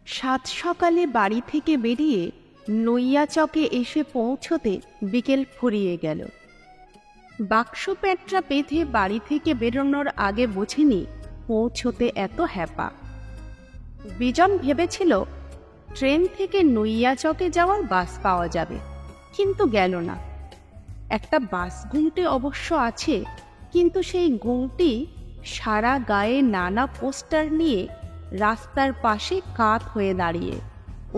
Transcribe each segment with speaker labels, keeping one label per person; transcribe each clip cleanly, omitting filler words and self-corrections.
Speaker 1: সাত সকালে বাড়ি থেকে বেরিয়ে নৈয়াচকে এসে পৌঁছতে বিকেল ফুরিয়ে গেল। বাক্স প্যাঁটরা বেঁধে বাড়ি থেকে বেরোনোর আগে বুঝিনি পৌঁছতে এত হ্যাপা। বিজন ভেবেছিল ট্রেন থেকে নৈয়াচকে যাওয়ার বাস পাওয়া যাবে, কিন্তু গেল না। একটা বাস গুমটি অবশ্য আছে, কিন্তু সেই গুমটি সারা গায়ে নানা পোস্টার নিয়ে রাস্তার পাশে কাত হয়ে দাঁড়িয়ে।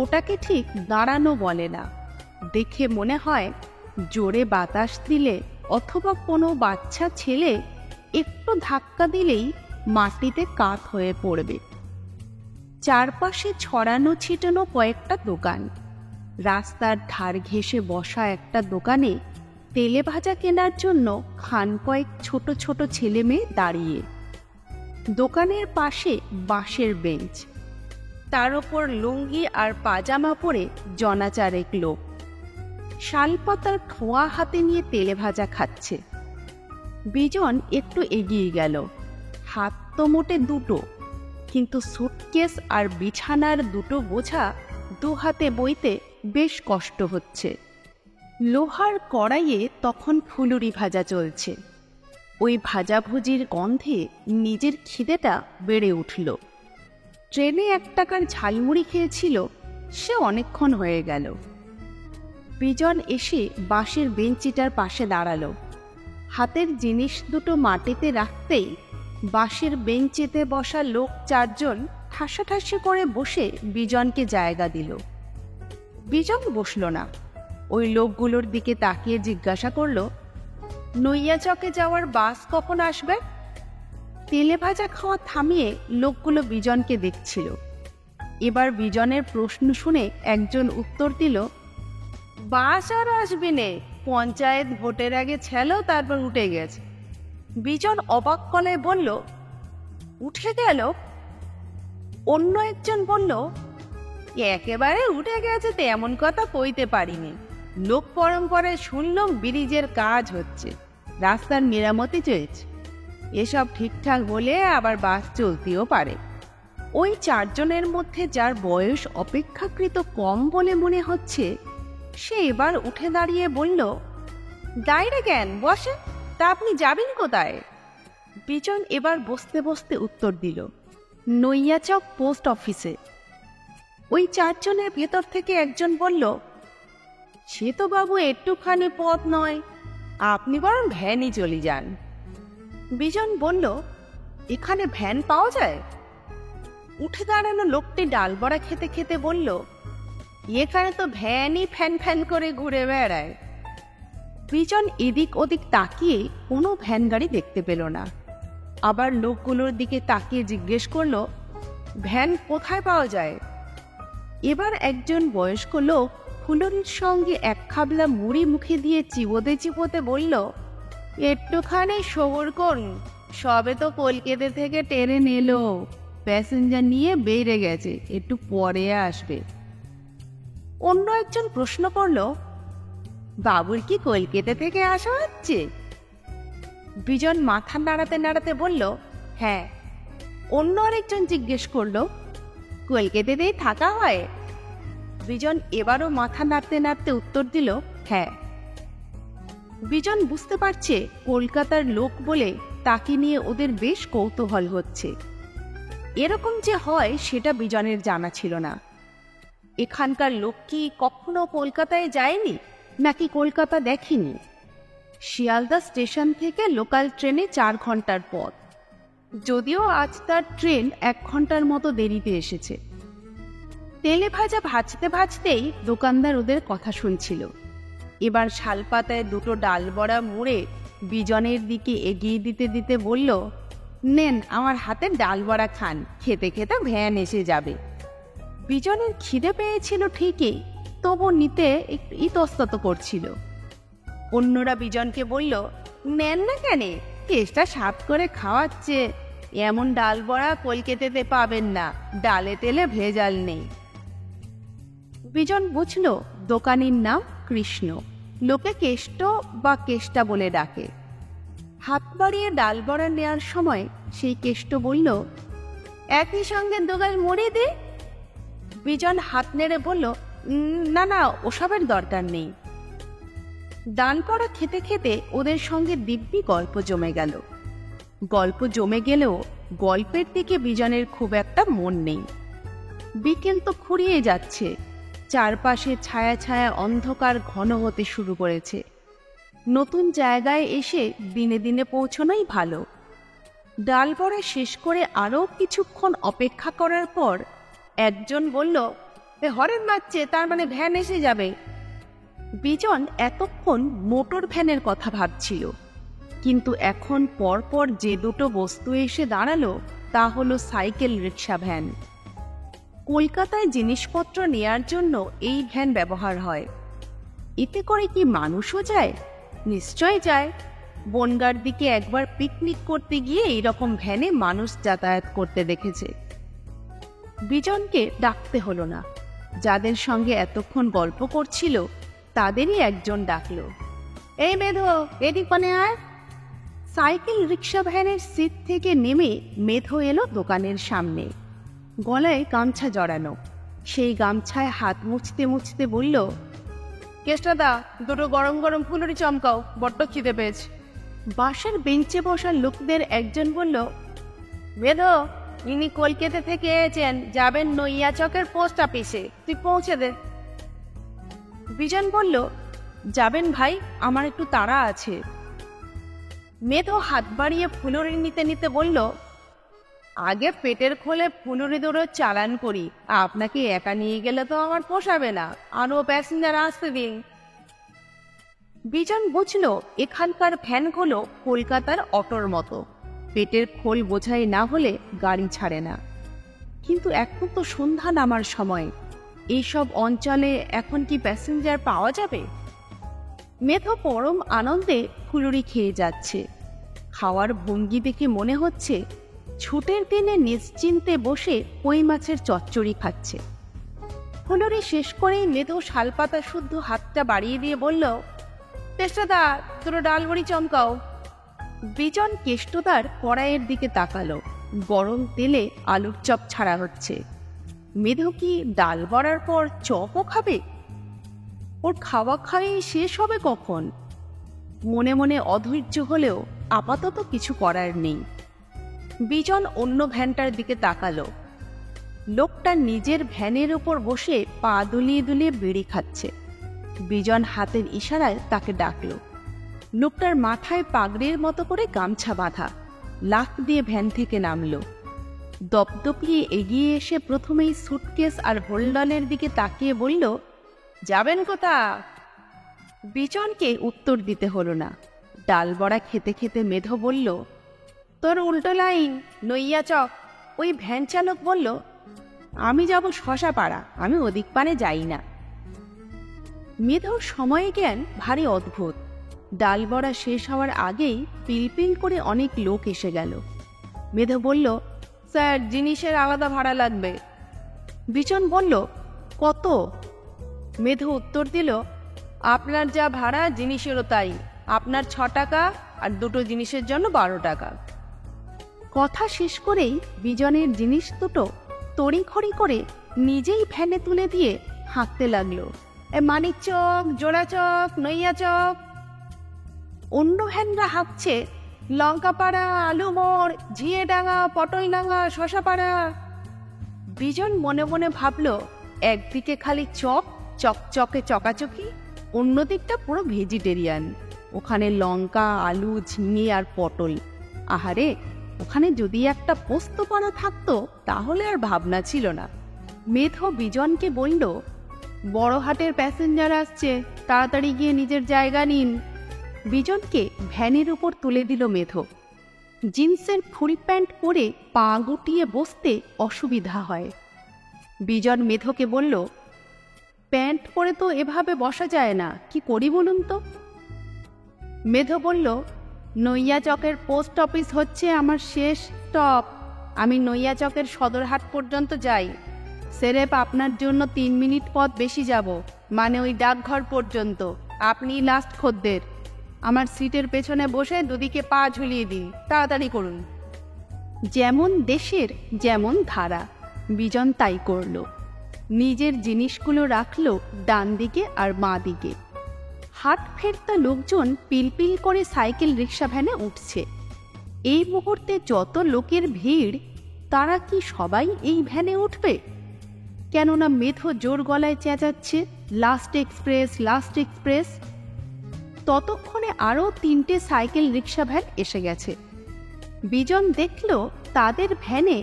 Speaker 1: ওটাকে ঠিক দাঁড়ানো বলে না, দেখে মনে হয় জোরে বাতাস দিলে অথবা কোনো বাচ্চা ছেলে একটু ধাক্কা দিলেই মাটিতে কাত হয়ে পড়বে। চারপাশে ছড়ানো ছিটানো কয়েকটা দোকান। রাস্তার ধার ঘেঁষে বসা একটা দোকানে তেলে ভাজা কেনার জন্য খান কয়েক ছোট ছোট ছেলে মেয়ে দাঁড়িয়ে। দোকানের পাশে বাঁশের বেঞ্চ, তার ওপর লুঙ্গি আর পাজামা পরে জনাচারেক লোক শালপাতার ঠোয়া হাতে নিয়ে তেলে ভাজা খাচ্ছে। বিজন একটু এগিয়ে গেল। হাত তো মোটে দুটো, কিন্তু সুটকেস আর বিছানার দুটো বোঝা দু হাতে বইতে বেশ কষ্ট হচ্ছে। লোহার কড়াইয়ে তখন ফুলুরি ভাজা চলছে। ওই ভাজাভুজির গন্ধে নিজের খিদেটা বেড়ে উঠল। ট্রেনে 1 টাকার ঝালমুড়ি খেয়েছিল, সে অনেকক্ষণ হয়ে গেল। বিজন এসে বাঁশের বেঞ্চিটার পাশে দাঁড়ালো। হাতের জিনিস দুটো মাটিতে রাখতেই বাঁশের বেঞ্চিতে বসা লোক 4 জন ঠাসাঠাসি করে বসে বিজনকে জায়গা দিল। বিজন বসল না। ওই লোকগুলোর দিকে তাকিয়ে জিজ্ঞাসা করল, নৈয়াচকে যাওয়ার বাস কখন আসবে? তেলে ভাজা খাওয়া থামিয়ে লোকগুলো বিজনকে দেখছিল। এবার বিজনের প্রশ্ন শুনে একজন উত্তর দিল, বাস আর আসবে নে, পঞ্চায়েত ভোটের আগে ছিল, তারপর উঠে গেছে। বিজন অবাক গলায় বলল, উঠে গেল? অন্য একজন বলল, একেবারে উঠে গেছে তো এমন কথা কইতে পারিনি। লোক পরম্পরায় শুনলাম ব্রিজের কাজ হচ্ছে, রাস্তার মেরামতি চলছে। এসব ঠিকঠাক হলে আবার বাস চলতেও পারে। ওই 4 জনের মধ্যে যার বয়স অপেক্ষাকৃত কম বলে মনে হচ্ছে, সে এবার উঠে দাঁড়িয়ে বলল, দাঁড়িয়ে কেন, বসেন। তা আপনি যাবেন কোথায়? বিজন এবার বসতে বসতে উত্তর দিল, নৈয়াচক পোস্ট অফিসে। ওই 4 জনের ভেতর থেকে একজন বলল, সে তো বাবু একটুখানি পথ নয়, আপনি বরং ভ্যানই চলে যান। বিজন বলল, এখানে ভ্যান পাওয়া যায়? উঠে দাঁড়ানো লোকটি ডাল বড়া খেতে খেতে বলল, এখানে তো ভ্যানই ফ্যান ফ্যান করে ঘুরে বেড়ায়। বিজন এদিক ওদিক তাকিয়ে কোনো ভ্যান গাড়ি দেখতে পেল না। আবার লোকগুলোর দিকে তাকিয়ে জিজ্ঞেস করল, ভ্যান কোথায় পাওয়া যায়? এবার একজন বয়স্ক লোক ফুলুরির সঙ্গে 1 খাবলা মুড়ি মুখে দিয়ে চিবোতে চিবোতে বলল, একটুখানি সবর করুন, সবে তো কলকাতা থেকে ট্রেন এলো, প্যাসেঞ্জার নিয়ে বেরিয়ে গেছে, একটু পরে আসবে। অন্য একজন প্রশ্ন করল, বাবুর কি কলকাতা থেকে আসা হচ্ছে? বিজন মাথা নাড়াতে নাড়াতে বলল, হ্যাঁ। অন্য আরেকজন জিজ্ঞেস করল, কলকাতাতেই থাকা হয়? বিজন এবারও মাথা নাড়তে নাড়তে উত্তর দিল, হ্যাঁ। বিজন বুঝতে পারছে কলকাতার লোক বলে তাকে নিয়ে ওদের বেশ কৌতূহল হচ্ছে। এরকম যে হয় সেটা বিজনের জানা ছিল না। এখানকার লোক কি কখনো কলকাতায় যায়নি, নাকি কলকাতা দেখেনি? শিয়ালদা স্টেশন থেকে লোকাল ট্রেনে 4 ঘন্টার পথ, যদিও আজ তার ট্রেন 1 ঘন্টার মতো দেরিতে এসেছে। তেলে ভাজা ভাজতে ভাজতেই দোকানদার ওদের কথা শুনছিল। এবার শালপাতায় 2টো ডাল বড়া মুড়ে বিজনের দিকে এগিয়ে দিতে দিতে বলল, নেন, আমার হাতে ডাল বড়া খান, খেতে খেতে ভ্যান এসে যাবে। বিজনের খিদে পেয়েছিল ঠিকই, তবু নিতে একটু ইতস্তত করছিল। অন্যরা বিজনকে বলল, নেন না কেন, কেসটা সাত করে খাওয়াচ্ছে, এমন ডাল বড়া কলকাতাতে পাবেন না, ডালে তেলে ভেজাল নেই। বিজন বুঝল দোকানির নাম কৃষ্ণ, লোকে কেষ্ট বা কেষ্টা বলে ডাকে। হাত বাড়িয়ে ডাল বড়া নেওয়ার সময় সেই কেষ্ট বলল, একই সঙ্গে 2 গাল মুড়ি দে। বিজন হাত নেড়ে বলল, না না, ওসবের দরকার নেই। ডাল বড়া খেতে খেতে ওদের সঙ্গে দিব্যি গল্প জমে গেল। গল্প জমে গেলেও গল্পের দিকে বিজনের খুব একটা মন নেই। বিকেল তো ফুরিয়ে যাচ্ছে, চারপাশে ছায়া ছায়া অন্ধকার ঘন হতে শুরু করেছে। নতুন জায়গায় এসে দিনে দিনে পৌঁছনোই ভালো। ডাল বড়া শেষ করে আরও কিছুক্ষণ অপেক্ষা করার পর একজন বলল, হরেন মারছে, তার মানে ভ্যান এসে যাবে। বিজন এতক্ষণ মোটর ভ্যানের কথা ভাবছিল, কিন্তু এখন পরপর যে দুটো বস্তু এসে দাঁড়ালো তা হলো সাইকেল রিক্সা ভ্যান। কলকাতায় জিনিসপত্র নেয়ার জন্য এই ভ্যান ব্যবহার হয়। এতে করে কি মানুষও যায়? নিশ্চয় যায়। বনগাঁর দিকে একবার পিকনিক করতে গিয়ে এইরকম ভ্যানে মানুষ যাতায়াত করতে দেখেছে। বিজনকে ডাকতে হলো না, যাদের সঙ্গে এতক্ষণ গল্প করছিল তাদেরই একজন ডাকলো, এই মেধো, এদিক পানে আয়। সাইকেল রিক্সা ভ্যানের সিট থেকে নেমে মেধো এলো দোকানের সামনে, গলায় গামছা জড়ানো। সেই গামছায় হাত মুছতে মুছতে বলল, কেষ্টাদা, দুটো গরম গরম ফুলুরি চমকাও, বড্ড খিদে পেয়েছে। বাসার বেঞ্চে বসা লোকদের একজন বলল, মেধো, ইনি কলকাতা থেকে এসেছেন, যাবেন নইয়া চকের পোস্ট অফিসে, তুই পৌঁছে দে। বিজন বলল, যাবেন ভাই, আমার একটু তাড়া আছে। মেধো হাত বাড়িয়ে ফুলুরি নিতে নিতে বলল, আগে পেটের খোলে ফুলুরি দুটো চালান করি, আপনাকে একা নিয়ে গেলে তো আমার পোষাবে না, আরও প্যাসেঞ্জার আসতে দিন। বিজন বুঝল এখানকার ভ্যানগুলো কলকাতার অটোর মতো, পেটের খোল বোঝাই না হলে গাড়ি ছাড়ে না। কিন্তু এখন তো সন্ধ্যা নামার সময়, এইসব অঞ্চলে এখন কি প্যাসেঞ্জার পাওয়া যাবে? মেধো পরম আনন্দে ফুলুরি খেয়ে যাচ্ছে। খাওয়ার ভঙ্গি দেখে মনে হচ্ছে ছুটির দিনে নিশ্চিন্তে বসে কই মাছের চচ্চড়ি খাচ্ছে। ফুলুরি শেষ করেই মেধো শালপাতা শুদ্ধ হাতটা বাড়িয়ে দিয়ে বলল, কেষ্টদা, দুটো ডাল বড়ি চমকাও। বিজন কেষ্টদার কড়াইয়ের দিকে তাকালো, গরম তেলে আলুর চপ ছাড়া হচ্ছে। মেধো কি ডাল বড়ার পর চপও খাবে? ওর খাওয়া খাওয়াই শেষ হবে কখন? মনে মনে অধৈর্য হলেও আপাতত কিছু করার নেই। বিজন অন্য ভ্যানটার দিকে তাকালো। লোকটা নিজের ভ্যানের উপর বসে পা দুলিয়ে দুলিয়ে বিড়ি খাচ্ছে। বিজন হাতের ইশারায় তাকে ডাকলো। লোকটার মাথায় পাগড়ির মতো করে গামছা বাঁধা, লাফ দিয়ে ভ্যান থেকে নামলো। দপদপিয়ে এগিয়ে এসে প্রথমেই সুটকেস আর হোল্ডানের দিকে তাকিয়ে বলল, যাবেন কোথা? বিজনকে উত্তর দিতে হলো না। ডাল বড়া খেতে খেতে মেধো বলল, তোর উল্টো লাইন, নইয়া চক। ওই ভ্যান চালক বলল, আমি যাব শশাপাড়া, আমি ওদিক পানে যাই না। মেধোর সময় জ্ঞান ভারী অদ্ভুত। ডাল বড়া শেষ হওয়ার আগেই পিলপিল করে অনেক লোক এসে গেল। মেধো বলল, স্যার, জিনিসের আলাদা ভাড়া লাগবে। বিজন বলল, কত? মেধো উত্তর দিল, আপনার যা ভাড়া জিনিসেরও তাই, আপনার 6 টাকা, আর দুটো জিনিসের জন্য 12 টাকা। কথা শেষ করেই বিজনের জিনিস দুটো তড়িঘড়ি করে নিজেই ভ্যানে তুলে দিয়ে হাঁকতে লাগলো, মানিক চক, জোড়া চক, নইয়া চক। অন্য ভ্যানরা হাঁকছে, লঙ্কাপাড়া, আলুমোড়, ঝিয়েডাঙ্গা, পটলডাঙ্গা, শশাপাড়া। বিজন মনে মনে ভাবল, একদিকে খালি চক, চকচকে চকাচকি, অন্যদিকটা পুরো ভেজিটেরিয়ান। ওখানে লঙ্কা, আলু, ঝিঙে আর পটল। আহারে, ওখানে যদি একটা পোস্তপানা থাকতো তাহলে আর ভাবনা ছিল না। মেধো বিজনকে বলল, বড় হাটের প্যাসেঞ্জার আসছে, তাড়াতাড়ি গিয়ে নিজের জায়গা নিন। বিজনকে ভ্যানের উপর তুলে দিল মেধো। জিন্সের ফুল প্যান্ট পরে পা গুটিয়ে বসতে অসুবিধা হয়। বিজন মেধোকে বলল, প্যান্ট পরে তো এভাবে বসা যায় না, কি করি বলুন তো? মেধো বলল, নইয়া চকের পোস্ট অফিস হচ্ছে আমার শেষ স্টপ। আমি নইয়া চকের সদরহাট পর্যন্ত যাই। সেরেপ আপনার জন্য 3 মিনিট পথ বেশি যাব, মানে ওই ডাকঘর পর্যন্ত। আপনি লাস্ট খদ্দের। আমার সিটের পেছনে বসে দুদিকে পা ঝুলিয়ে দিন, তাড়াতাড়ি করুন। যেমন দেশের যেমন ধারা, বিজন তাই করল। নিজের জিনিসগুলো রাখলো ডান দিকে আর বাঁ দিকে। হাট ফেরতা লোকজন পিলপিল করে সাইকেল রিক্সা ভ্যানে উঠছে। এই মুহূর্তে যত লোকের ভিড়, তারা কি সবাই এই ভ্যানে উঠবে? কেননা মেধো জোর গলায় চেঁচাচ্ছে, লাস্ট এক্সপ্রেস, লাস্ট এক্সপ্রেস। ততক্ষণে আরও 3টে সাইকেল রিক্সা ভ্যান এসে গেছে। বিজন দেখল তাদের ভ্যানে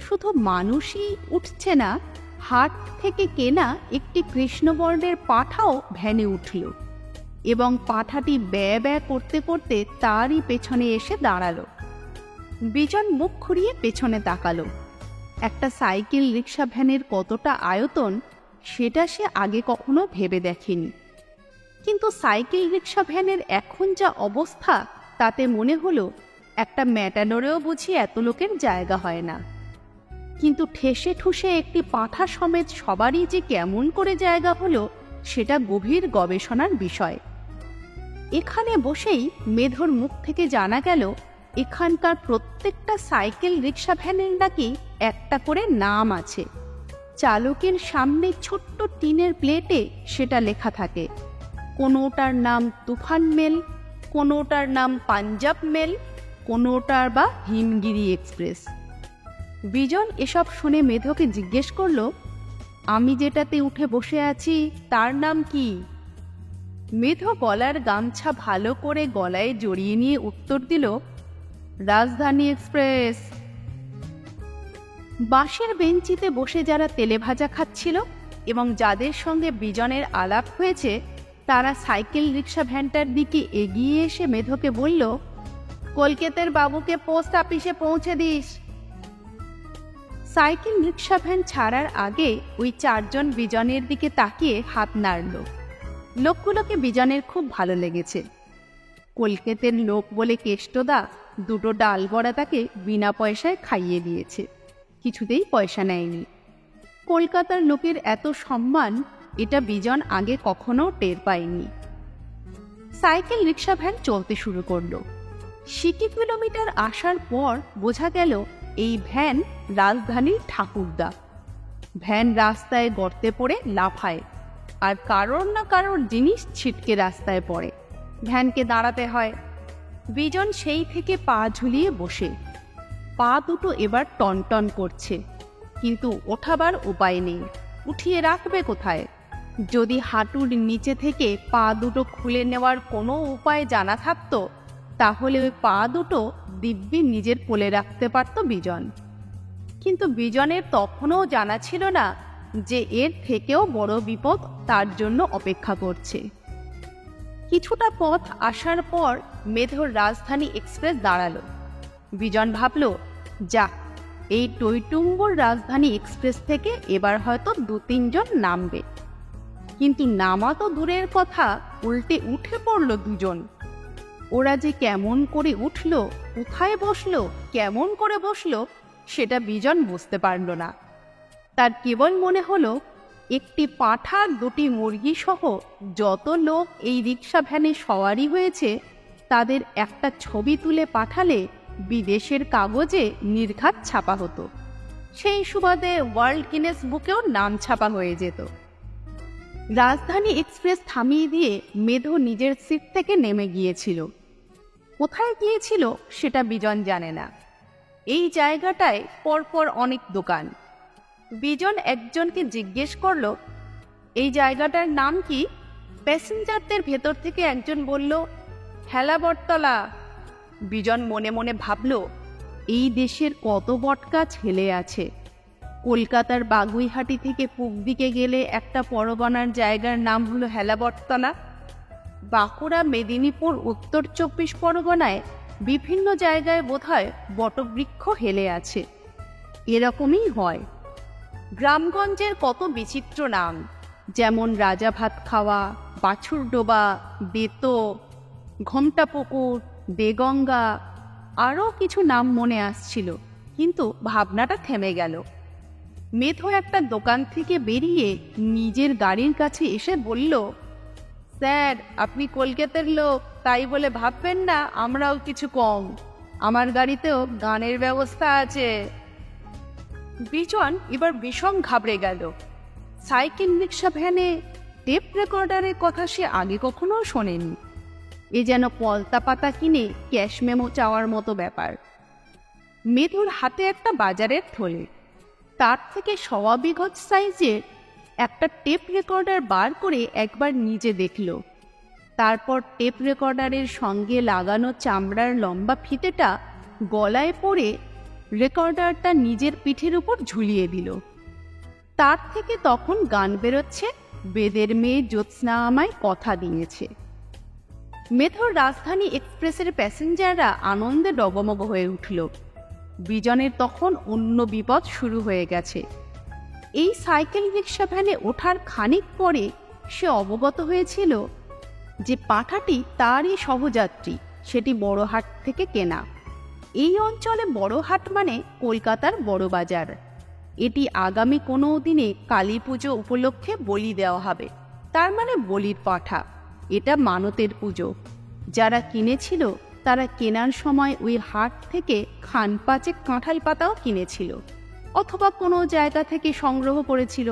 Speaker 1: শুধু মানুষই উঠছে না, হাট থেকে কেনা একটি কৃষ্ণবর্ণের পাঁঠাও ভ্যানে উঠল এবং পাঁঠাটি ব্যয় ব্যয় করতে করতে তারই পেছনে এসে দাঁড়ালো। বিজন মুখ ঘুরিয়ে পেছনে তাকালো। একটা সাইকেল রিক্সা ভ্যানের কতটা আয়তন সেটা সে আগে কখনো ভেবে দেখেনি। কিন্তু সাইকেল রিক্সা ভ্যানের এখন যা অবস্থা, তাতে মনে হলো একটা ম্যাটাডোরেও বুঝি এত লোকের জায়গা হয় না। কিন্তু ঠেসে ঠুসে একটি পাঁঠা সমেত সবারই যে কেমন করে জায়গা হলো, সেটা গভীর গবেষণার বিষয়। এখানে বসেই মেধোর মুখ থেকে জানা গেল এখানকার প্রত্যেকটা সাইকেল রিক্সা ভ্যানের নাকি একটা করে নাম আছে। চালকের সামনে ছোট্ট টিনের প্লেটে সেটা লেখা থাকে। কোনোটার নাম তুফান মেল, কোনোটার নাম পাঞ্জাব মেল, কোনোটার বা হিমগিরি এক্সপ্রেস। বিজন এসব শুনে মেধোকে জিজ্ঞেস করল, আমি যেটাতে উঠে বসে আছি তার নাম কি? মেধো গলার গামছা ভালো করে গলায় জড়িয়ে নিয়ে উত্তর দিল, রাজধানী এক্সপ্রেস। বাঁশের বেঞ্চিতে বসে যারা তেলে ভাজা খাচ্ছিল এবং যাদের সঙ্গে বিজনের আলাপ হয়েছে, তারা সাইকেল রিক্সা ভ্যানটার দিকে এগিয়ে এসে মেধোকে বলল, কলকাতার বাবুকে পোস্ট অফিসে পৌঁছে দিস। সাইকেল রিক্সা ভ্যান ছাড়ার আগে ওই 4 জন বিজনের দিকে তাকিয়ে হাত নাড়ল। লোকগুলোকে বিজনের খুব ভালো লেগেছে। কলকাতার লোক বলে কেষ্টদা 2টো ডাল বড়া তাকে বিনা পয়সায় খাইয়ে দিয়েছে, কিছুতেই পয়সা নেয়নি। কলকাতার লোকের এত সম্মান, এটা বিজন আগে কখনো টের পায়নি। সাইকেল রিক্সা ভ্যান চলতে শুরু করলো। সিটি কিলোমিটার আসার পর বোঝা গেল এই ভ্যান রাজধানীর ঠাকুরদা। ভ্যান রাস্তায় গর্তে পড়ে লাফায়, আর কারোর না কারোর জিনিস ছিটকে রাস্তায় পড়ে। ভ্যানকে দাঁড়াতে হয়। বিজন সেই থেকে পা ঝুলিয়ে বসে। পা দুটো এবার টনটন করছে, কিন্তু ওঠাবার উপায় নেই। উঠিয়ে রাখবে কোথায়? যদি হাঁটুর নিচে থেকে পা দুটো খুলে নেওয়ার কোনো উপায় জানা থাকতো, তাহলে ওই পা দুটো দিব্যি নিজের কোলে রাখতে পারত বিজন। কিন্তু বিজনের তখনও জানা ছিল না যে এর থেকেও বড় বিপদ তার জন্য অপেক্ষা করছে। কিছুটা পথ আসার পর মেধোর রাজধানী এক্সপ্রেস দাঁড়ালো। বিজন ভাবল, যাক, এই টইটুম্বর রাজধানী এক্সপ্রেস থেকে এবার হয়তো 2-3 জন নামবে। কিন্তু নামা তো দূরের কথা, উল্টে উঠে পড়ল 2 জন। ওরা যে কেমন করে উঠল, কোথায় বসলো, কেমন করে বসলো, সেটা বিজন বুঝতে পারল না। তার কেবল মনে হলো একটি পাঁঠা, 2টি মুরগি সহ যত লোক এই রিক্সা ভ্যানে সওয়ারি হয়েছে, তাদের একটা ছবি তুলে পাঠালে বিদেশের কাগজে নির্ঘাত ছাপা হতো। সেই সুবাদে ওয়ার্ল্ড গিনেস বুকেও নাম ছাপা হয়ে যেত। রাজধানী এক্সপ্রেস থামিয়ে দিয়ে মেধো নিজের সিট থেকে নেমে গিয়েছিল। কোথায় গিয়েছিল সেটা বিজন জানে না। এই জায়গাটায় পরপর অনেক দোকান। বিজন একজনকে জিজ্ঞেস করল, এই জায়গাটার নাম কি? প্যাসেঞ্জারদের ভেতর থেকে একজন বলল, হেলাবটতলা। বিজন মনে মনে ভাবল, এই দেশের কত বটগাছ হেলে আছে। কলকাতার বাগুইহাটি থেকে পূব দিকে গেলে একটা পরগনার জায়গার নাম হলো হেলাবটতলা। বাঁকুড়া, মেদিনীপুর, উত্তর 24 পরগনায় বিভিন্ন জায়গায় বোধহয় বটবৃক্ষ হেলে আছে। এরকমই হয়। গ্রামগঞ্জের কত বিচিত্র নাম, যেমন রাজা ভাত খাওয়া, বাছুর ডোবা, বেতো, ঘোমটা পুকুর, দেগঙ্গা, আরও কিছু নাম মনে আসছিল, কিন্তু ভাবনাটা থেমে গেল। মেধো একটা দোকান থেকে বেরিয়ে নিজের গাড়ির কাছে এসে বলল, স্যার, আপনি কলকাতার লোক, তাই বলে ভাববেন না আমরাও কিছু কম। আমার গাড়িতেও গানের ব্যবস্থা আছে। বিজন এবার ভীষণ ঘাবড়ে গেল। সাইকেল রিক্সা ভ্যানে টেপ রেকর্ডারের কথা সে আগে কখনো শোনেনি। এ যেন পলতা পাতা কিনে ক্যাশ মেমো চাওয়ার মতো ব্যাপার। মেধুর হাতে একটা বাজারের থলে, তার থেকে 1.25 বিঘত সাইজের একটা টেপ রেকর্ডার বার করে একবার নিজে দেখল। তারপর টেপ রেকর্ডারের সঙ্গে লাগানো চামড়ার লম্বা ফিতেটা গলায় পরে রেকর্ডারটা নিজের পিঠের উপর ঝুলিয়ে দিল। তার থেকে তখন গান বেরোচ্ছে, বেদের মেয়ে জ্যোৎস্না আমায় কথা দিয়েছে। মেধোর রাজধানী এক্সপ্রেসের প্যাসেঞ্জাররা আনন্দে ডগমগ হয়ে উঠল। বিজনের তখন অন্য বিপদ শুরু হয়ে গেছে। এই সাইকেল রিক্সা ভ্যানে ওঠার খানিক পরে সে অবগত হয়েছিল যে পাঠাটি তারই সহযাত্রী, সেটি বড়হাট থেকে কেনা। এই অঞ্চলে বড়হাট মানে কলকাতার বড় বাজার। এটি আগামী কোনো দিনে কালী পুজো উপলক্ষে বলি দেওয়া হবে, তার মানে বলির পাঠা। এটা মানতের পুজো। যারা কিনেছিল তারা কেনার সময় ওই হাট থেকে খান পাঁচেক কাঁঠাল পাতাও কিনেছিল, অথবা কোনো জায়গা থেকে সংগ্রহ করেছিল।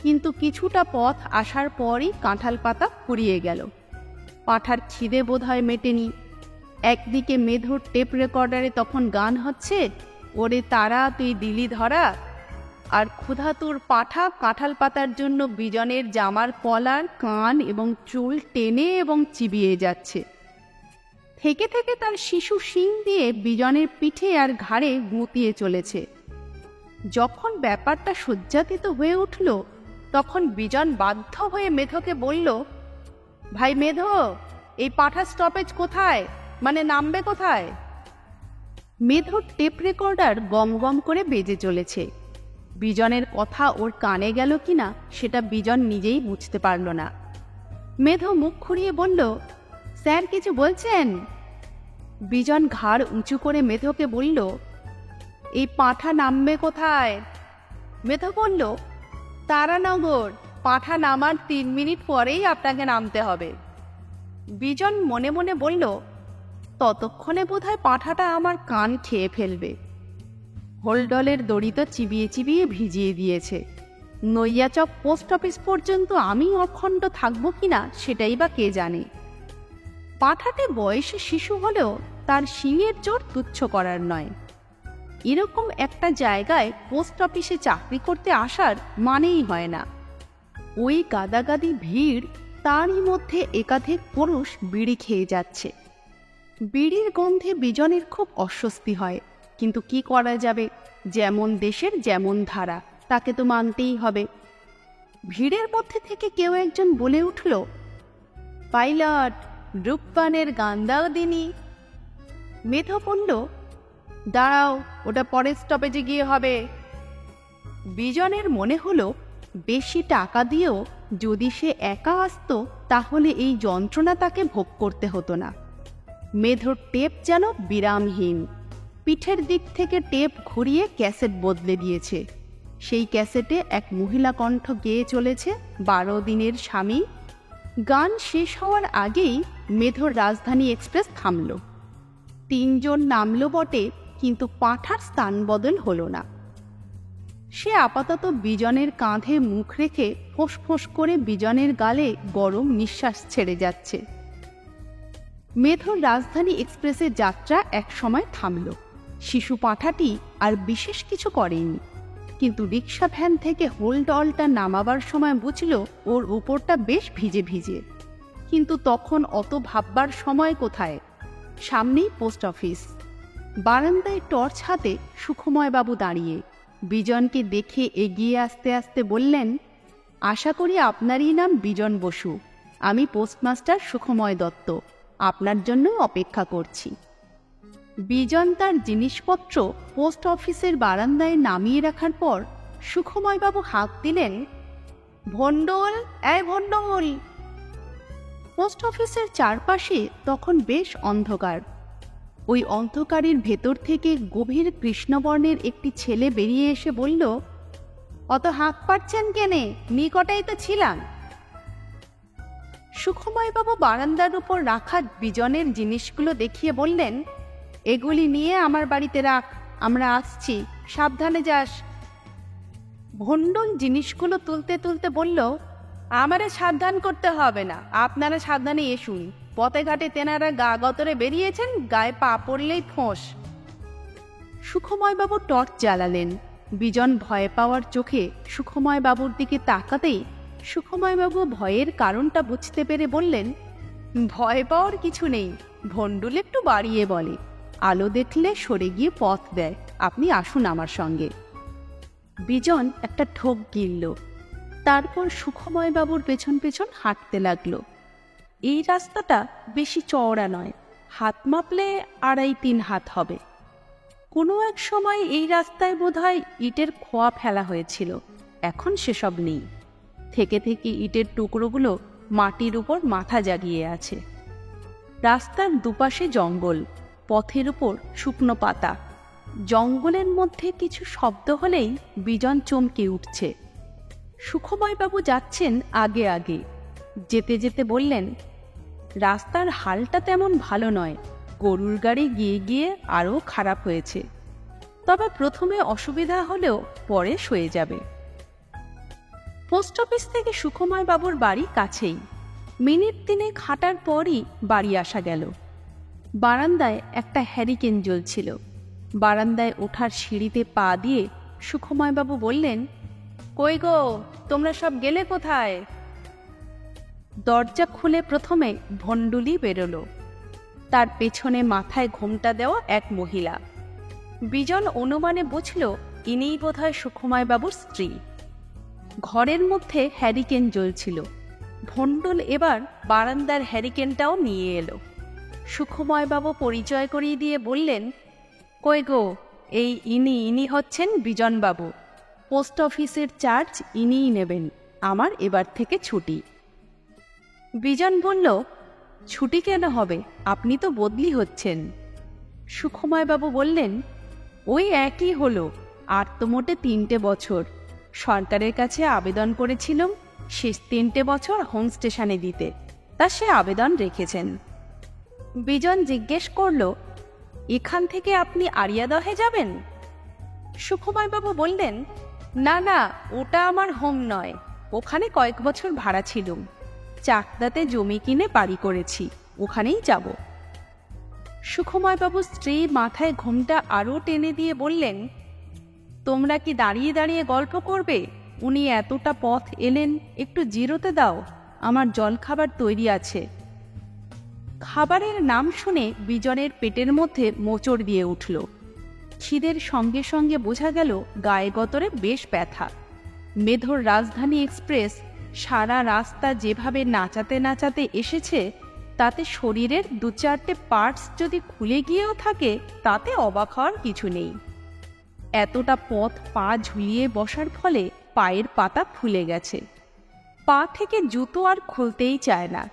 Speaker 1: কিন্তু কিছুটা পথ আসার পরই কাঁঠাল পাতা ফুরিয়ে গেল। পাঠার খিদে বোধহয় মেটেনি। একদিকে মেধোর টেপ রেকর্ডারে তখন গান হচ্ছে, ওরে তারা তুই দিলি ধরা, আর ক্ষুধাতুর পাঠা কাঁঠাল পাতার জন্য বিজনের জামার কলার, কান এবং চুল টেনে এবং চিবিয়ে যাচ্ছে। থেকে থেকে তার শিশু শিং দিয়ে বিজনের পিঠে আর ঘাড়ে গুঁতিয়ে চলেছে। যখন ব্যাপারটা সজ্জাতিত হয়ে উঠল, তখন বিজন বাধ্য হয়ে মেধোকে বলল, ভাই মেধো, এই পাঠা স্টপেজ কোথায়, মানে নামবে কোথায়? মেধোর টেপ রেকর্ডার গম গম করে বেজে চলেছে। বিজনের কথা ওর কানে গেল কিনা সেটা বিজন নিজেই বুঝতে পারল না। মেধো মুখ খুঁড়িয়ে বলল, স্যার কিছু বলছেন? বিজন ঘাড় উঁচু করে মেধোকে বলল, এই পাঠা নামবে কোথায়? মেধো বলল, তারানগর। পাঠা নামার 3 মিনিট পরেই আপনাকে নামতে হবে। বিজন মনে মনে বলল, ততক্ষণে বোধহয় পাঠাটা আমার কান খেয়ে ফেলবে। হোলডলের দড়ি তো চিবিয়ে চিবিয়ে ভিজিয়ে দিয়েছে। নৈয়াচক পোস্ট অফিস পর্যন্ত আমি অখণ্ড থাকবো কিনা সেটাই বা কে জানে। পাঠাটি বয়সে শিশু হলেও তার শিঙের জোর তুচ্ছ করার নয়। এরকম একটা জায়গায় পোস্ট অফিসে চাকরি করতে আসার মানেই হয় না। ওই গাদাগাদি ভিড়, তারই মধ্যে একাধিক পুরুষ বিড়ি খেয়ে যাচ্ছে। বিড়ির গন্ধে বিজনের খুব অস্বস্তি হয়, কিন্তু কি করা যাবে? যেমন দেশের যেমন ধারা, তাকে তো মানতেই হবে। ভিড়ের মধ্যে থেকে কেউ একজন বলে উঠল, পাইলট, রূপবানের গান দাও দিনি। মেধো বলল, দাঁড়াও, ওটা পরের স্টপেজে গিয়ে হবে। বিজনের মনে হলো, বেশি টাকা দিয়েও যদি সে একা আসতো তাহলে এই যন্ত্রণা তাকে ভোগ করতে হতো না। মেধোর টেপ যেন বিরামহীন। পিঠের দিক থেকে টেপ ঘুরিয়ে ক্যাসেট বদলে দিয়েছে। সেই ক্যাসেটে এক মহিলা কণ্ঠ গেয়ে চলেছে 12 দিনের স্বামী। গান শেষ হওয়ার আগেই মেধোর রাজধানী এক্সপ্রেস থামল। 3 জন নামল বটে, কিন্তু পাঠার স্থান বদল হলো না। সে আপাতত বিজনের কাঁধে মুখ রেখে ফোঁস করে বিজনের গালে গরম নিঃশ্বাস ছেড়ে যাচ্ছে। মেধোর রাজধানী এক্সপ্রেসের যাত্রা এক সময় থামল। শিশু পাঠাটি আর বিশেষ কিছু করেনি, কিন্তু রিক্সা ভ্যান থেকে হোলডলটা নামাবার সময় বুঝল ওর উপরটা বেশ ভিজে ভিজে। কিন্তু তখন অত ভাববার সময় কোথায়? সামনেই পোস্ট অফিস। বারান্দায় টর্চ হাতে সুখময়বাবু দাঁড়িয়ে। বিজনকে দেখে এগিয়ে আসতে আসতে বললেন, আশা করি আপনারই নাম বিজন বসু। আমি পোস্টমাস্টার সুখময় দত্ত, আপনার জন্য অপেক্ষা করছি। বিজন তার জিনিসপত্র পোস্ট অফিসের বারান্দায় নামিয়ে রাখার পর সুখময়বাবু হাঁক দিলেন, ভণ্ডল, এই ভণ্ডল। পোস্ট অফিসের চারপাশে তখন বেশ অন্ধকার। ওই অন্ধকারের ভেতর থেকে গভীর কৃষ্ণবর্ণের একটি ছেলে বেরিয়ে এসে বলল, অত হাঁক পাচ্ছেন কেনে? নিকটেই তো ছিলাম। সুখময়বাবু বারান্দার উপর রাখা বিজনের জিনিসগুলো দেখিয়ে বললেন, এগুলি নিয়ে আমার বাড়িতে রাখ, আমরা আসছি, সাবধানে যাস। ভন্ডল জিনিসগুলো তুলতে তুলতে বলল, আমারে সাবধান করতে হবে না, আপনারা সাবধানে এসুন। পথে ঘাটে তেনারা গা গতরে বেরিয়েছেন, গায়ে পা পড়লেই ফোঁস। সুখময় বাবু টর্চ জ্বালালেন। বিজন ভয় পাওয়ার চোখে সুখময় বাবুর দিকে তাকাতেই সুখময় বাবু ভয়ের কারণটা বুঝতে পেরে বললেন, ভয় পাওয়ার কিছু নেই, ভন্ডুল একটু বাড়িয়ে বলে, আলো দেখলে সরে গিয়ে পথ দেয়, আপনি আসুন আমার সঙ্গে। বিজন একটা ঠোক গিলল, তারপর সুখময় বাবুর পেছন পেছন হাঁটতে লাগলো। এই রাস্তাটা বেশি চওড়া নয়, হাত মাপলে 2.5-3 হাত হবে। কোনো এক সময় এই রাস্তায় বোধহয় ইটের খোয়া ফেলা হয়েছিল, এখন সেসব নেই। থেকে থেকে ইটের টুকরোগুলো মাটির উপর মাথা জাগিয়ে আছে। রাস্তার দুপাশে জঙ্গল, পথের উপর শুকনো পাতা। জঙ্গলের মধ্যে কিছু শব্দ হলেই বিজন চমকে উঠছে। সুখময়বাবু যাচ্ছেন আগে আগে, যেতে যেতে বললেন, রাস্তার হালটা তেমন ভালো নয়, গরুর গাড়ি গিয়ে গিয়ে আরও খারাপ হয়েছে, তবে প্রথমে অসুবিধা হলেও পরে সয়ে যাবে। পোস্ট অফিস থেকে সুখময় বাবুর বাড়ি কাছেই, মিনিট 3 হাঁটার পরই বাড়ি আসা গেল। বারান্দায় একটা হ্যারিকেন জ্বলছিল। বারান্দায় ওঠার সিঁড়িতে পা দিয়ে সুখময় বাবু বললেন, কই গো, তোমরা সব গেলে কোথায়? দরজা খুলে প্রথমে ভন্ডুলি বেরোলো, তার পেছনে মাথায় ঘোমটা দেওয়া এক মহিলা। বিজন অনুমানে বুঝল ইনিই বোধহয় সুখময় বাবুর স্ত্রী। ঘরের মধ্যে হ্যারিকেন জ্বলছিল। ভন্ডুল এবার বারান্দার হ্যারিকেনটাও নিয়ে এলো। সুখময় বাবু পরিচয় করিয়ে দিয়ে বললেন, কই গো, এই ইনি হচ্ছেন বিজনবাবু, পোস্ট অফিসের চার্জ ইনিই নেবেন, আমার এবার থেকে ছুটি। বিজন বলল, ছুটি কেন হবে, আপনি তো বদলি হচ্ছেন। সুখময় বাবু বললেন, ওই একই হলো, আর তো মোটে 3টে বছর। সরকারের কাছে আবেদন করেছিলাম শেষ 3টে বছর হোম স্টেশনে দিতে, তা সে আবেদন রেখেছেন। বিজন জিজ্ঞেস করল, এখান থেকে আপনি আরিয়াদহে যাবেন? সুখময় বাবু বললেন, না না, ওটা আমার হোম নয়, ওখানে কয়েক বছর ভাড়া ছিলুম, চাকদাতে জমি কিনে বাড়ি করেছি, ওখানেই যাব। সুখময় বাবুর স্ত্রী মাথায় ঘোমটা আরও টেনে দিয়ে বললেন, তোমরা কি দাঁড়িয়ে দাঁড়িয়ে গল্প করবে? উনি এতটা পথ এলেন, একটু জিরোতে দাও, আমার জলখাবার তৈরি আছে। খাবারের নাম শুনে বিজনের পেটের মধ্যে মোচড় দিয়ে উঠল। খিদের সঙ্গে সঙ্গে বোঝা গেল গায়ে গতরে বেশ ব্যথা। মেধোর রাজধানী এক্সপ্রেস সারা রাস্তা যেভাবে নাচাতে নাচাতে এসেছে, তাতে শরীরের 2-4টে পার্টস যদি খুলে গিয়েও থাকে, তাতে অবাক হওয়ার কিছু নেই। এতটা পথ পা ঝুলিয়ে বসার ফলে পায়ের পাতা ফুলে গেছে। পা থেকে জুতো আর খুলতেই চায় না।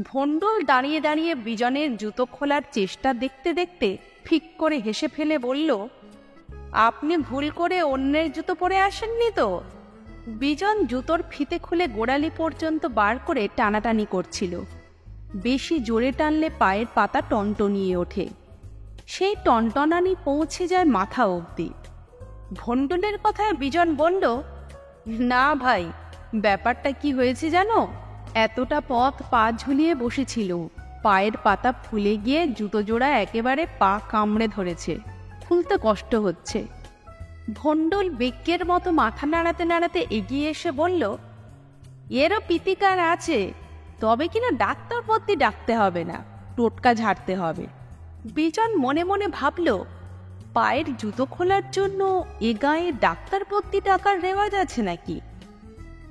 Speaker 1: ভন্ডল দাঁড়িয়ে দাঁড়িয়ে বিজনের জুতো খোলার চেষ্টা দেখতে দেখতে ফিক করে হেসে ফেলে বলল, আপনি ভুল করে অন্যের জুতো পরে আসেননি তো? বিজন জুতোর ফিতে খুলে গোড়ালি পর্যন্ত বার করে টানাটানি করছিল। বেশি জোরে টানলে পায়ের পাতা টনটনিয়ে ওঠে। সেই টনটনানি পৌঁছে যায় মাথা অবধি। ভন্ডলের কথায় বিজন বলল, না ভাই, ব্যাপারটা কি হয়েছে জানো? এতটা পথ পা ঝুলিয়ে বসেছিল, পায়ের পাতা ফুলে গিয়ে জুতো জোড়া একেবারে পা কামড়ে ধরেছে, খুলতে কষ্ট হচ্ছে। ভন্ডল বেক্যের মতো মাথা নাড়াতে নাড়াতে এগিয়ে এসে বলল, এরও পিতিকার আছে, তবে কিনা ডাক্তার পত্তি ডাকতে হবে না, টোটকা ঝাড়তে হবে। বিজন মনে মনে ভাবল, পায়ের জুতো খোলার জন্য এ গায়ে ডাক্তার পত্তি ডাকার রেওয়াজ আছে নাকি?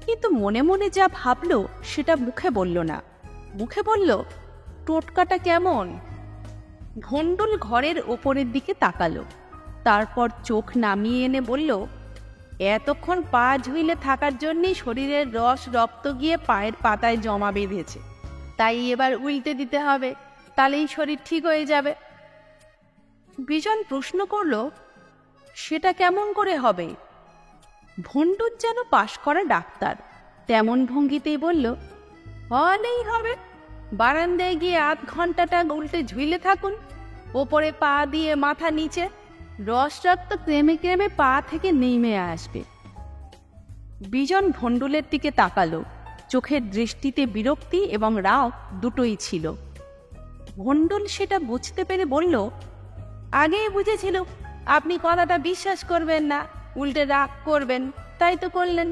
Speaker 1: কিন্তু মনে মনে যা ভাবল সেটা মুখে বলল না। মুখে বলল, টোটকাটা কেমন? ভন্ডল ঘরের ওপরের দিকে তাকালো, তারপর চোখ নামিয়ে এনে বলল, এতক্ষণ পা ঝুইলে থাকার জন্যই শরীরের রস রক্ত গিয়ে পায়ের পাতায় জমা বেঁধেছে, তাই এবার উল্টে দিতে হবে, তাহলেই শরীর ঠিক হয়ে যাবে। বিজন প্রশ্ন করল, সেটা কেমন করে হবে? ভন্ডুর যেন পাশ করা ডাক্তার, তেমন ভঙ্গিতেই বলল, হলেই হবে, বারান্দায় গিয়ে 1/2 ঘন্টাটা উল্টে ঝুইলে থাকুন, ওপরে পা দিয়ে মাথা নিচে, রস রক্ত ক্রেমে ক্রেমে পা থেকে নেমে আসবে, বিজন ভণ্ডুলের দিকে তাকালো। চোখের দৃষ্টিতে বিরক্তি এবং রাগ দুটোই ছিল। ভণ্ডুল সেটা বুঝতে পেরে বলল, আগেই বুঝেছিল আপনি কথাটা বিশ্বাস করবেন না, উল্টে রাগ করবেন, তাই তো করলেন।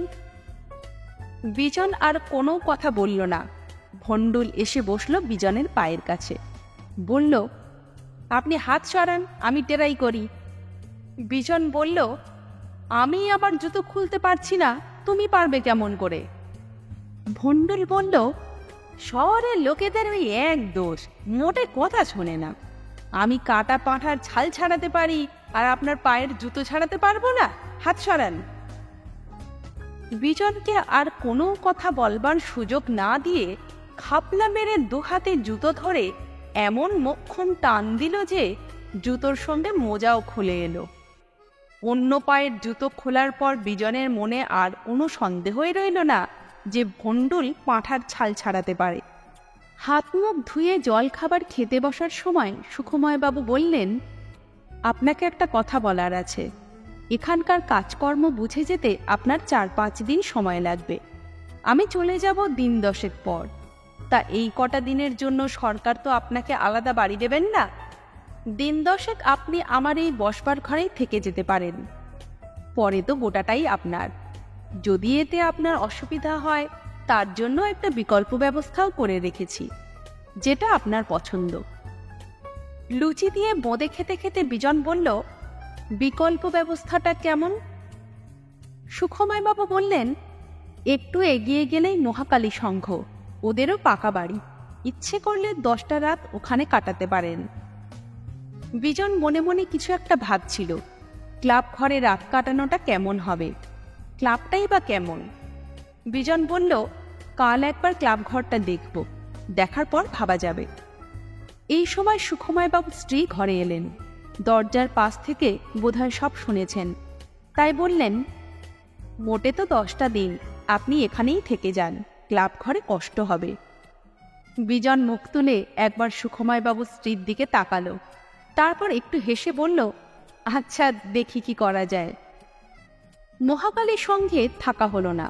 Speaker 1: বিজন আর কোনো কথা বলল না। ভণ্ডুল এসে বসল বিজনের পায়ের কাছে, বলল, আপনি হাত সরান, আমি টেরাই করি। বিজন বলল, আমি আবার জুতো খুলতে পারছি না, তুমি পারবে কেমন করে? ভণ্ডুল বলল, শহরের লোকেদের ওই এক দোষ, মোটে কথা শোনে না। আমি কাটা পাঁঠার ছাল ছাড়াতে পারি, আর আপনার পায়ের জুতো ছাড়াতে পারবো না? হাত সরান। বিজনকে আর কোনো কথা বলবার সুযোগ না দিয়ে খাপলা মেরে দুহাতে জুতো ধরে এমন মোক্ষম টান দিল যে জুতোর সঙ্গে মোজাও খুলে এলো। অন্য পায়ের জুতো খোলার পর বিজনের মনে আর কোনো সন্দেহই রইল না যে ভণ্ডুল পাঁঠার ছাল ছাড়াতে পারে। হাত মুখ ধুয়ে জল খাবার খেতে বসার সময় সুখময়বাবু বললেন, আপনাকে একটা কথা বলার আছে। এখানকার কাজকর্ম বুঝে যেতে আপনার 4-5 দিন সময় লাগবে। আমি চলে যাব দিন 10 পর। তা এই কটা দিনের জন্য সরকার তো আপনাকে আলাদা বাড়ি দেবেন না। দিন 10 আপনি আমার এই বসবার ঘরেই থেকে যেতে পারেন। পরে তো গোটাটাই আপনার। যদি এতে আপনার অসুবিধা হয়, তার জন্য একটা বিকল্প ব্যবস্থাও করে রেখেছি, যেটা আপনার পছন্দ। লুচি দিয়ে বোঁদে খেতে খেতে বিজন বলল, বিকল্প ব্যবস্থাটা কেমন? সুখময়বাবু বললেন, একটু এগিয়ে গেলেই মহাকালী সংঘ, ওদেরও পাকা বাড়ি। ইচ্ছে করলে 10টা রাত ওখানে কাটাতে পারেন। বিজন মনে মনে কিছু একটা ভাবছিল। ক্লাব ঘরে রাত কাটানোটা কেমন হবে? ক্লাবটাই বা কেমন? বিজন বলল, কাল একবার ক্লাব ঘরটা দেখব, দেখার পর ভাবা যাবে। এই সময় সুখময়বাবুর স্ত্রী ঘরে এলেন। দরজার পাশ থেকে বোধহয় সব শুনেছেন, তাই বললেন, মোটে তো 10টা দিন, আপনি এখানেই থেকে যান, ক্লাব ঘরে কষ্ট হবে। বিজন মুখ তুলে একবার সুখময়বাবুর স্ত্রীর দিকে তাকালো, তারপর একটু হেসে বলল, আচ্ছা, দেখি কি করা যায়। মহাকালীর সঙ্গে থাকা হলো না।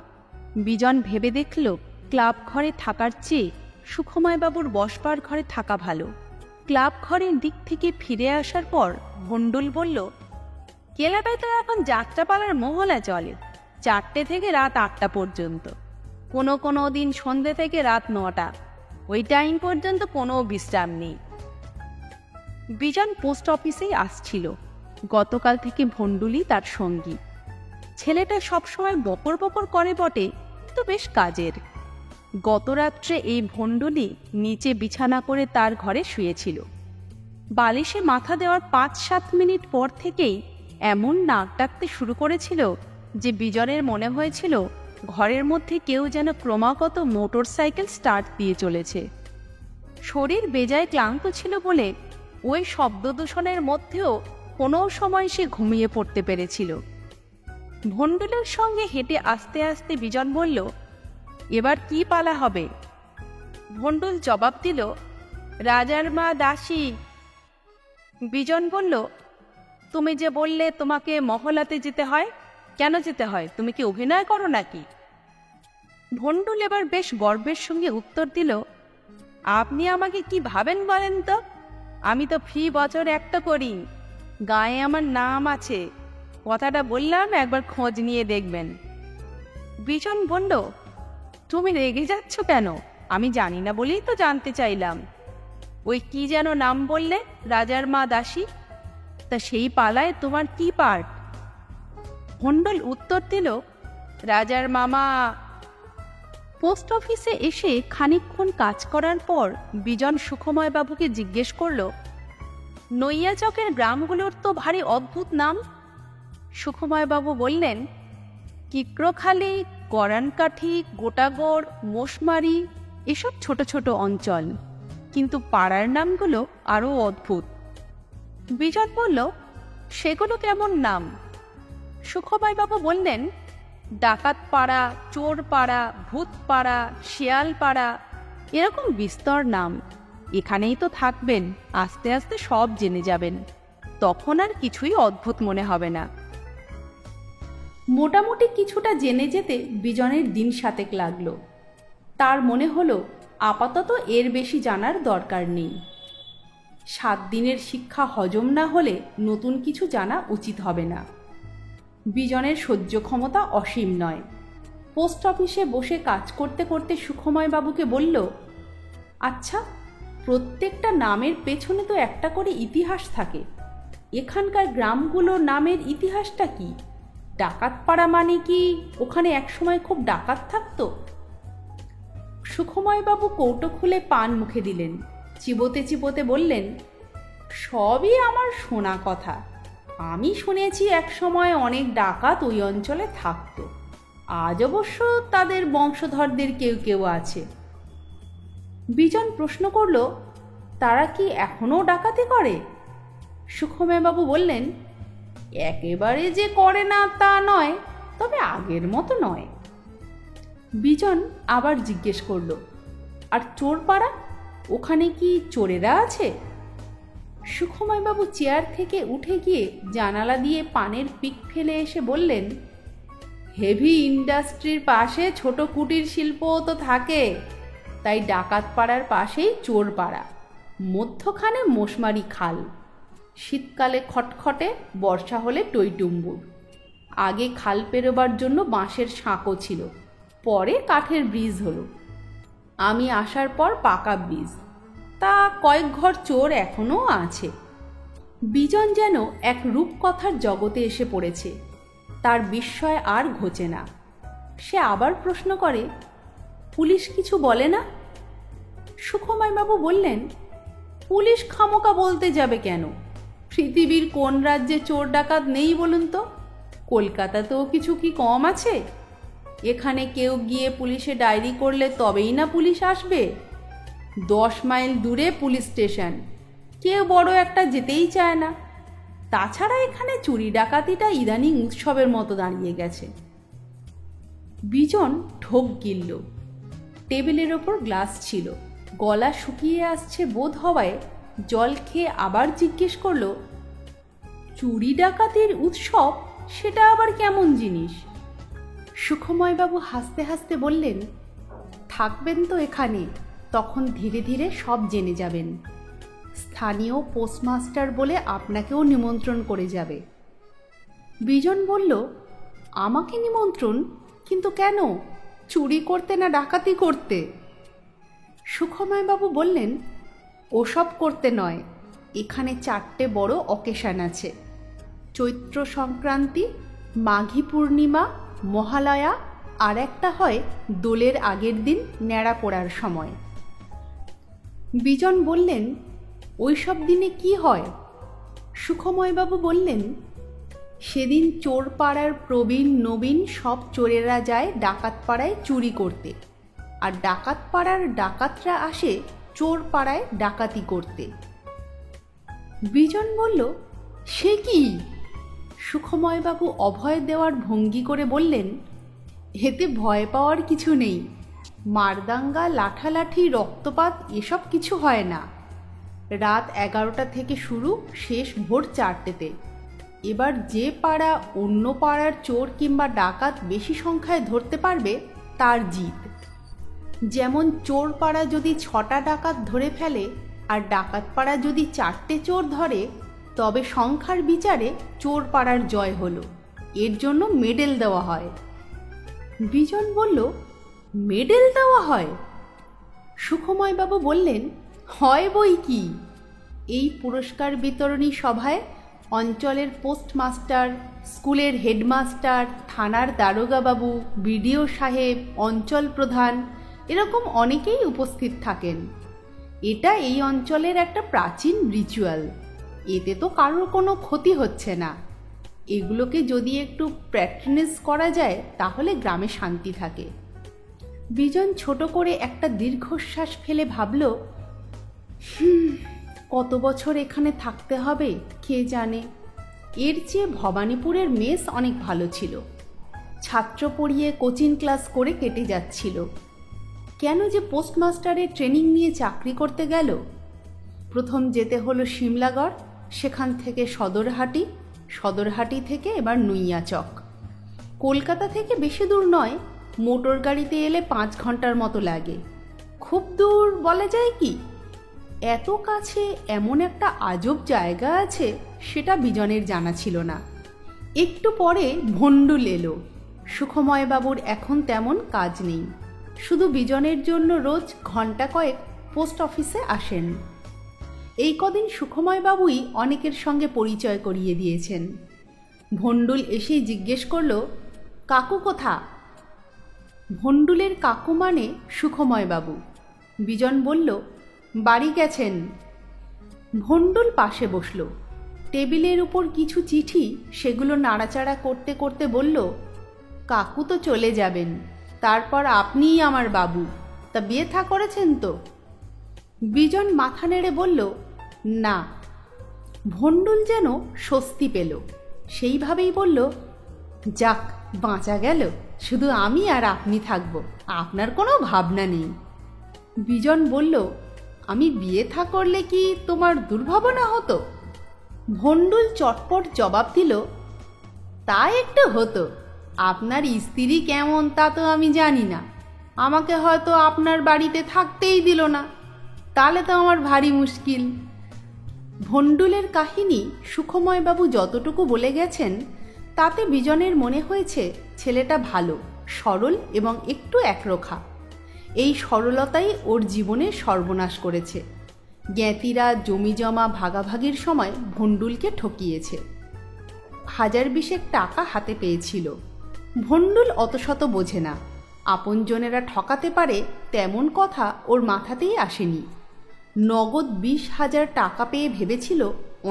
Speaker 1: বিজন ভেবে দেখল, ক্লাব ঘরে থাকার চেয়ে সুখময়বাবুর বসবার ঘরে থাকা ভালো। ক্লাব ঘরের দিক থেকে ফিরে আসার পর ভণ্ডুল বলল, ক্লাবে তো এখন যাত্রাপালার মহলা চলে, 4টে থেকে রাত 8টা পর্যন্ত। কোনো দিন সন্ধ্যে থেকে রাত 9টা। ওই টাইম পর্যন্ত কোনো বিশ্রাম নেই। বিজন পোস্ট অফিসেই আসছিল। গতকাল থেকে ভণ্ডুলই তার সঙ্গী। ছেলেটা সবসময় বকর বকর করে বটে, তো বেশ কাজের। গত রাত্রে এই ভণ্ডুলই নিচে বিছানা করে তার ঘরে শুয়েছিল। বালিশে মাথা দেওয়ার 5-7 মিনিট পর থেকেই এমন নাক ডাকতে শুরু করেছিল যে বিজনের মনে হয়েছিল ঘরের মধ্যে কেউ যেন ক্রমাগত মোটর সাইকেল স্টার্ট দিয়ে চলেছে। শরীর বেজায় ক্লান্ত ছিল বলে ওই শব্দদূষণের মধ্যেও কোনো সময় সে ঘুমিয়ে পড়তে পেরেছিল। ভণ্ডুলের সঙ্গে হেঁটে আস্তে আস্তে বিজন বলল, এবার কি পালা হবে? ভণ্ডুল জবাব দিল, রাজার মা দাসী। বিজন বলল, তুমি যে বললে তোমাকে মহলাতে যেতে হয়, কেন যেতে হয়? তুমি কি অভিনয় করো নাকি? ভণ্ডুল এবার বেশ গর্বের সঙ্গে উত্তর দিল, আপনি আমাকে কি ভাবেন বলেন তো? আমি তো ফি বছর একটা করি, গায়ে আমার নাম আছে। কথাটা বললাম, একবার খোঁজ নিয়ে দেখবেন। বিজন বলল, তুমি রেগে যাচ্ছ কেন? আমি জানি না বলেই তো জানতে চাইলাম। ওই কি যেন নাম বললে, রাজার মা দাসী? তা সেই পালায় তোমার কি পার্ট? ভণ্ডুল উত্তর দিল, রাজার মামা। পোস্ট অফিসে এসে খানিকক্ষণ কাজ করার পর বিজন সুখময়বাবুকে জিজ্ঞেস করল, নৈয়াচকের গ্রামগুলোর তো ভারী অদ্ভুত নাম। সুখময়বাবু বললেন, কিক্রখালি, গরানকাঠি, গোটাগড়, মোশমারি, এসব ছোট ছোট অঞ্চল, কিন্তু পাড়ার নামগুলো আরও অদ্ভুত। বিজন বলল, সেগুলো কেমন নাম? সুখময়বাবু বললেন, ডাকাত পাড়া, চোর পাড়া, ভূত পাড়া, শিয়াল পাড়া, এরকম বিস্তর নাম। এখানেই তো থাকবেন, আস্তে আস্তে সব জেনে যাবেন, তখন আর কিছুই অদ্ভুত মনে হবে না। মোটামুটি কিছুটা জেনে যেতে বিজনের দিন 7 লাগলো। তার মনে হলো আপাতত এর বেশি জানার দরকার নেই। 7 দিনের শিক্ষা হজম না হলে নতুন কিছু জানা উচিত হবে না। বিজনের সহ্য ক্ষমতা অসীম নয়। পোস্ট অফিসে বসে কাজ করতে করতে সুখময় বাবুকে বলল, আচ্ছা, প্রত্যেকটা নামের পেছনে তো একটা করে ইতিহাস থাকে। এখানকার গ্রামগুলোর নামের ইতিহাসটা কি? ডাকাতপাড়া মানে কি ওখানে একসময় খুব ডাকাত থাকতো? সুখময়বাবু কৌটো খুলে পান মুখে দিলেন, চিবোতে চিবোতে বললেন, সবই আমার শোনা কথা। আমি শুনেছি একসময় অনেক ডাকাত ওই অঞ্চলে থাকতো। আজ অবশ্য তাদের বংশধরদের কেউ কেউ আছে। বিজন প্রশ্ন করল, তারা কি এখনো ডাকাতি করে? সুখময়বাবু বললেন, একেবারে যে করে না তা নয়, তবে আগের মতো নয়। বিজন আবার জিজ্ঞেস করল, আর চোরপাড়া, ওখানে কি চোরেরা আছে? সুখময়বাবু চেয়ার থেকে উঠে গিয়ে জানালা দিয়ে পানের পিক ফেলে এসে বললেন, হেভি ইন্ডাস্ট্রির পাশে ছোট কুটির শিল্পও তো থাকে, তাই ডাকাতপাড়ার পাশেই চোরপাড়া, মধ্যখানে মোশমারি খাল। শীতকালে খটখটে, বর্ষা হলে টইটুম্বুর। আগে খাল পেরোবার জন্য বাঁশের সাঁকো ছিল, পরে কাঠের ব্রিজ হলো। আমি আসার পর পাকা ব্রিজ। তা কয়েক ঘর চোর এখনও আছে। বিজন যেন এক রূপকথার জগতে এসে পড়েছে। তার বিস্ময় আর ঘোচে না। সে আবার প্রশ্ন করে, পুলিশ কিছু বলে না? সুখময়বাবু বললেন, পুলিশ খামোকা বলতে যাবে কেন? পৃথিবীর কোন রাজ্যে চোর ডাকাত নেই বলুন তো? কলকাতাতেও কিছু কি কম আছে? এখানে কেউ গিয়ে পুলিশে ডায়েরি করলে তবেই না পুলিশ আসবে? 10 মাইল দূরে পুলিশ স্টেশন, কেউ বড় একটা যেতেই চায় না। তাছাড়া এখানে চুরি ডাকাতিটা ইদানিং উৎসবের মতো দাঁড়িয়ে গেছে। বিজন ঢোক গিলল। টেবিলের ওপর গ্লাস ছিল, গলা শুকিয়ে আসছে বোধ হওয়ায় জল খেয়ে আবার জিজ্ঞেস করল, চুরি ডাকাতির উৎসব, সেটা আবার কেমন জিনিস? সুখময়বাবু হাসতে হাসতে বললেন, থাকবেন তো এখানে, তখন ধীরে ধীরে সব জেনে যাবেন। স্থানীয় পোস্টমাস্টার বলে আপনাকেও নিমন্ত্রণ করে যাবে। বিজন বলল, আমাকে নিমন্ত্রণ? কিন্তু কেন? চুরি করতে না ডাকাতি করতে? সুখময়বাবু বললেন, ওসব করতে নয়, এখানে 4টে বড় অকেশন আছে। চৈত্র সংক্রান্তি, মাঘী পূর্ণিমা, মহালয়া, আর একটা হয় দোলের আগের দিন ন্যাড়া পড়ার সময়। বিজন বললেন, ওই সব দিনে কি হয়? সুখময়বাবু বললেন, সেদিন চোরপাড়ার প্রবীণ নবীন সব চোরেরা যায় ডাকাতপাড়ায় চুরি করতে, আর ডাকাতপাড়ার ডাকাতরা আসে চোরপাড়ায় ডাকাতি করতে। বিজন বলল, সে কি? সুখময়বাবু অভয় দেওয়ার ভঙ্গি করে বললেন, এতে ভয় পাওয়ার কিছু নেই। মারদাঙ্গা, লাঠালাঠি, রক্তপাত এসব কিছু হয় না। রাত 11টা থেকে শুরু, শেষ ভোর 4টেতে। এবার যে পাড়া অন্য পাড়ার চোর কিংবা ডাকাত বেশি সংখ্যায় ধরতে পারবে তার জিত। যেমন চোর পাড়া যদি 6টা ডাকাত ধরে ফেলে আর ডাকাত পাড়া যদি 4টে চোর ধরে, তবে সংখ্যার বিচারে চোর পাড়ার জয় হলো। এর জন্য মেডেল দেওয়া হয়। বিজন বলল, মেডেল দেওয়া হয়? সুখময়বাবু বললেন, হয় বই কি। এই পুরস্কার বিতরণী সভায় অঞ্চলের পোস্টমাস্টার, স্কুলের হেডমাস্টার, থানার দারোগাবাবু, বিডিও সাহেব, অঞ্চল প্রধান, এরকম অনেকেই উপস্থিত থাকেন। এটা এই অঞ্চলের একটা প্রাচীন রিচুয়াল। এতে তো কারোর কোনো ক্ষতি হচ্ছে না। এগুলোকে যদি একটু প্র্যাকটিস করা যায় তাহলে গ্রামে শান্তি থাকে। বিজন ছোট করে একটা দীর্ঘশ্বাস ফেলে ভাবল, কত বছর এখানে থাকতে হবে কে জানে। এর চেয়ে ভবানীপুরের মেস অনেক ভালো ছিল। ছাত্র পড়িয়ে কোচিং ক্লাস করে কেটে যাচ্ছিল। কেন যে পোস্টমাস্টারের ট্রেনিং নিয়ে চাকরি করতে গেল? প্রথম যেতে হলো সিমলাগড়, সেখান থেকে সদরহাটি, সদরহাটি থেকে এবার নুইয়াচক। কলকাতা থেকে বেশি দূর নয়, মোটর গাড়িতে এলে 5 ঘন্টার মতো লাগে। খুব দূর বলা যায় কি? এত কাছে এমন একটা আজব জায়গা আছে সেটা বিজনের জানা ছিল না। একটু পরে ভণ্ডুল এলো। সুখময়বাবুর এখন তেমন কাজ নেই, শুধু বিজনের জন্য রোজ ঘন্টা কয়েক পোস্ট অফিসে আসেন। এই কদিন সুখময়বাবুই অনেকের সঙ্গে পরিচয় করিয়ে দিয়েছেন। ভণ্ডুল এসেই জিজ্ঞেস করল, কাকু কোথা? ভণ্ডুলের কাকু মানে সুখময়বাবু। বিজন বলল, বাড়ি গেছেন। ভণ্ডুল পাশে বসল। টেবিলের উপর কিছু চিঠি, সেগুলো নাড়াচাড়া করতে করতে বলল, কাকু তো চলে যাবেন, তারপর আপনিই আমার বাবু, তা বিয়ে থা করেছেন তো? বিজন মাথা নেড়ে বলল, না। ভণ্ডুল যেন স্বস্তি পেল, সেইভাবেই বলল, যাক, বাঁচা গেল, শুধু আমি আর আপনি থাকবো, আপনার কোনো ভাবনা নেই। বিজন বলল, আমি বিয়ে থা করলে কি তোমার দুর্ভাবনা হতো? ভণ্ডুল চটপট জবাব দিল, তা একটু হতো। আপনার স্ত্রী কেমন তা তো আমি জানি না, আমাকে হয়তো আপনার বাড়িতে থাকতেই দিল না, তাহলে তো আমার ভারী মুশকিল। ভণ্ডুলের কাহিনী সুখময়বাবু যতটুকু বলে গেছেন তাতে বিজনের মনে হয়েছে ছেলেটা ভালো, সরল এবং একটু একরোখা। এই সরলতাই ওর জীবনে সর্বনাশ করেছে। জ্ঞাতিরা জমিজমা ভাগাভাগির সময় ভণ্ডুলকে ঠকিয়েছে। 1000 টাকা হাতে পেয়েছিল। ভণ্ডুল অতশত বোঝে না, আপনজনেরা ঠকাতে পারে তেমন কথা ওর মাথাতেই আসেনি। নগদ 20,000 টাকা পেয়ে ভেবেছিল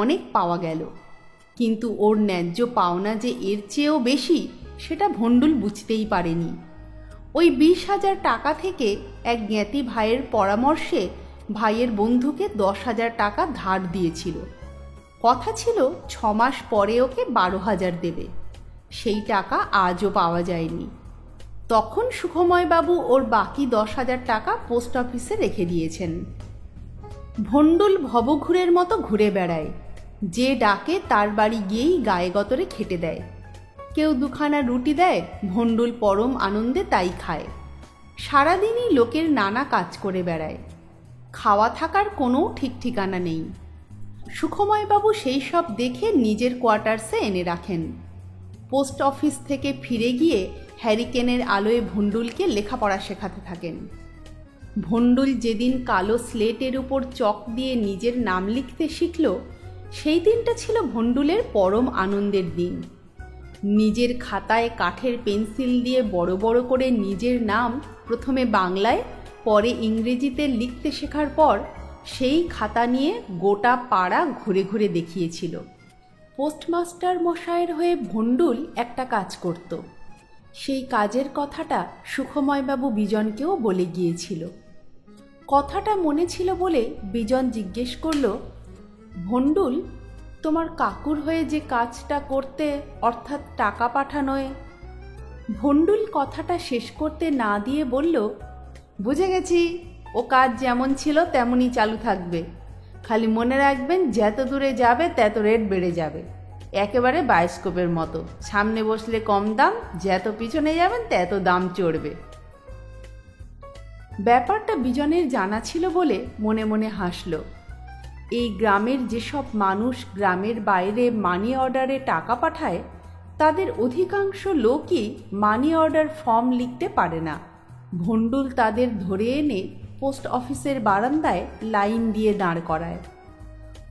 Speaker 1: অনেক পাওয়া গেল, কিন্তু ওর ন্যায্য পাওনা যে এর চেয়েও বেশি সেটা ভণ্ডুল বুঝতেই পারেনি। ওই 20,000 টাকা থেকে এক জ্ঞাতি ভাইয়ের পরামর্শে ভাইয়ের বন্ধুকে 10,000 টাকা ধার দিয়েছিল। কথা ছিল 6 মাস পরে ওকে 12,000 দেবে। সেই টাকা আজও পাওয়া যায়নি। তখন সুখময়বাবু ওর বাকি 10,000 টাকা পোস্ট অফিসে রেখে দিয়েছেন। ভণ্ডুল ভবঘুরের মতো ঘুরে বেড়ায়, যে ডাকে তার বাড়ি গিয়েই গায়ে গতরে খেটে দেয়। কেউ 2খানা রুটি দেয়, ভণ্ডুল পরম আনন্দে তাই খায়। সারাদিনই লোকের নানা কাজ করে বেড়ায়, খাওয়া থাকার কোনো ঠিক ঠিকানা নেই। সুখময়বাবু সেই সব দেখে নিজের কোয়ার্টার্সে এনে রাখেন। পোস্ট অফিস থেকে ফিরে গিয়ে হ্যারিকেনের আলোয় ভণ্ডুলকে লেখাপড়া শেখাতে থাকেন। ভণ্ডুল যেদিন কালো স্লেটের উপর চক দিয়ে নিজের নাম লিখতে শিখল, সেই দিনটা ছিল ভণ্ডুলের পরম আনন্দের দিন। নিজের খাতায় কাঠের পেন্সিল দিয়ে বড় বড় করে নিজের নাম প্রথমে বাংলায় পরে ইংরেজিতে লিখতে শেখার পর সেই খাতা নিয়ে গোটা পাড়া ঘুরে ঘুরে দেখিয়েছিল। পোস্টমাস্টার মশাইয়ের হয়ে ভণ্ডুল একটা কাজ করত। সেই কাজের কথাটা সুখময়বাবু বিজনকেও বলে গিয়েছিল। কথাটা মনে ছিল বলে বিজন জিজ্ঞেস করল, ভণ্ডুল, তোমার কাকুর হয়ে যে কাজটা করতে, অর্থাৎ টাকা পাঠানোয়? ভণ্ডুল কথাটা শেষ করতে না দিয়ে বলল, বুঝে গেছি, ও কাজ যেমন ছিল তেমনই চালু থাকবে। খালি মনে রাখবেন, যত দূরে যাবে তত রেট বেড়ে যাবে, একেবারে বায়োস্কোপের মতো। সামনে বসলে কম দাম, যত পিছনে যাবেন তত দাম চড়বে। ব্যাপারটা বিজনের জানা ছিল বলে মনে মনে হাসল। এই গ্রামের যেসব মানুষ গ্রামের বাইরে মানি অর্ডারে টাকা পাঠায়, তাদের অধিকাংশ লোকই মানি অর্ডার ফর্ম লিখতে পারে না। ভণ্ডুল তাদের ধরে এনে পোস্ট অফিসের বারান্দায় লাইন দিয়ে দাঁড় করায়।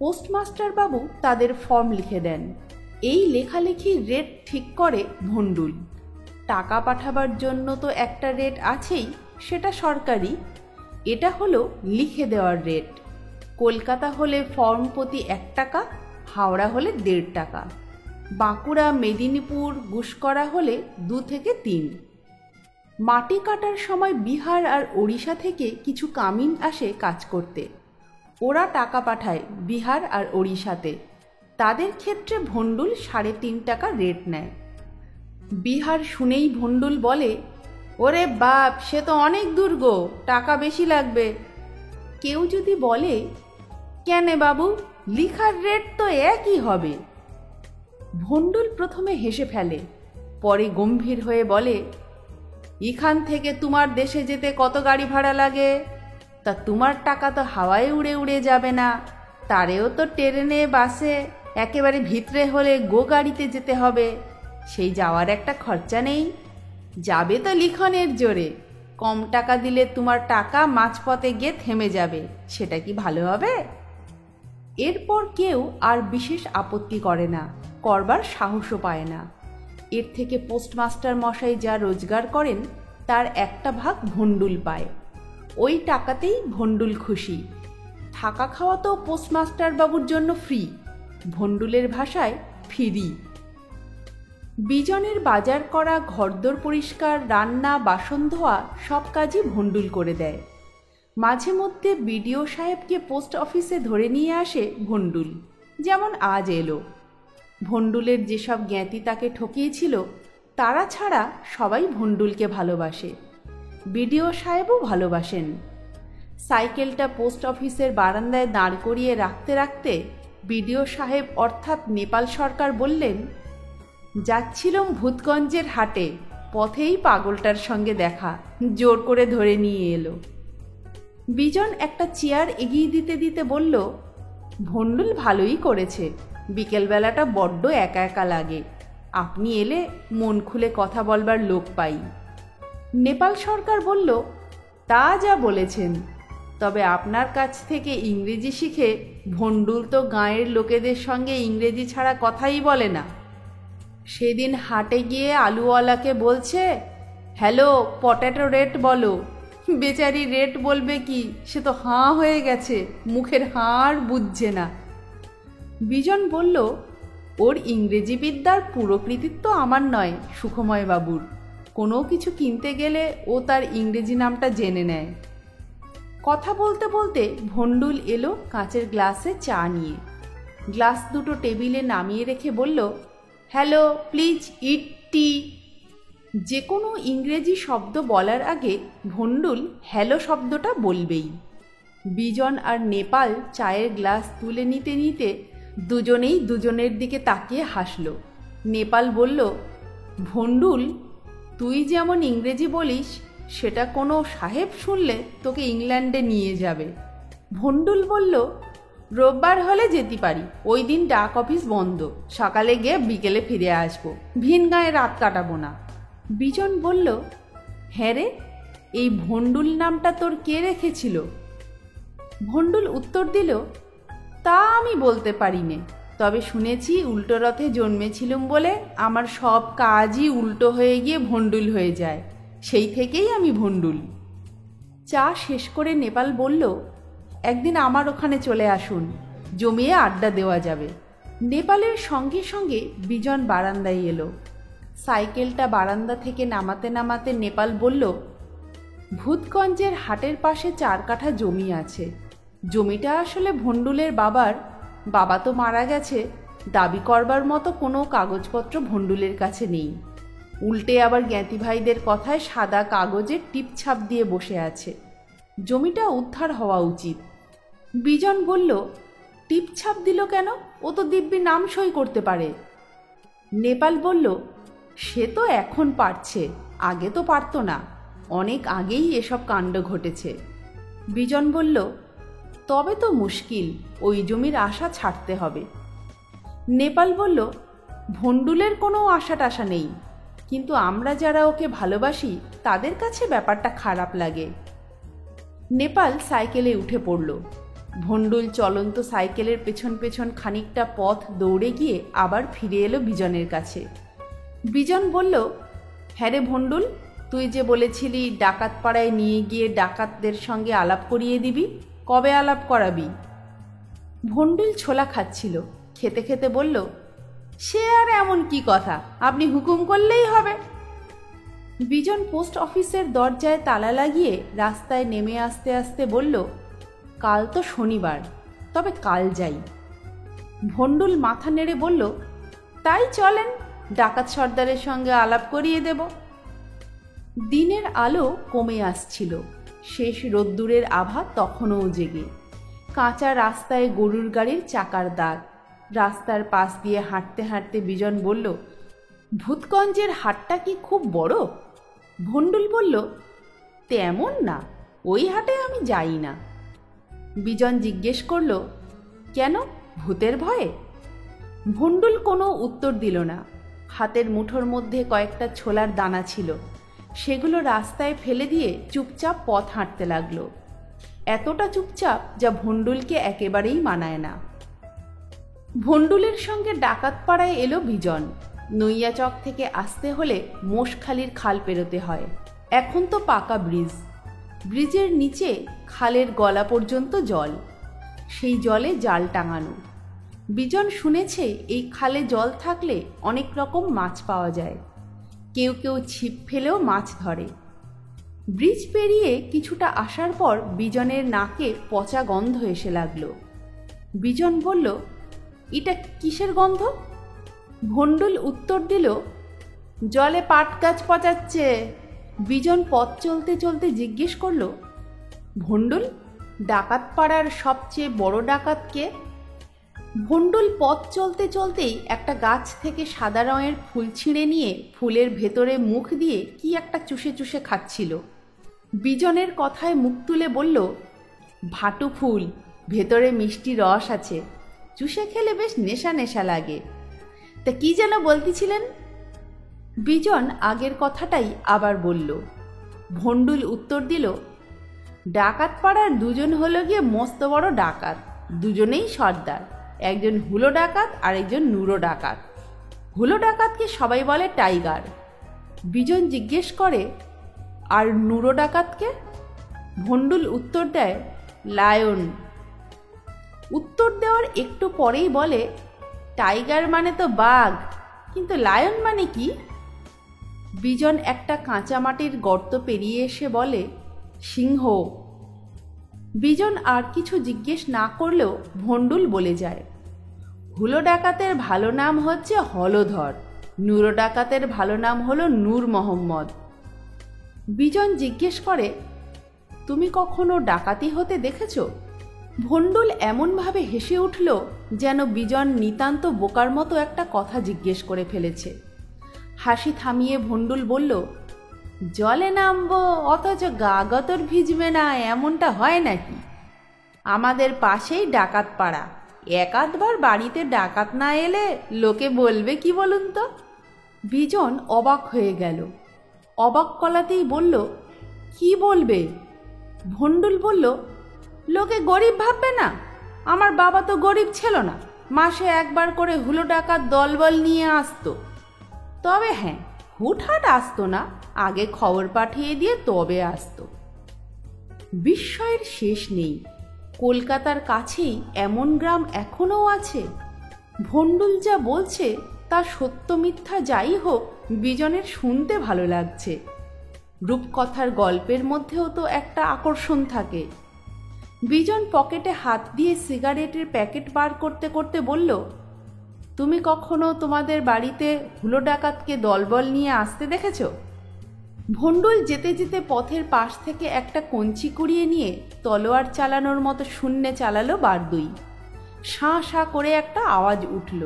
Speaker 1: পোস্টমাস্টার বাবু তাদের ফর্ম লিখে দেন। এই লেখালেখির রেট ঠিক করে ভণ্ডুল। টাকা পাঠাবার জন্য তো একটা রেট আছেই, সেটা সরকারি। এটা হলো লিখে দেওয়ার রেট। কলকাতা হলে ফর্ম প্রতি 1 টাকা, হাওড়া হলে 1.5 টাকা, বাঁকুড়া, মেদিনীপুর, গুসকরা হলে 2 থেকে 3। মাটি কাটার সময় বিহার আর ওড়িশা থেকে কিছু কামিন আসে কাজ করতে। ওরা টাকা পাঠায় বিহার আর ওড়িশাতে। তাদের ক্ষেত্রে ভণ্ডুল 3.5 টাকা রেট নেয়। বিহার শুনেই ভণ্ডুল বলে, ওরে বাপ, সে তো অনেক দূর গো, টাকা বেশি লাগবে। কেউ যদি বলে, কেনে বাবু, লিখার রেট তো একই হবে। ভণ্ডুল প্রথমে হেসে ফেলে, পরে গম্ভীর হয়ে বলে, এখান থেকে তোমার দেশে যেতে কত গাড়ি ভাড়া লাগে? তা তোমার টাকা তো হাওয়ায় উড়ে উড়ে যাবে না, তারেও তো ট্রেনে বাসে একেবারে ভিতরে হলে গাড়িতে যেতে হবে, সেই যাওয়ার একটা খরচা নেই। যাবে তো লিখনের জোরে, কম টাকা দিলে তোমার টাকা মাঝপথে গিয়ে থেমে যাবে, সেটা কি ভালো হবে? এরপর কেউ আর বিশেষ আপত্তি করে না, করবার সাহসও পায় না। এর থেকে পোস্টমাস্টার মশাই যা রোজগার করেন তার একটা ভাগ ভণ্ডুল পায়, ওই টাকাতেই ভণ্ডুল খুশি। থাকা খাওয়া তো পোস্টমাস্টার বাবুর জন্য ফ্রি, ভণ্ডুলের ভাষায় ফ্রি। বিজনের বাজার করা, ঘরদোর পরিষ্কার, রান্না, বাসন ধোয়া সব কাজই ভণ্ডুল করে দেয়। মাঝে মধ্যে বিডিও সাহেবকে পোস্ট অফিসে ধরে নিয়ে আসে ভণ্ডুল, যেমন আজ এলো। ভণ্ডুলের যেসব জ্ঞাতি তাকে ঠকিয়েছিল তারা ছাড়া সবাই ভণ্ডুলকে ভালোবাসে, বিডিও সাহেবও ভালোবাসেন। সাইকেলটা পোস্ট অফিসের বারান্দায় দাঁড় করিয়ে রাখতে রাখতে বিডিও সাহেব অর্থাৎ নেপাল সরকার বললেন, যাচ্ছিলাম ভূতগঞ্জের হাটে, পথেই পাগলটার সঙ্গে দেখা, জোর করে ধরে নিয়ে এলো। বিজন একটা চেয়ার এগিয়ে দিতে দিতে বলল, ভণ্ডুল ভালোই করেছে, বিকেলবেলাটা বড্ড একা একা লাগে, আপনি এলে মন খুলে কথা বলবার লোক পাই। নেপাল সরকার বলল, তা যা বলেছেন, তবে আপনার কাছ থেকে ইংরেজি শিখে ভণ্ডুল তো গাঁয়ের লোকেদের সঙ্গে ইংরেজি ছাড়া কথাই বলে না। সেদিন হাটে গিয়ে আলুওয়ালাকে বলছে, হ্যালো পটেটো রেট বলো, বেচারি রেট বলবে কি, সে তো হাঁ হয়ে গেছে, মুখের হাড় বুঝছে না। বিজন বলল, ওর ইংরেজি বিদ্যার পুরো কৃতিত্ব আমার নয়, সুখময় বাবুর। কোনো কিছু কিনতে গেলে ও তার ইংরেজি নামটা জেনে নেয়। কথা বলতে বলতে ভণ্ডুল এলো কাঁচের গ্লাসে চা নিয়ে। গ্লাস দুটো টেবিলে নামিয়ে রেখে বলল, হ্যালো প্লিজ ইট টি। যে কোনো ইংরেজি শব্দ বলার আগে ভণ্ডুল হ্যালো শব্দটা বলবেই। বিজন আর নেপাল চায়ের গ্লাস তুলে নিতে নিতে দুজনেই দুজনের দিকে তাকিয়ে হাসল। নেপাল বলল, ভণ্ডুল, তুই যেমন ইংরেজি বলিস সেটা কোনো সাহেব শুনলে তোকে ইংল্যান্ডে নিয়ে যাবে। ভণ্ডুল বলল, রোববার হলে যেতে পারি, ওই দিন ডাক অফিস বন্ধ, সকালে গিয়ে বিকেলে ফিরে আসবো, ভিন গায়ে রাত কাটাবো না। বিজন বলল, হ্যাঁ রে, এই ভণ্ডুল নামটা তোর কে রেখেছিল? ভণ্ডুল উত্তর দিল, তা আমি বলতে পারি নে, তবে শুনেছি উল্টো রথে জন্মেছিলুম বলে আমার সব কাজই উল্টো হয়ে গিয়ে ভণ্ডুল হয়ে যায়, সেই থেকেই আমি ভণ্ডুল। চা শেষ করে নেপাল বলল, একদিন আমার ওখানে চলে আসুন, জমিয়ে আড্ডা দেওয়া যাবে। নেপালের সঙ্গে সঙ্গে বিজন বারান্দায় এলো। সাইকেলটা বারান্দা থেকে নামাতে নামাতে নেপাল বলল, ভূতগঞ্জের হাটের পাশে 4 কাঠা জমি আছে। জমিটা আসলে ভণ্ডুলের বাবার, বাবা তো মারা গেছে, দাবি করবার মতো কোনো কাগজপত্র ভণ্ডুলের কাছে নেই। উল্টে আবার জ্ঞাতি ভাইদের কথায় সাদা কাগজে টিপছাপ দিয়ে বসে আছে। জমিটা উদ্ধার হওয়া উচিত। বিজন বলল, টিপছাপ দিল কেন? ও তো দিব্যি নাম সই করতে পারে। নেপাল বলল, সে তো এখন পারছে, আগে তো পারত না, অনেক আগেই এসব কাণ্ড ঘটেছে। বিজন বলল, তবে তো মুশকিল, ওই জমির আশা ছাড়তে হবে। নেপাল বলল, ভণ্ডুলের কোনো আশা টাশা নেই, কিন্তু আমরা যারা ওকে ভালোবাসি তাদের কাছে ব্যাপারটা খারাপ লাগে। নেপাল সাইকেলে উঠে পড়ল। ভণ্ডুল চলন্ত সাইকেলের পেছন পেছন খানিকটা পথ দৌড়ে গিয়ে আবার ফিরে এলো বিজনের কাছে। বিজন বলল, হ্যাঁ রে ভণ্ডুল, তুই যে বলেছিলি ডাকাত পাড়ায় নিয়ে গিয়ে ডাকাতদের সঙ্গে আলাপ করিয়ে দিবি, কবে আলাপ করাবি? ভণ্ডুল ছোলা খাচ্ছিল, খেতে খেতে বলল, সে আর এমন কি কথা, আপনি হুকুম করলেই হবে। বিজন পোস্ট অফিসের দরজায় তালা লাগিয়ে রাস্তায় নেমে আসতে আসতে বলল, কাল তো শনিবার, তবে কাল যাই। ভণ্ডুল মাথা নেড়ে বলল, তাই চলেন, ডাকাত সর্দারের সঙ্গে আলাপ করিয়ে দেব। দিনের আলো কমে আসছিল, শেষ রোদ্দুরের আভা তখনও জেগে। কাঁচা রাস্তায় গরুর গাড়ির চাকার দাগ। রাস্তার পাশ দিয়ে হাঁটতে হাঁটতে বিজন বলল, ভূতগঞ্জের হাটটা কি খুব বড়? ভণ্ডুল বলল, তেমন না, ওই হাটে আমি যাই না। বিজন জিজ্ঞেস করল, কেন, ভূতের ভয়ে? ভণ্ডুল কোনো উত্তর দিল না। হাতের মুঠোর মধ্যে কয়েকটা ছোলার দানা ছিল, সেগুলো রাস্তায় ফেলে দিয়ে চুপচাপ পথ হাঁটতে লাগলো। এতটা চুপচাপ যা ভণ্ডুলকে একেবারেই মানায় না। ভণ্ডুলের সঙ্গে ডাকাতপাড়ায় এলো বিজন। নৈয়াচক থেকে আসতে হলে মোষখালির খাল পেরোতে হয়। এখন তো পাকা ব্রিজ। ব্রিজের নিচে খালের গলা পর্যন্ত জল, সেই জলে জাল টাঙানো। বিজন শুনেছে এই খালে জল থাকলে অনেক রকম মাছ পাওয়া যায়। কেউ কেউ ছিপ ফেলেও মাছ ধরে। ব্রিজ পেরিয়ে কিছুটা আসার পর বিজনের নাকে পচা গন্ধ এসে লাগলো। বিজন বলল, এটা কিসের গন্ধ? ভণ্ডুল উত্তর দিল, জলে পাট গাছ পচাচ্ছে। বিজন পথ চলতে চলতে জিজ্ঞেস করল, ভণ্ডুল, ডাকাতপাড়ার সবচেয়ে বড় ডাকাত কে? ভণ্ডুল পথ চলতে চলতেই একটা গাছ থেকে সাদা রঙের ফুল ছিঁড়ে নিয়ে ফুলের ভেতরে মুখ দিয়ে কি একটা চুষে চুষে খাচ্ছিল। বিজনের কথায় মুখ তুলে বলল, ভাটু ফুল, ভেতরে মিষ্টি রস আছে, চুষে খেলে বেশ নেশা নেশা লাগে। তা কি যেন বলতেছিলেন? বিজন আগের কথাটাই আবার বলল। ভণ্ডুল উত্তর দিল, ডাকাতপাড়ার দুজন হলো গিয়ে মস্ত বড় ডাকাত, দুজনেই সর্দার। একজন হুলো ডাকাত আর একজন নুরো ডাকাত। হুলো ডাকাতকে সবাই বলে টাইগার। বিজন জিজ্ঞেস করে, আর নুরো ডাকাতকে? ভণ্ডুল উত্তর দেয়, লায়ন। উত্তর দেওয়ার একটু পরেই বলে, টাইগার মানে তো বাঘ, কিন্তু লায়ন মানে কি? বিজন একটা কাঁচা মাটির গর্ত পেরিয়ে এসে বলে, সিংহ। বিজন আর কিছু জিজ্ঞেস না করলেও ভণ্ডুল বলে যায়, হুলো ডাকাতের ভালো নাম হচ্ছে হলধর, নুরো ডাকাতের ভালো নাম হলো নূর মোহাম্মদ। বিজন জিজ্ঞেস করে, তুমি কখনো ডাকাতি হতে দেখেছ? ভণ্ডুল এমনভাবে হেসে উঠল যেন বিজন নিতান্ত বোকার মতো একটা কথা জিজ্ঞেস করে ফেলেছে। হাসি থামিয়ে ভণ্ডুল বলল, জলে নামবো অথচ গা গতর ভিজবে না, এমনটা হয় নাকি? আমাদের পাশেই ডাকাত পাড়া, এক আধবার বাড়িতে ডাকাত না এলে লোকে বলবে কি বলুন তো? বিজন অবাক হয়ে গেল। অবাক কলাতেই বলল, কি বলবে? ভণ্ডুল বলল, লোকে গরিব ভাববে না? আমার বাবা তো গরিব ছিল না, মাসে একবার করে হুলো ডাকাত দলবল নিয়ে আসতো। তবে হ্যাঁ, হুটহাট আসতো না, আগে খবর পাঠিয়ে দিয়ে তবে আসতো। বিস্ময়ের শেষ নেই। কলকাতার কাছেই এমন গ্রাম এখনও আছে। ভণ্ডুল যা বলছে তা সত্য মিথ্যা যাই হোক, বিজনের শুনতে ভালো লাগছে। রূপকথার গল্পের মধ্যেও তো একটা আকর্ষণ থাকে। বিজন পকেটে হাত দিয়ে সিগারেটের প্যাকেট বার করতে করতে বলল, তুমি কখনো তোমাদের বাড়িতে হুলো ডাকাতকে দলবল নিয়ে আসতে দেখেছ? ভণ্ডুল যেতে যেতে পথের পাশ থেকে একটা কঞ্চি কুড়িয়ে নিয়ে তলোয়ার চালানোর মতো শূন্যে চালালো বারদুই। শাঁ শাঁ করে একটা আওয়াজ উঠল।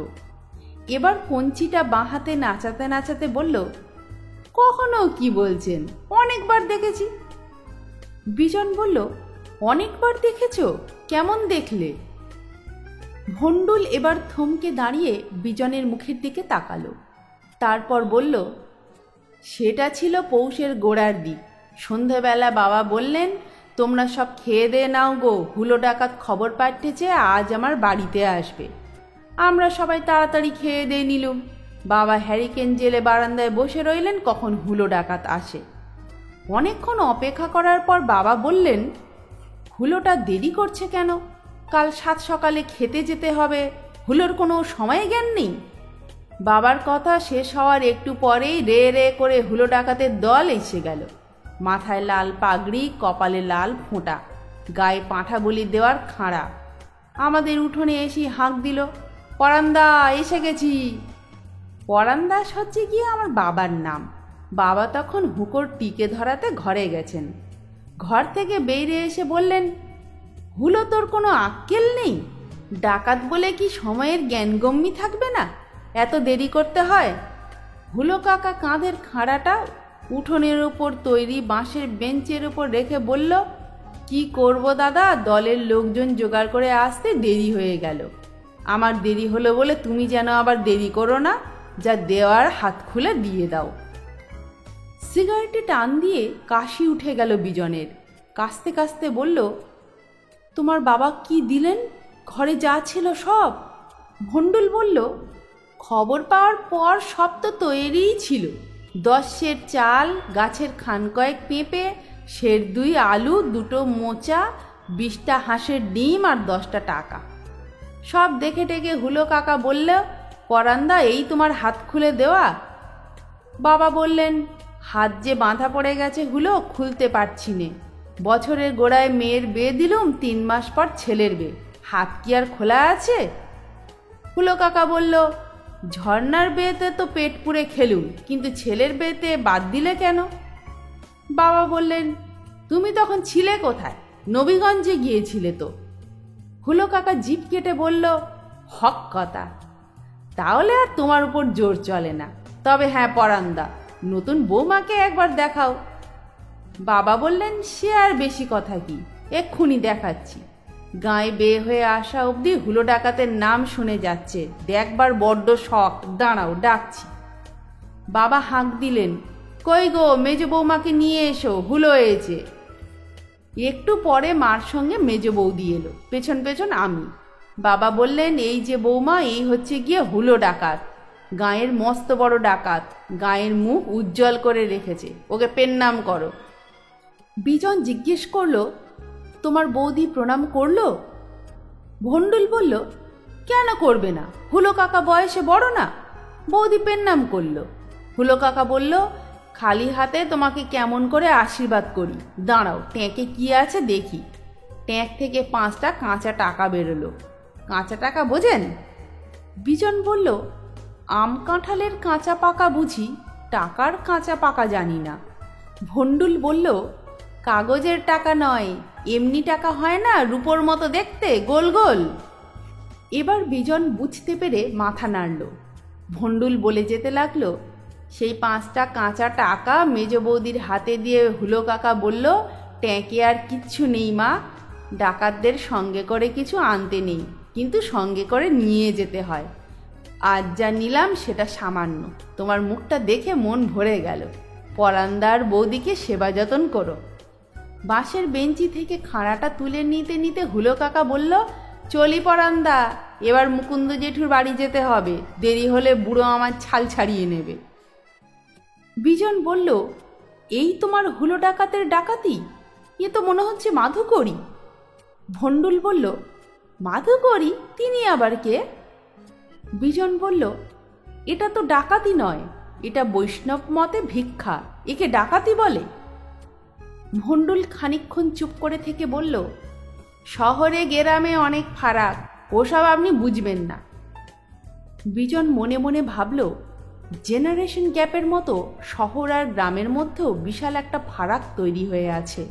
Speaker 1: এবার কঞ্চিটা বাঁ হাতে নাচাতে নাচাতে বলল, কখনো কি বলছেন, অনেকবার দেখেছি। বিজন বলল, অনেকবার দেখেছ? কেমন দেখলে? ভণ্ডুল এবার থমকে দাঁড়িয়ে বিজনের মুখের দিকে তাকালো। তারপর বলল, সেটা ছিল পৌষের গোড়ার দিক। সন্ধেবেলা বাবা বললেন, তোমরা সব খেয়ে দিয়ে নাও গো, হুলো ডাকাত খবর পাঠিয়েছে আজ আমার বাড়িতে আসবে। আমরা সবাই তাড়াতাড়ি খেয়ে দিয়ে নিলুম। বাবা হ্যারিকেন জেলে বারান্দায় বসে রইলেন কখন হুলো ডাকাত আসে। অনেকক্ষণ অপেক্ষা করার পর বাবা বললেন, হুলোটা দেরি করছে কেন? কাল 7 সকালে খেতে যেতে হবে, হুলোর কোনো সময় জ্ঞান নেই? বাবার কথা শেষ হওয়ার একটু পরেই রে রে করে হুলো ডাকাতের দল এসে গেল। মাথায় লাল পাগড়ি, কপালে লাল ফোঁটা, গায়ে পাঁঠা বলি দেওয়ার খাঁড়া। আমাদের উঠোনে এসে হাঁক দিল, পরান্দা এসে গেছি। পরান্দাস হচ্ছে গিয়ে আমার বাবার নাম। বাবা তখন হুঁকোর টিকে ধরাতে ঘরে গেছেন। ঘর থেকে বেরিয়ে এসে বললেন, হুলো তোর কোনো আক্কেল নেই? ডাকাত বলে কি সময়ের জ্ঞানগম্যি থাকবে না? এত দেরি করতে হয়?
Speaker 2: হুলো কাকা কাঁধের খাঁড়াটা উঠোনের ওপর তৈরি বাঁশের বেঞ্চের ওপর রেখে বলল, কি করব দাদা, দলের লোকজন জোগাড় করে আসতে দেরি হয়ে গেল। আমার দেরি হলো বলে তুমি যেন আবার দেরি করো না, যা দেওয়ার হাত খুলে দিয়ে দাও। সিগারেটে টান দিয়ে কাশি উঠে গেল বিজনের। কাশতে কাশতে বলল, তোমার বাবা কি দিলেন? ঘরে যা ছিল সব? ভণ্ডুল বলল, খবর পাওয়ার পর সব তো তৈরিই ছিল। 10 সের চাল, গাছের খান কয়েক পেঁপে, সের 2 আলু, 2টো মোচা, 20টা হাঁসের ডিম আর 10টা টাকা। সব দেখে টেকে হুলো কাকা বলল, পরান্দা, এই তোমার হাত খুলে দেওয়া? বাবা বললেন, হাত যে বাঁধা পড়ে গেছে হুলো, খুলতে পারছি নে। বছরের গোড়ায় মেয়ের বিয়ে দিলুম, 3 মাস পর ছেলের বিয়ে, হাত কি আর খোলা আছে? হুলো কাকা বলল, ঝর্নার বিয়েতে তো পেট পুড়ে খেলুম, কিন্তু ছেলের বিয়েতে বাদ দিলে কেন? বাবা বললেন, তুমি তখন ছিলে কোথায়? নবীগঞ্জে গিয়েছিলে তো। হুলো কাকা জিভ কেটে বলল, হক কথা, তাহলে আর তোমার উপর জোর চলে না। তবে হ্যাঁ পরান্দা, নতুন বৌমাকে একবার দেখাও। বাবা বললেন, সে আর বেশি কথা কি, এক্ষুনি দেখাচ্ছি। গায়ে বেয়ে হয়ে আসা অবধি হুলো ডাকাতের নাম শুনে যাচ্ছে, দেখবার বড্ড শখ, দাঁড়াও ডাকছি। বাবা হাঁক দিলেন, কই গো, মেজ বৌমাকে নিয়ে এসো, হুলো হয়েছে। একটু পরে মার সঙ্গে মেজ বৌদি এলো, পেছন পেছন আমি। বাবা বললেন, এই যে বৌমা, এই হচ্ছে গিয়ে হুলো ডাকাত, গাঁয়ের মস্ত বড় ডাকাত, গাঁয়ের মুখ উজ্জ্বল করে রেখেছে, ওকে পেন্নাম করো। বিজন জিজ্ঞেস করলো, তোমার বৌদি প্রণাম করলো? ভণ্ডুল বলল, কেন করবে না, হুলো কাকা বয়সে বড় না? বৌদি পেন্নাম করলো। হুলো কাকা বলল, খালি হাতে তোমাকে কেমন করে আশীর্বাদ করি, দাঁড়াও, ট্যাঁকে কি আছে দেখি। ট্যাঁক থেকে 5টা কাঁচা টাকা বেরোলো। কাঁচা টাকা বোঝেন? বিজন বলল, আম কাঁঠালের কাঁচা পাকা বুঝি, টাকার কাঁচা পাকা জানি না। ভণ্ডুল বলল, কাগজের টাকা নয়, এমনি টাকা হয় না, রূপোর মতো দেখতে, গোল গোল। এবার বিজন বুঝতে পেরে মাথা নাড়ল। ভণ্ডুল বলে যেতে লাগলো, সেই 5টা কাঁচা টাকা মেজ বৌদির হাতে দিয়ে হুলো কাকা বলল, ট্যাঁকে আর কিচ্ছু নেই মা, ডাকাতদের সঙ্গে করে কিছু আনতে নেই, কিন্তু সঙ্গে করে নিয়ে যেতে হয়। আজ যা নিলাম সেটা সামান্য, তোমার মুখটা দেখে মন ভরে গেল। পরান্দার বৌদিকে সেবা যতন করো। বাঁশের বেঞ্চি থেকে খাঁড়াটা তুলে নিতে নিতে হুলো কাকা বলল, চলি পরান্দা, এবার মুকুন্দ জেঠুর বাড়ি যেতে হবে, দেরি হলে বুড়ো আমার ছাল ছাড়িয়ে নেবে। বিজন বলল, এই তোমার হুলো ডাকাতের ডাকাতি? এ তো মনে হচ্ছে মাধুকরী। ভণ্ডুল বলল, মাধুকরী? তিনি আবার কে? বিজন বলল, এটা তো ডাকাতি নয়, এটা বৈষ্ণব মতে ভিক্ষা, একে ডাকাতি বলে? ভণ্ডুল খানিকক্ষণ চুপ করে থেকে বলল, শহরে গ্রামে অনেক ফারাক, ওসব আপনি বুঝবেন না। বিজন মনে মনে ভাবল, জেনারেশন গ্যাপের মতো শহর আর গ্রামের মধ্যেও বিশাল একটা ফারাক তৈরি হয়ে আছে।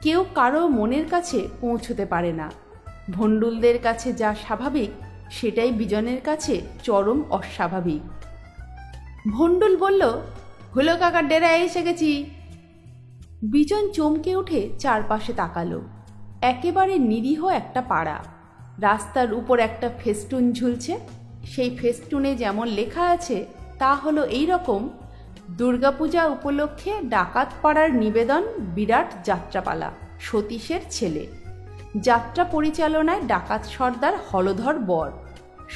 Speaker 2: কেউ কারো মনের কাছে পৌঁছতে পারে না। ভণ্ডুলদের কাছে যা স্বাভাবিক, সেটাই বিজনের কাছে চরম অস্বাভাবিক। ভণ্ডুল বলল, হুলো কাকার ডেরায় এসে গেছি। বিজন চমকে উঠে চারপাশে তাকালো। একেবারে নিরীহ একটা পাড়া। রাস্তার উপর একটা ফেস্টুন ঝুলছে। সেই ফেস্টুনে যেমন লেখা আছে তা হলো এই রকম, দুর্গাপূজা উপলক্ষে ডাকাত পাড়ার নিবেদন, বিরাট যাত্রাপালা, সতীশের ছেলে। যাত্রা পরিচালনায় ডাকাত সর্দার হলধর বর।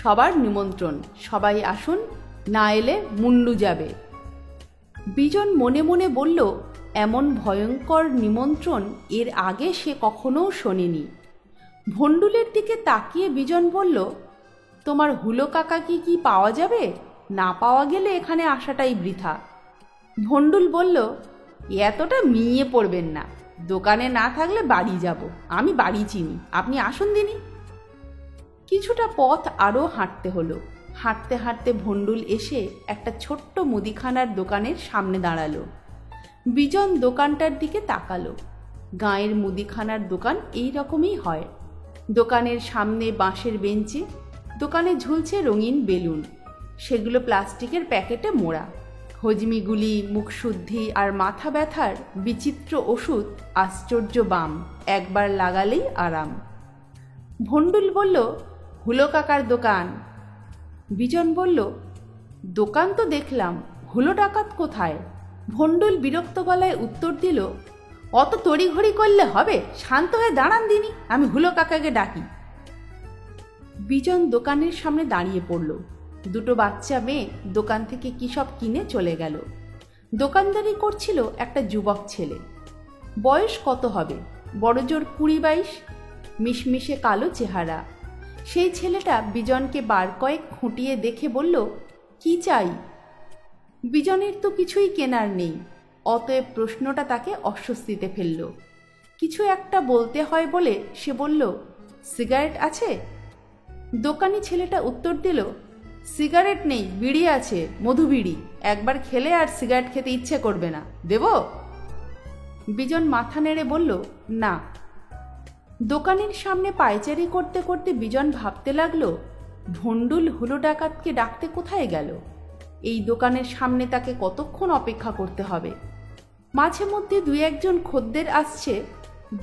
Speaker 2: সবার নিমন্ত্রণ, সবাই আসুন, না এলে মুন্ডু যাবে। বিজন মনে মনে বলল, এমন ভয়ঙ্কর নিমন্ত্রণ এর আগে সে কখনো শোনেনি। ভণ্ডুলের দিকে তাকিয়ে বিজন বলল, তোমার হুলো কাকা কি পাওয়া যাবে? না পাওয়া গেলে এখানে আসাটাই বৃথা। ভণ্ডুল বলল, এতটা মিয়ে পড়বেন না, দোকানে না থাকলে বাড়ি যাব, আমি বাড়ি চিনি, আপনি আসুন দিনি। কিছুটা পথ আরও হাঁটতে হলো। হাঁটতে হাঁটতে ভণ্ডুল এসে একটা ছোট্ট মুদিখানার দোকানের সামনে দাঁড়ালো। বিজন দোকানটার দিকে তাকালো। গাঁয়ের মুদিখানার দোকান এই রকমই হয়। দোকানের সামনে বাঁশের বেঞ্চি, দোকানে ঝুলছে রঙিন বেলুন, সেগুলো প্লাস্টিকের প্যাকেটে মোড়া। হজমিগুলি, মুখশুদ্ধি আর মাথা ব্যথার বিচিত্র ওষুধ আশ্চর্য বাম, একবার লাগালেই আরাম। ভণ্ডুল বলল, হুলো কাকার দোকান। বিজন বলল, দোকান তো দেখলাম, হুলো ডাকাত কোথায়? ভণ্ডুল বিরক্ত গলায় উত্তর দিল, অত তড়িঘড়ি করলে হবে? শান্ত হয়ে দাঁড়ান দিনি, আমি হুলো কাকাকে ডাকি। বিজন দোকানের সামনে দাঁড়িয়ে পড়ল। দুটো বাচ্চা মেয়ে দোকান থেকে কী সব কিনে চলে গেল। দোকানদারি করছিল একটা যুবক ছেলে। বয়স কত হবে? বড়জোর 20-22, মিশমিশে কালো চেহারা। সেই ছেলেটা বিজনকে বার কয়েক খুঁটিয়ে দেখে বলল, কি চাই? বিজনের তো কিছুই কেনার নেই, অতএব প্রশ্নটা তাকে অস্বস্তিতে ফেলল। কিছু একটা বলতে হয় বলে সে বলল, সিগারেট আছে? দোকানি ছেলেটা উত্তর দিল, সিগারেট নেই, বিড়ি আছে, মধু বিড়ি। একবার খেলে আর সিগারেট খেতে ইচ্ছে করবে না, দেব? বিজন মাথা নেড়ে বলল, না। দোকানের সামনে পায়চারি করতে করতে বিজন ভাবতে লাগলো, ভণ্ডুল হুলো ডাকাতকে ডাকতে কোথায় গেল? এই দোকানের সামনে তাকে কতক্ষণ অপেক্ষা করতে হবে? মাঝে মধ্যে 2-1 খদ্দের আসছে।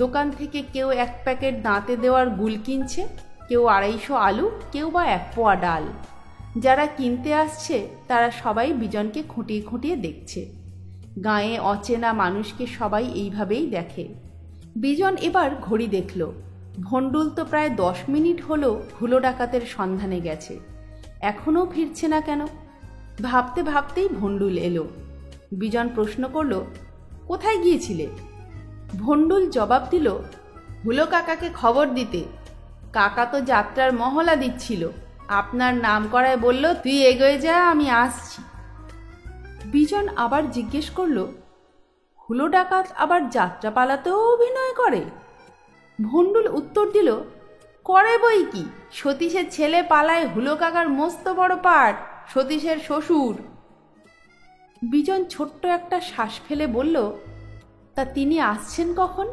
Speaker 2: দোকান থেকে কেউ 1 প্যাকেট দাঁতে দেওয়ার গুল কিনছে, কেউ 250 আলু, কেউ বা 1 পোয়া ডাল। যারা কিনতে আসছে তারা সবাই বিজনকে খুঁটিয়ে খুঁটিয়ে দেখছে। গায়ে অচেনা মানুষকে সবাই এইভাবেই দেখে। বিজন এবার ঘড়ি দেখল। ভণ্ডুল তো প্রায় 10 মিনিট হলো হুলো ডাকাতের সন্ধানে গেছে, এখনও ফিরছে না কেন? ভাবতে ভাবতেই ভণ্ডুল এলো। বিজন প্রশ্ন করল, কোথায় গিয়েছিলে? ভণ্ডুল জবাব দিল, হুলো কাকাকে খবর দিতে। কাকা তো যাত্রার মহলা দিচ্ছিল, আপনার নাম করায় বলল, তুই এগোয়ে যা, আমি আসছি। বিজন আবার জিজ্ঞেস করল, হুলো ডাকাত আবার যাত্রাপালাতেও অভিনয় করে? ভণ্ডুল উত্তর দিল, করে বই কি, সতীশের ছেলে পালায় হুলো কাকার মস্ত বড় পাঠ, সতীশের শ্বশুর। বিজন ছোট্ট একটা শ্বাস ফেলে বলল, তা তিনি আসছেন কখন?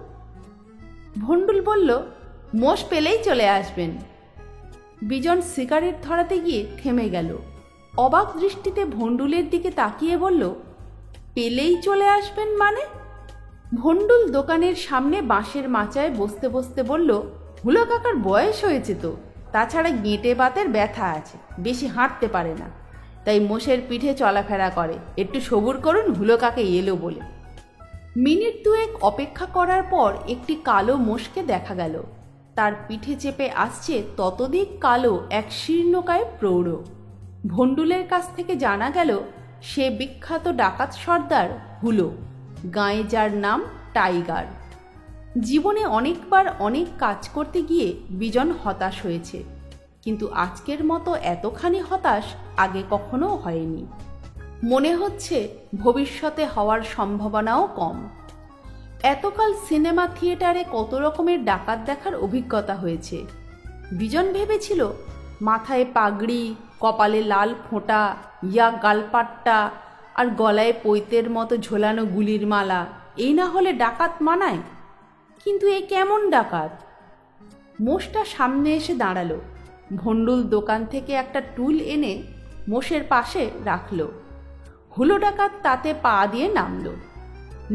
Speaker 2: ভণ্ডুল বলল, মোষ পেলেই চলে আসবেন। বিজন সিগারেট ধরাতে গিয়ে থেমে গেল। অবাক দৃষ্টিতে ভণ্ডুলের দিকে তাকিয়ে বলল, পেলেই চলে আসবেন মানে? ভণ্ডুল দোকানের সামনে বাঁশের মাচায় বসতে বসতে বলল, হুলো কাকার বয়স হয়েছে তো, তাছাড়া গেঁটে বাতের ব্যথা আছে, বেশি হাঁটতে পারে না, তাই মোষের পিঠে চলাফেরা করে। একটু সবুর করুন, হুলো কাকা এলো বলে। মিনিট 2 অপেক্ষা করার পর একটি কালো মোষকে দেখা গেল। তার পিঠে চেপে আসছে ততোধিক কালো এক শীর্ণকায় প্রৌঢ়। ভণ্ডুলের কাছ থেকে জানা গেল সে বিখ্যাত ডাকাত সর্দার হুলো, গাঁয়ে যার নাম টাইগার। জীবনে অনেকবার অনেক কাজ করতে গিয়ে বিজন হতাশ হয়েছে, কিন্তু আজকের মতো এতখানি হতাশ আগে কখনো হয়নি। মনে হচ্ছে ভবিষ্যতে হওয়ার সম্ভাবনাও কম। এতকাল সিনেমা থিয়েটারে কত রকমের ডাকাত দেখার অভিজ্ঞতা হয়েছে। বিজন ভেবেছিল মাথায় পাগড়ি, কপালে লাল ফোঁটা, ইয়া গালপাট্টা আর গলায় পৈতের মতো ঝোলানো গুলির মালা, এই না হলে ডাকাত মানায়। কিন্তু এ কেমন ডাকাত? মোষটা সামনে এসে দাঁড়ালো। ভণ্ডুল দোকান থেকে একটা টুল এনে মোষের পাশে রাখল। হুলো ডাকাত তাতে পা দিয়ে নামল।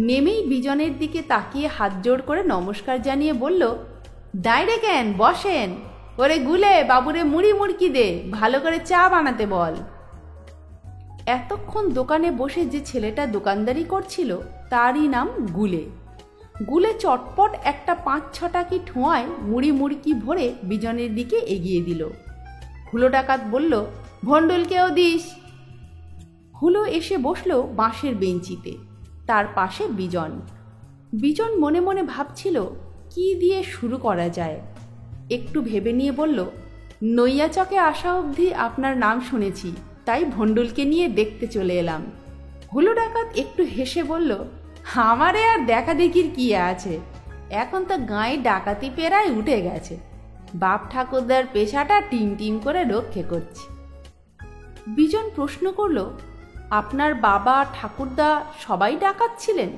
Speaker 2: নেমেই বিজনের দিকে তাকিয়ে হাত জোড় করে নমস্কার জানিয়ে বলল, দাঁড়ে কেন, বসেন। ওরে গুলে, বাবুরে মুড়ি মুড়কি দে, ভালো করে চা বানাতে বল। এতক্ষণ দোকানে বসে যে ছেলেটা দোকানদারি করছিল তারই নাম গুলে। গুলে চটপট একটা 5-6 টাকি ঠোঁয়ায় মুড়ি মুড়কি ভরে বিজনের দিকে এগিয়ে দিল। হুলো ডাকাত বলল, ভণ্ডুলকেও দিস। হুলো এসে বসল বাঁশের বেঞ্চিতে, তার পাশে বিজন। বিজন মনে মনে ভাবছিল কি দিয়ে শুরু করা যায়। একটু ভেবে নিয়ে বলল, নইয়া চকে আসা অবধি আপনার নাম শুনেছি, তাই ভণ্ডুলকে নিয়ে দেখতে চলে এলাম। হুলো ডাকাত একটু হেসে বলল, আমারে আর দেখা দেখির কি আছে, এখন তো গাঁয়ে ডাকাতি পেরায় উঠে গেছে, বাপ ঠাকুরদার পেশাটা টিম টিম করে রক্ষে করছি। বিজন প্রশ্ন করল, আপনার বাবা ঠাকুরদা সবাই ডাকাত ছিলেন?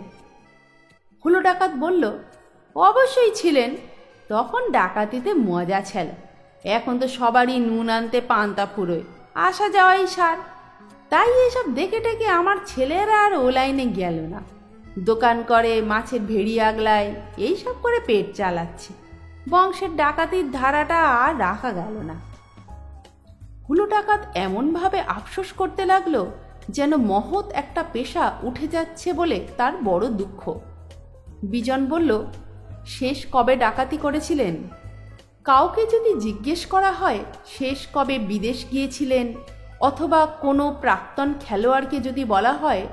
Speaker 2: হুলো ডাকাত বলল, অবশ্যই ছিলেন, তখন ডাকাতিতে মজা ছিল, এখন তো সবারই নুন আনতে পান্তা ফুরোয়, আসা যাওয়াই সার। তাই এসব দেখে টেকে আমার ছেলেরা আর ও লাইনে গেল না। দোকান করে, মাছের ভেড়ি আগলায়, এইসব করে পেট চালাচ্ছে। বংশের ডাকাতির ধারাটা আর রাখা গেল না। হুলো ডাকাত এমনভাবে আফসোস করতে লাগলো যেন মহৎ একটা পেশা উঠে যাচ্ছে বলে তার বড় দুঃখ। বিজন বলল, শেষ কবে ডাকাতি করেছিলেন? কাউকে যদি জিজ্ঞেস করা হয় শেষ কবে বিদেশ গিয়েছিলেন, অথবা কোনো প্রাক্তন খেলোয়াড়কে যদি বলা হয়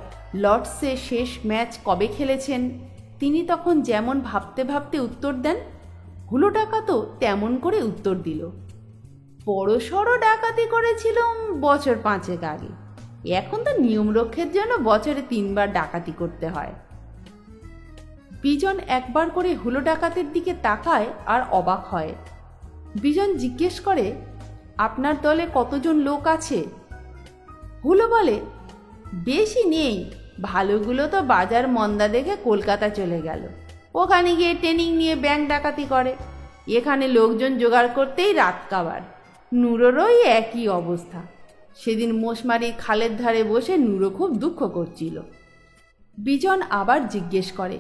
Speaker 2: লর্ডসে শেষ ম্যাচ কবে খেলেছেন, তিনি তখন যেমন ভাবতে ভাবতে উত্তর দেন, হুলো ডাকাতও তেমন করে উত্তর দিল, বড়সড় ডাকাতি করেছিলাম বছর 5 আগে। এখন তো নিয়ম রক্ষের জন্য বছরে 3 বার ডাকাতি করতে হয়। বিজন একবার করে হুলো ডাকাতের দিকে তাকায় আর অবাক হয়। বিজন জিজ্ঞেস করে, আপনার দলে কতজন লোক আছে? হুলো বলে, বেশি নেই, ভালোগুলো তো বাজার মন্দা দেখে কলকাতা চলে গেল, ওখানে গিয়ে ট্রেনিং নিয়ে ব্যাংক ডাকাতি করে। এখানে লোকজন জোগাড় করতেই রাত কাবার। নুরোরই একই অবস্থা। সেদিন মোশমারির খালের ধারে বসে নুরো খুব দুঃখ করছিল। বিজন আবার জিজ্ঞেস করে,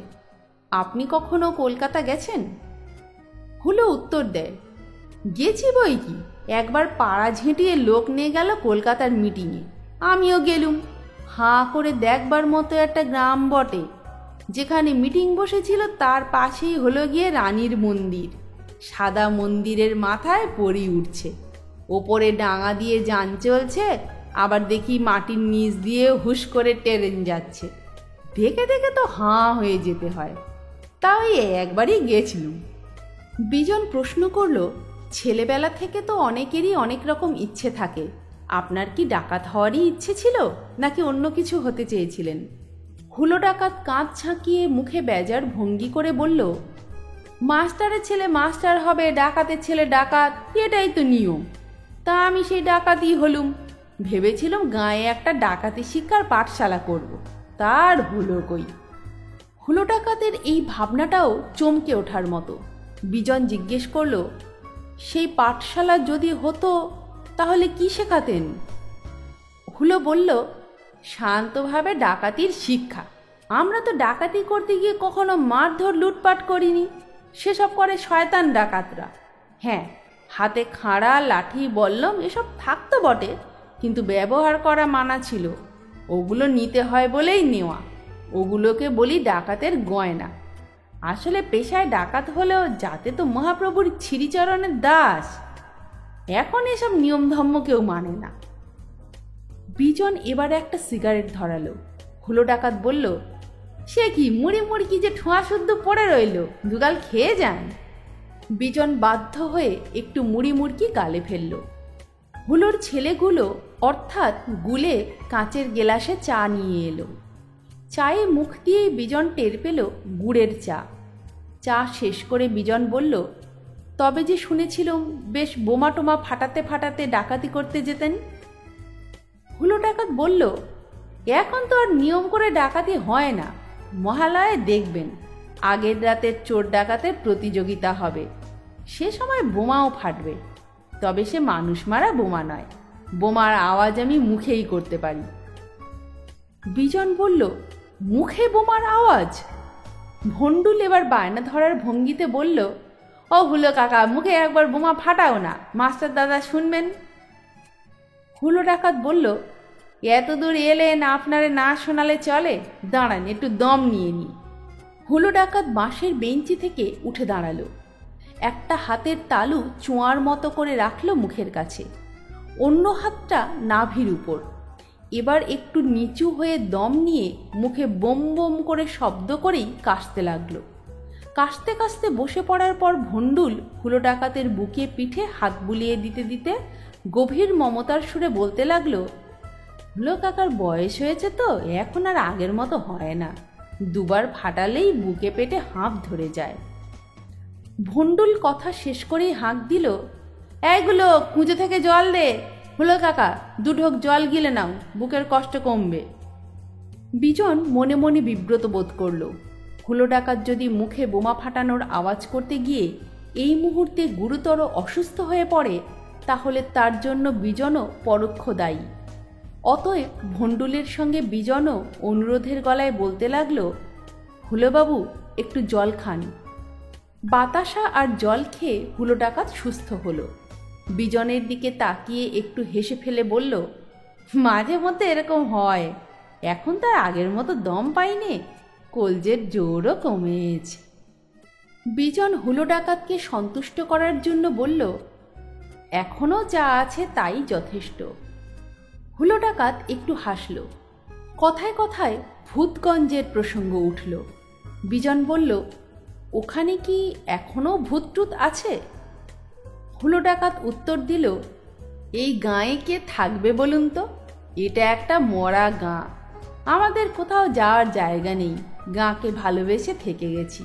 Speaker 2: আপনি কখনো কলকাতা গেছেন? হুলো উত্তর দেয়, গেছি বই কি, একবার পাড়া ঝেঁটিয়ে লোক নিয়ে গেল কলকাতার মিটিংয়ে, আমিও গেলুম। হাঁ করে দেখবার মতো একটা গ্রাম বটে। যেখানে মিটিং বসেছিল তার পাশেই হলো গিয়ে রানীর মন্দির। সাদা মন্দিরের মাথায় পরি উঠছে, ওপরে ডাঙা দিয়ে যান চলছে, আবার দেখি মাটির নিচ দিয়ে হুশ করে ট্রেন যাচ্ছে। দেখে দেখে তো হাঁ হয়ে যেতে হয়। তাও একবারই গেছিলুম। বিজন প্রশ্ন করল, ছেলেবেলা থেকে তো অনেকেরই অনেক রকম ইচ্ছে থাকে, আপনার কি ডাকাত হওয়ারই ইচ্ছে ছিল নাকি অন্য কিছু হতে চেয়েছিলেন? হুলো ডাকাত কাঁধ ঝাঁকিয়ে মুখে বেজার ভঙ্গি করে বলল, মাস্টারের ছেলে মাস্টার হবে, ডাকাতের ছেলে ডাকাত, এটাই তো নিয়ম। তা আমি সেই ডাকাতই হলুম। ভেবেছিলাম গাঁয়ে একটা ডাকাতি শিক্ষার পাঠশালা করব, তার হলো কই। হুলো ডাকাতের এই ভাবনাটাও চমকে ওঠার মতো। বিজন জিজ্ঞেস করল, সেই পাঠশালা যদি হতো তাহলে কি শেখাতেন? হুলো বলল, শান্তভাবে ডাকাতির শিক্ষা। আমরা তো ডাকাতি করতে গিয়ে কখনো মারধর লুটপাট করিনি, সেসব করে শয়তান ডাকাতরা। হ্যাঁ, হাতে খাঁড়া, লাঠি, বল্লম এসব থাকতো বটে, কিন্তু ব্যবহার করা মানা ছিল। ওগুলো নিতে হয় বলেই নেওয়া। ওগুলোকে বলি ডাকাতের গয়না। আসলে পেশায় ডাকাত হলেও যাতে তো মহাপ্রভুর শ্রীচরণের দাস। এখন এসব নিয়ম ধর্ম কেউ মানে না। বিজন এবার একটা সিগারেট ধরালো। হুলো ডাকাত বলল, সে কি, মুড়ি মুড়কি যে ঠোঁয়া শুদ্ধ পড়ে রইল, দুগাল খেয়ে যান। বিজন বাধ্য হয়ে একটু মুড়ি মুড়কি গালে ফেলল। হুলোর ছেলেগুলো অর্থাৎ গুলে কাঁচের গেলাসে চা নিয়ে এলো। চায়ে মুখ দিয়েই বিজন টের পেল গুড়ের চা। চা শেষ করে বিজন বলল, তবে যে শুনেছিলাম বেশ বোমা টোমা ফাটাতে ফাটাতে ডাকাতি করতে যেতেন। হুলো ডাকাত বলল, এখন তো আর নিয়ম করে ডাকাতি হয় না। মহালয়ে দেখবেন আগের রাতের চোর ডাকাতের প্রতিযোগিতা হবে, সে সময় বোমাও ফাটবে। তবে সে মানুষ মারা বোমা নয়, বোমার আওয়াজ আমি মুখেই করতে পারি। বিজন বলল, মুখে বোমার আওয়াজ? ভন্ডুল এবার বায়না ধরার ভঙ্গিতে বলল, ও হুলো কাকা, মুখে একবার বোমা ফাটাও না, মাস্টার দাদা শুনবেন। হুলো ডাকাত বলল, এত দূর এলেন, আপনারে না শোনালে চলে, দাঁড়ান একটু দম নিয়ে নি। হুলো ডাকাত বাঁশের বেঞ্চি থেকে উঠে দাঁড়ালো। একটা হাতের তালু চোঁয়ার মতো করে রাখলো মুখের কাছে, অন্য হাতটা নাভির উপর। এবার একটু নিচু হয়ে দম নিয়ে মুখে বোম বোম করে শব্দ করেই কাশতে লাগলো। কাশতে কাশতে বসে পড়ার পর ভন্ডুল হুলো ডাকাতের বুকে পিঠে হাত বুলিয়ে দিতে দিতে গভীর মমতার সুরে বলতে লাগলো, হুলো কাকার বয়স হয়েছে তো, এখন আর আগের মতো হয় না, দুবার ফাটালেই বুকে পেটে হাঁপ ধরে যায়। ভন্ডুল কথা শেষ করেই হাঁক দিল, এইগুলো কুঁজো থেকে জল দে, হুলো কাকা 2 ঢোক জল গিলে নাও, বুকের কষ্ট কমবে। বিজন মনে মনে বিব্রত বোধ করল। হুলো ডাকাত যদি মুখে বোমা ফাটানোর আওয়াজ করতে গিয়ে এই মুহূর্তে গুরুতর অসুস্থ হয়ে পড়ে, তাহলে তার জন্য বিজনও পরোক্ষ দায়ী। অতএব ভণ্ডুলের সঙ্গে বিজনও অনুরোধের গলায় বলতে লাগলো, হুলোবাবু একটু জল খান। বাতাসা আর জল খেয়ে হুলো ডাকাত সুস্থ হলো। বিজনের দিকে তাকিয়ে একটু হেসে ফেলে বলল, মাঝে মধ্যে এরকম হয়, এখন তার আগের মতো দম পাইনে, কলজের জোরও কমেছে। বিজন হুলো ডাকাতকে সন্তুষ্ট করার জন্য বলল, এখনও যা আছে তাই যথেষ্ট। হুলো ডাকাত একটু হাসল। কথায় কথায় ভূতগঞ্জের প্রসঙ্গ উঠল। বিজন বলল, ওখানে কি এখনও ভূতটুত আছে? হুলো ডাকাত উত্তর দিল, এই গাঁয়ে কে থাকবে বলুন তো? এটা একটা মরা গাঁ, আমাদের কোথাও যাওয়ার জায়গা নেই, গাঁকে ভালোবেসে থেকে গেছি।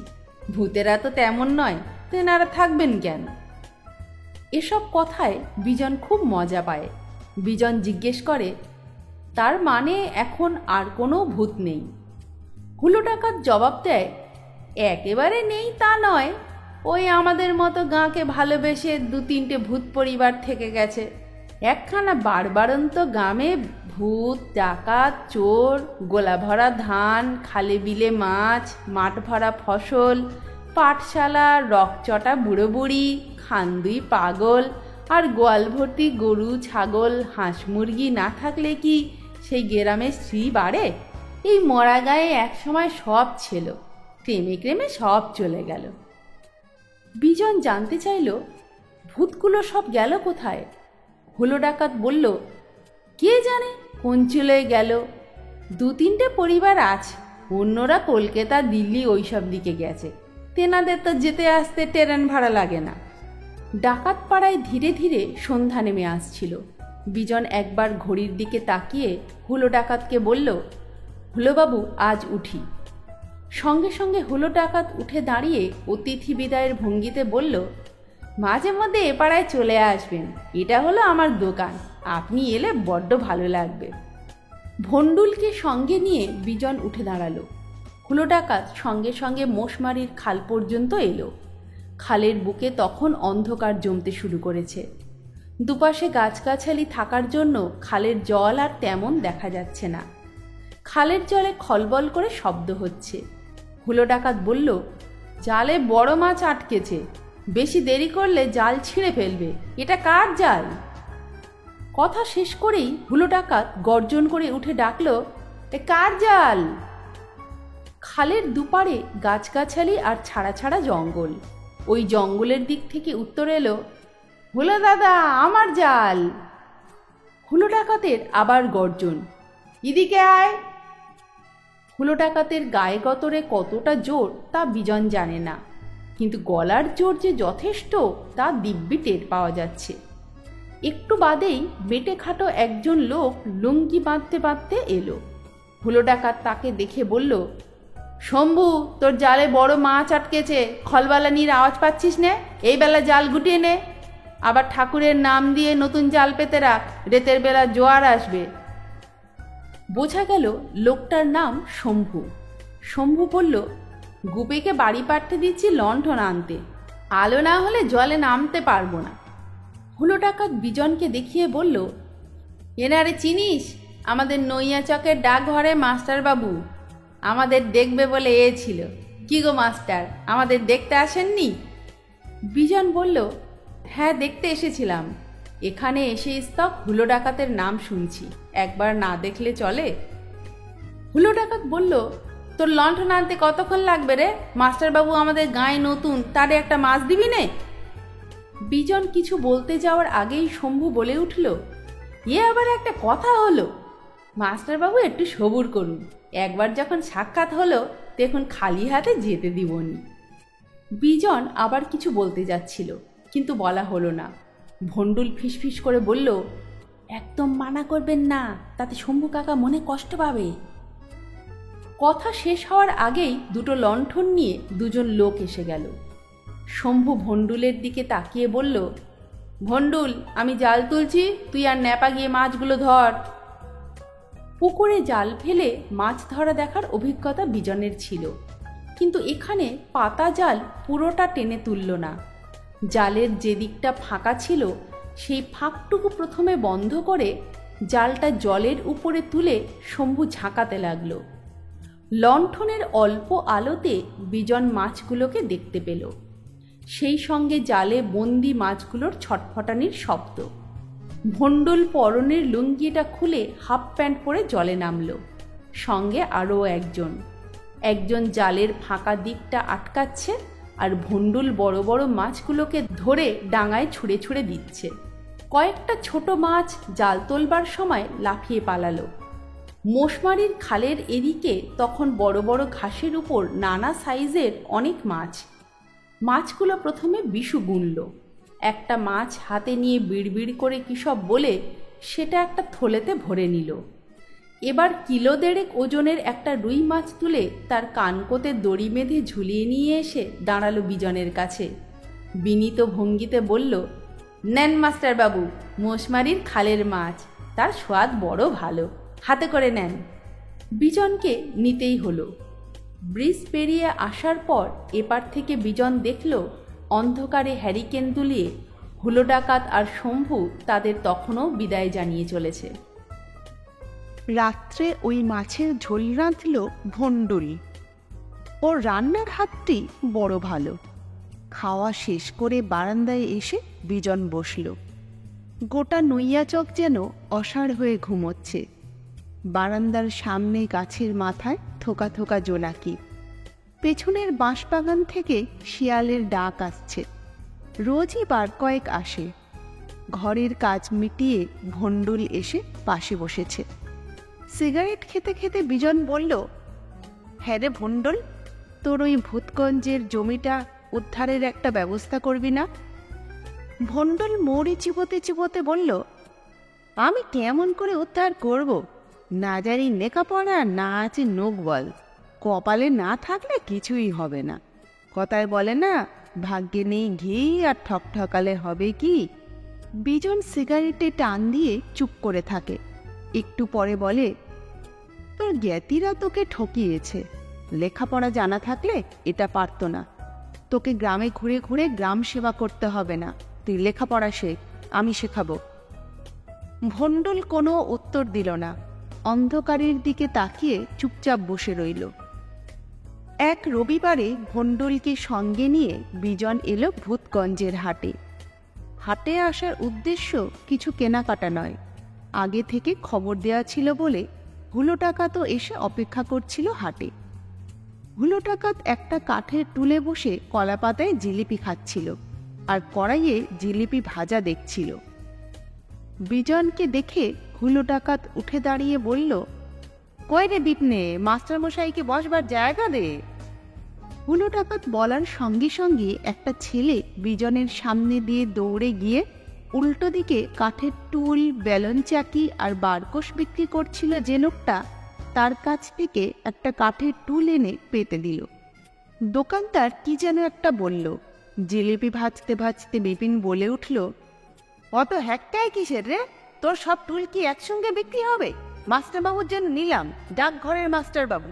Speaker 2: ভূতেরা তো তেমন নয়, তেনারা থাকবেন কেন? এসব কথায় বিজন খুব মজা পায়। বিজন জিজ্ঞেস করে, তার মানে এখন আর কোনো ভূত নেই? হুলো ডাকাত জবাব দেয়, একেবারে নেই তা নয়, ওই আমাদের মতো গাঁকে ভালোবেসে 2-3টে ভূত পরিবার থেকে গেছে। একখানা বাড়বাড়ন্ত গ্রামে ভূত, ডাকাত, চোর, গোলা ভরা ধান, খালে বিলে মাছ, মাঠ ভরা ফসল, পাঠশালা, রকচটা বুড়ো বুড়ি, খান্দুই পাগল আর গোয়াল ভর্তি গরু, ছাগল, হাঁস মুরগি না থাকলে কি সেই গ্রামে শ্রী বাড়ে? এই মরা গায়ে একসময় সব ছিল, ক্রেমে ক্রেমে সব চলে গেল। বিজন জানতে চাইল, ভূতগুলো সব গেল কোথায়? হুলো ডাকাত বলল, কে জানে কোন চলে গেল। 2-3টে পরিবার আছে, অন্যরা কলকাতা, দিল্লি ওইসব দিকে গেছে। তেনাদের তো যেতে আসতে ট্রেন ভাড়া লাগে না। ডাকাত পাড়ায় ধীরে ধীরে সন্ধ্যা নেমে আসছিল। বিজন একবার ঘড়ির দিকে তাকিয়ে হুলো ডাকাতকে বলল, হুলোবাবু আজ উঠি। সঙ্গে সঙ্গে হুলো ডাকাত উঠে দাঁড়িয়ে অতিথি বিদায়ের ভঙ্গিতে বলল, মাঝে মধ্যে এ পাড়ায় চলে আসবেন, এটা হলো আমার দোকান, আপনি এলে বড্ড ভালো লাগবে। ভণ্ডুলকে সঙ্গে নিয়ে বিজন উঠে দাঁড়ালো। হুলো ডাকাত সঙ্গে সঙ্গে মোষমারির খাল পর্যন্ত এলো। খালের বুকে তখন অন্ধকার জমতে শুরু করেছে। দুপাশে গাছগাছালি থাকার জন্য খালের জল আর তেমন দেখা যাচ্ছে না। খালের জলে খলবল করে শব্দ হচ্ছে। হুলো ডাকাত বলল, জালে বড় মাছ আটকেছে, বেশি দেরি করলে জাল ছিঁড়ে ফেলবে। এটা কার জাল? কথা শেষ করেই হুলো ডাকাত গর্জন করে উঠে ডাকল, এ কার জাল? খালের দুপারে গাছগাছালি আর ছাড়া ছাড়া জঙ্গল। ওই জঙ্গলের দিক থেকে উত্তর এলো, হুলো দাদা, আমার জাল। হুলো ডাকাতের আবার গর্জন, এদিকে আয়। হুলো ডাকাতের গায়ে গতরে কতটা জোর তা বিজন জানে না, কিন্তু গলার জোর যে যথেষ্ট তা দিব্যি টের পাওয়া যাচ্ছে। একটু বাদেই বেটে খাটো একজন লোক লুঙ্গি বাঁধতে বাঁধতে এলো। হুলো ডাকাত তাকে দেখে বলল, শম্ভু, তোর জালে বড় মাছ আটকেছে, খলবালানির আওয়াজ পাচ্ছিস নে? এই বেলা জাল গুটিয়ে নে, আবার ঠাকুরের নাম দিয়ে নতুন জাল পেতে রাখ, রেতের বেলা জোয়ার আসবে। বোঝা গেল লোকটার নাম শম্ভু। শম্ভু বলল, গুপিকে বাড়ি পাঠতে দিচ্ছি লণ্ঠন আনতে, আলো না হলে জলে নামতে পারবো না। হুলো ডাকাত বিজনকে দেখিয়ে বলল, এনারে চিনিস? আমাদের নইয়া চকের ডাকঘরে মাস্টারবাবু, আমাদের দেখবে বলে এ ছিল। কি গো মাস্টার, আমাদের দেখতে আসেননি? বিজন বলল, হ্যাঁ, দেখতে এসেছিলাম। এখানে এসে স্তক হুলো ডাকাতের নাম শুনছি, একবার না দেখলে চলে? হুলো ডাকাত বলল, তোর লণ্ঠন আনতে কতক্ষণ লাগবে রে? মাস্টারবাবু আমাদের গায়ে নতুন, তারে একটা মাছ দিবি নে? বিজন কিছু বলতে যাওয়ার আগেই শম্ভু বলে উঠল, এ আবার একটা কথা হলো? মাস্টারবাবু একটু সবুর করুন, একবার যখন সাক্ষাৎ হলো তখন খালি হাতে যেতে দিবনি। বিজন আবার কিছু বলতে যাচ্ছিল, কিন্তু বলা হলো না। ভণ্ডুল ফিসফিস করে বলল, একদম মানা করবেন না, তাতে শম্ভু কাকা মনে কষ্ট পাবে। কথা শেষ হওয়ার আগেই দুটো লণ্ঠন নিয়ে দুজন লোক এসে গেল। শম্ভু ভণ্ডুলের দিকে তাকিয়ে বলল, ভণ্ডুল, আমি জাল তুলছি, তুই আর ন্যাপা গিয়ে মাছগুলো ধর। পুকুরে জাল ফেলে মাছ ধরা দেখার অভিজ্ঞতা বিজনের ছিল, কিন্তু এখানে পাতা জাল পুরোটা টেনে তুলল না। জালের যে দিকটা ফাঁকা ছিল সেই ফাঁকটুকু প্রথমে বন্ধ করে জালটা জলের উপরে তুলে শম্ভু ঝাঁকাতে লাগলো। লণ্ঠনের অল্প আলোতে বিজন মাছগুলোকে দেখতে পেল, সেই সঙ্গে জালে বন্দি মাছগুলোর ছটফটানির শব্দ। ভণ্ডুল পরনের লুঙ্গিটা খুলে হাফ প্যান্ট পরে জলে নামল, সঙ্গে আরও একজন জালের ফাঁকা দিকটা আটকাচ্ছে, আর ভণ্ডুল বড় বড় মাছগুলোকে ধরে ডাঙায় ছুঁড়ে ছুঁড়ে দিচ্ছে। কয়েকটা ছোট মাছ জাল তোলবার সময় লাফিয়ে পালালো। মোশমারির খালের এদিকে তখন বড় বড় ঘাসের উপর নানা সাইজের অনেক মাছ। মাছগুলো প্রথমে বিশু গুনল, একটা মাছ হাতে নিয়ে বিড়বিড় করে কী সব বলে সেটা একটা থলেতে ভরে নিল। এবার কিলো দেড়েক ওজনের একটা রুই মাছ তুলে তার কানকোতে দড়ি বেঁধে ঝুলিয়ে নিয়ে এসে দাঁড়ালো বিজনের কাছে। বিনীত ভঙ্গিতে বলল, নেন মাস্টারবাবু, মোশমারির খালের মাছ, তার স্বাদ বড় ভালো, হাতে করে নেন। বিজনকে নিতেই হলো। ব্রিজ পেরিয়ে আসার পর এপার থেকে বিজন দেখল অন্ধকারে হ্যারিকেন দুলিয়ে হুলো ডাকাত আর শম্ভু তাদের তখনও বিদায় জানিয়ে চলেছে।
Speaker 1: রাত্রে ওই মাছের ঝোল রাঁধল ভণ্ডুল। ওর রান্নার হাতটি বড় ভালো। খাওয়া শেষ করে বারান্দায় এসে বিজন বসল। গোটা নৈয়াচক যেন অসাড় হয়ে ঘুমোচ্ছে। বারান্দার সামনে গাছের মাথায় থোকা থোকা জোনাকি। পেছনের বাঁশবাগান থেকে শিয়ালের ডাক আসছে। রোজই বার কয়েক আসে। ঘরের কাজ মিটিয়ে ভণ্ডুল এসে পাশে বসেছে। সিগারেট খেতে খেতে বিজন বলল, হ্যাঁ রে ভণ্ডুল, তোর ওই ভূতগঞ্জের জমিটা উদ্ধারের একটা ব্যবস্থা করবি না? ভণ্ডুল মৌরি চিবোতে চিবোতে বলল, আমি কেমন করে উদ্ধার করব? না জানি লেখাপড়া, না আছে নোক বল, কপালে না থাকলে কিছুই হবে না। কথায় বলে না, ভাগ্যে নেই ঘি আর ঠকঠকালে হবে কি? বিজন সিগারেটে টান দিয়ে চুপ করে থাকে। একটু পরে বলে, তোর জ্ঞাতিরা তোকে ঠকিয়েছে। লেখাপড়া জানা থাকলে এটা পারত না। তোকে গ্রামে ঘুরে ঘুরে গ্রাম সেবা করতে হবে না, তুই লেখাপড়া শেখ, আমি শেখাবো। ভণ্ডুল কোনো উত্তর দিল না। অন্ধকারের দিকে তাকিয়ে চুপচাপ বসে রইল। এক রবিবারে ভণ্ডুলকে সঙ্গে নিয়ে বিজন এলো ভূতগঞ্জের হাটে। হাটে আসার উদ্দেশ্য কিছু কেনাকাটা নয়, আগে থেকে খবর দেওয়া ছিল বলে হুলো ডাকাতও এসে অপেক্ষা করছিল হাটে। হুলো ডাকাত একটা কাঠের টুলে বসে কলাপাতায় জিলিপি খাচ্ছিল আর কড়াইয়ে জিলিপি ভাজা দেখছিল। বিজনকে দেখে হুলো ডাকাত উঠে দাঁড়িয়ে বলল, কই রে বিপনে, মাস্টারমশাইকে বসবার জায়গা দে। হুলো ডাকাত বলার সঙ্গে সঙ্গে একটা ছেলে বিজনের সামনে দিয়ে দৌড়ে গিয়ে উল্টো দিকে কাঠের টুল, বেলন চাকি আর বারকোশ বিক্রি করছিল যে লোকটা, তার কাছ থেকে একটা কাঠের টুল এনে পেতে দিল। দোকানদার কি যেন একটা বলল। জিলিপি ভাজতে ভাজতে বিপিন বলে উঠল, অত হ্যাক্কায় কিসের রে? তোর সব টুল কি একসঙ্গে বিক্রি হবে? মাস্টারবাবুর জন্য নিলাম, ডাকঘরের মাস্টারবাবু।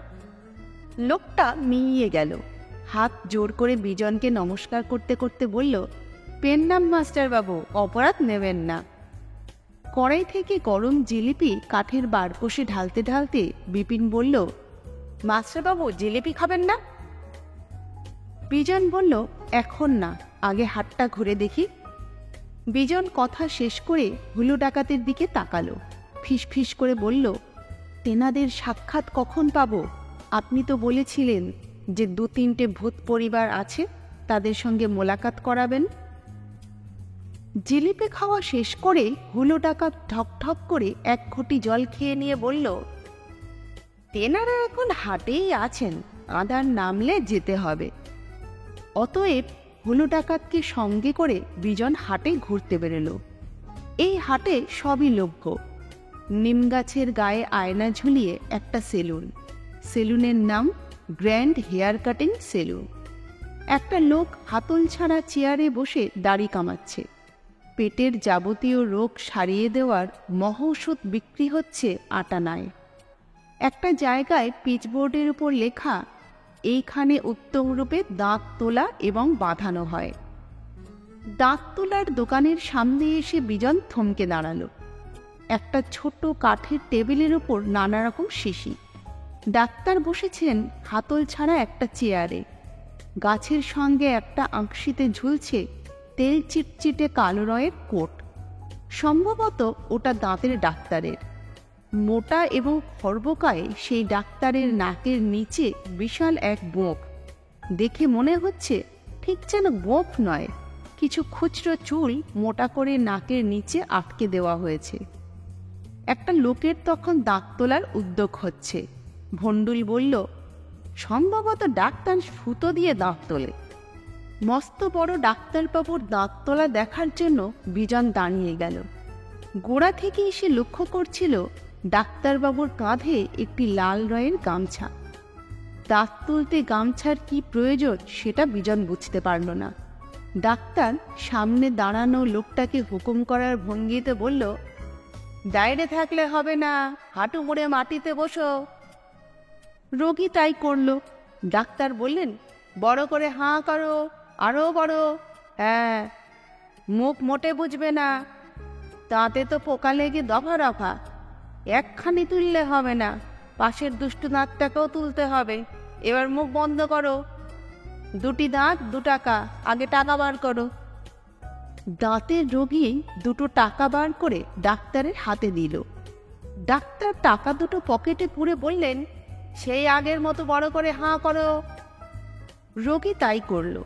Speaker 1: লোকটা মিইয়ে গেল, হাত জোর করে বিজনকে নমস্কার করতে করতে বলল, পেন নাম মাস্টারবাবু, অপরাধ নেবেন না। কড়াই থেকে গরম জিলিপি কাঠের বারকোষে ঢালতে ঢালতে বিপিন বলল, মাস্টারবাবু জিলিপি খাবেন না? বিজন বলল, এখন না, আগে হাটটা ঘুরে দেখি। বিজন কথা শেষ করে হুলো ডাকাতের দিকে তাকালো, ফিস ফিস করে বলল, তেনাদের সাক্ষাৎ কখন পাবো? আপনি তো বলেছিলেন যে 2-3টে ভূত পরিবার আছে, তাদের সঙ্গে মোলাকাত করাবেন। জিলিপি খাওয়া শেষ করে হুলো ডাকাত ঠক ঠক করে এক ঘটি জল খেয়ে নিয়ে বলল, তেনারা এখন হাটেই আছেন, আদার নামলে যেতে হবে। অতএব হুলো ডাকাতকে সঙ্গে করে বিজন হাটে ঘুরতে বেরোল। এই হাটে সবই লভ্য। নিম গাছের গায়ে আয়না ঝুলিয়ে একটা সেলুন, সেলুনের নাম গ্র্যান্ড হেয়ার কাটিং সেলুন। একটা লোক হাতল ছাড়া চেয়ারে বসে দাড়ি কামাচ্ছে। পেটের যাবতীয় রোগ সারিয়ে দেওয়ার মহৌষধ বিক্রি হচ্ছে আটানায়। একটা জায়গায় পিচবোর্ডের উপর লেখা, এইখানে উত্তম রূপে দাঁত তোলা এবং বাঁধানো হয়। দাঁত তোলার দোকানের সামনে এসে বিজন থমকে দাঁড়ালো। একটা ছোট কাঠের টেবিলের উপর নানা রকম শিশি। ডাক্তার বসেছেন হাতল ছাড়া একটা চেয়ারে। গাছের সঙ্গে একটা আঁকশিতে ঝুলছে তেল চিটচিটে কালো রঙের কোট। সম্ভবত ওটা দাঁতের ডাক্তারের। মোটা এবং খর্বকায় সেই ডাক্তারের নাকের নিচে বিশাল এক গোঁফ। দেখে মনে হচ্ছে ঠিক যেন গোঁফ নয়, কিছু খুচরো চুল মোটা করে নাকের নিচে আটকে দেওয়া হয়েছে। একটা লোকের তখন দাঁত তোলার উদ্যোগ হচ্ছে। ভণ্ডুল বলল, সম্ভবত ডাক্তার সুতো দিয়ে দাঁত তোলে। মস্ত বড় ডাক্তারবাবুর দাঁত তোলা দেখার জন্য বিজন দাঁড়িয়ে গেল। গোড়া থেকেই সে লক্ষ্য করছিল ডাক্তারবাবুর কাঁধে একটি লাল রঙের গামছা। দাঁত তুলতে গামছার কি প্রয়োজন সেটা বিজন বুঝতে পারল না। ডাক্তার সামনে দাঁড়ানো লোকটাকে হুকুম করার ভঙ্গিতে বলল, দাঁড়িয়ে থাকলে হবে না, হাঁটু মুড়ে মাটিতে বসো। রোগী তাই করল। ডাক্তার বললেন, বড় করে হাঁ করো, আরো বড়। হ্যাঁ, মুখ মোটে বুঝবে না, তাতে তো পোকা লেগে দফা রফা। একখানি তুললে হবে না, পাশের দুষ্টু দাঁতটাকেও তুলতে হবে। এবার মুখ বন্ধ করো। দুটি দাঁত 2 টাকা, আগে টাকা বার করো। দাঁতের রোগী 2 টাকা বার করে ডাক্তারের হাতে দিল। ডাক্তার টাকা দুটো পকেটে পুরে বললেন, সেই আগের মতো বড় করে হাঁ করো। রোগী তাই করল।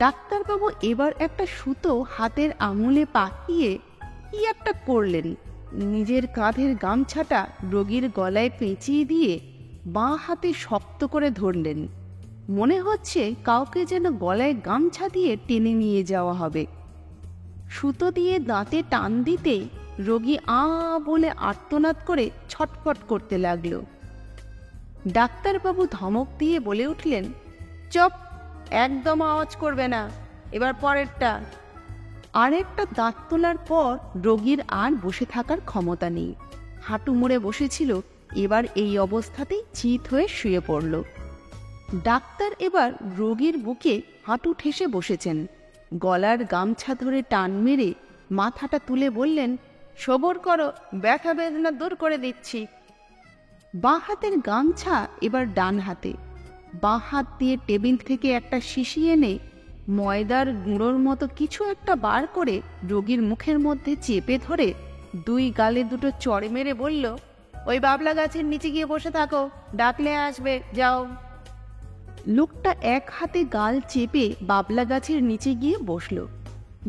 Speaker 1: ডাক্তারবাবু এবার একটা সুতো হাতের আঙুলে পাকিয়ে কি একটা করলেন। নিজের কাঁধের গামছাটা রোগীর গলায় পেঁচিয়ে দিয়ে বাঁ হাতে শক্ত করে ধরলেন। মনে হচ্ছে কাউকে যেন গলায় গামছা দিয়ে টেনে নিয়ে যাওয়া হবে। সুতো দিয়ে দাঁতে টান দিতে রোগী আ বলে আর্তনাদ করে ছটফট করতে লাগল। ডাক্তারবাবু ধমক দিয়ে বলে উঠলেন, চুপ, একদম আওয়াজ করবে না, এবার পরেরটা। আরেকটা দাঁত তোলার পর রোগীর আর বসে থাকার ক্ষমতা নেই। হাঁটু মুড়ে বসেছিল, এবার এই অবস্থাতেই চিত হয়ে শুয়ে পড়ল। ডাক্তার এবার রোগীর বুকে হাঁটু ঠেসে বসেছেন। গলার গামছা ধরে টান মেরে মাথাটা তুলে বললেন, সবর করো, ব্যথা বেদনা দূর করে দিচ্ছি। বাঁ হাতের গামছা এবার ডান হাতে। বাঁ হাত দিয়ে টেবিল থেকে একটা শিশি এনে ময়দার গুঁড়োর মতো কিছু একটা বার করে রোগীর মুখের মধ্যে চেপে ধরে 2 গালে 2 চড় মেরে বলল, ওই বাবলা গাছের নিচে গিয়ে বসে থাকো, ডাকলে আসবে, যাও। লোকটা এক হাতে গাল চেপে বাবলা গাছের নিচে গিয়ে বসল।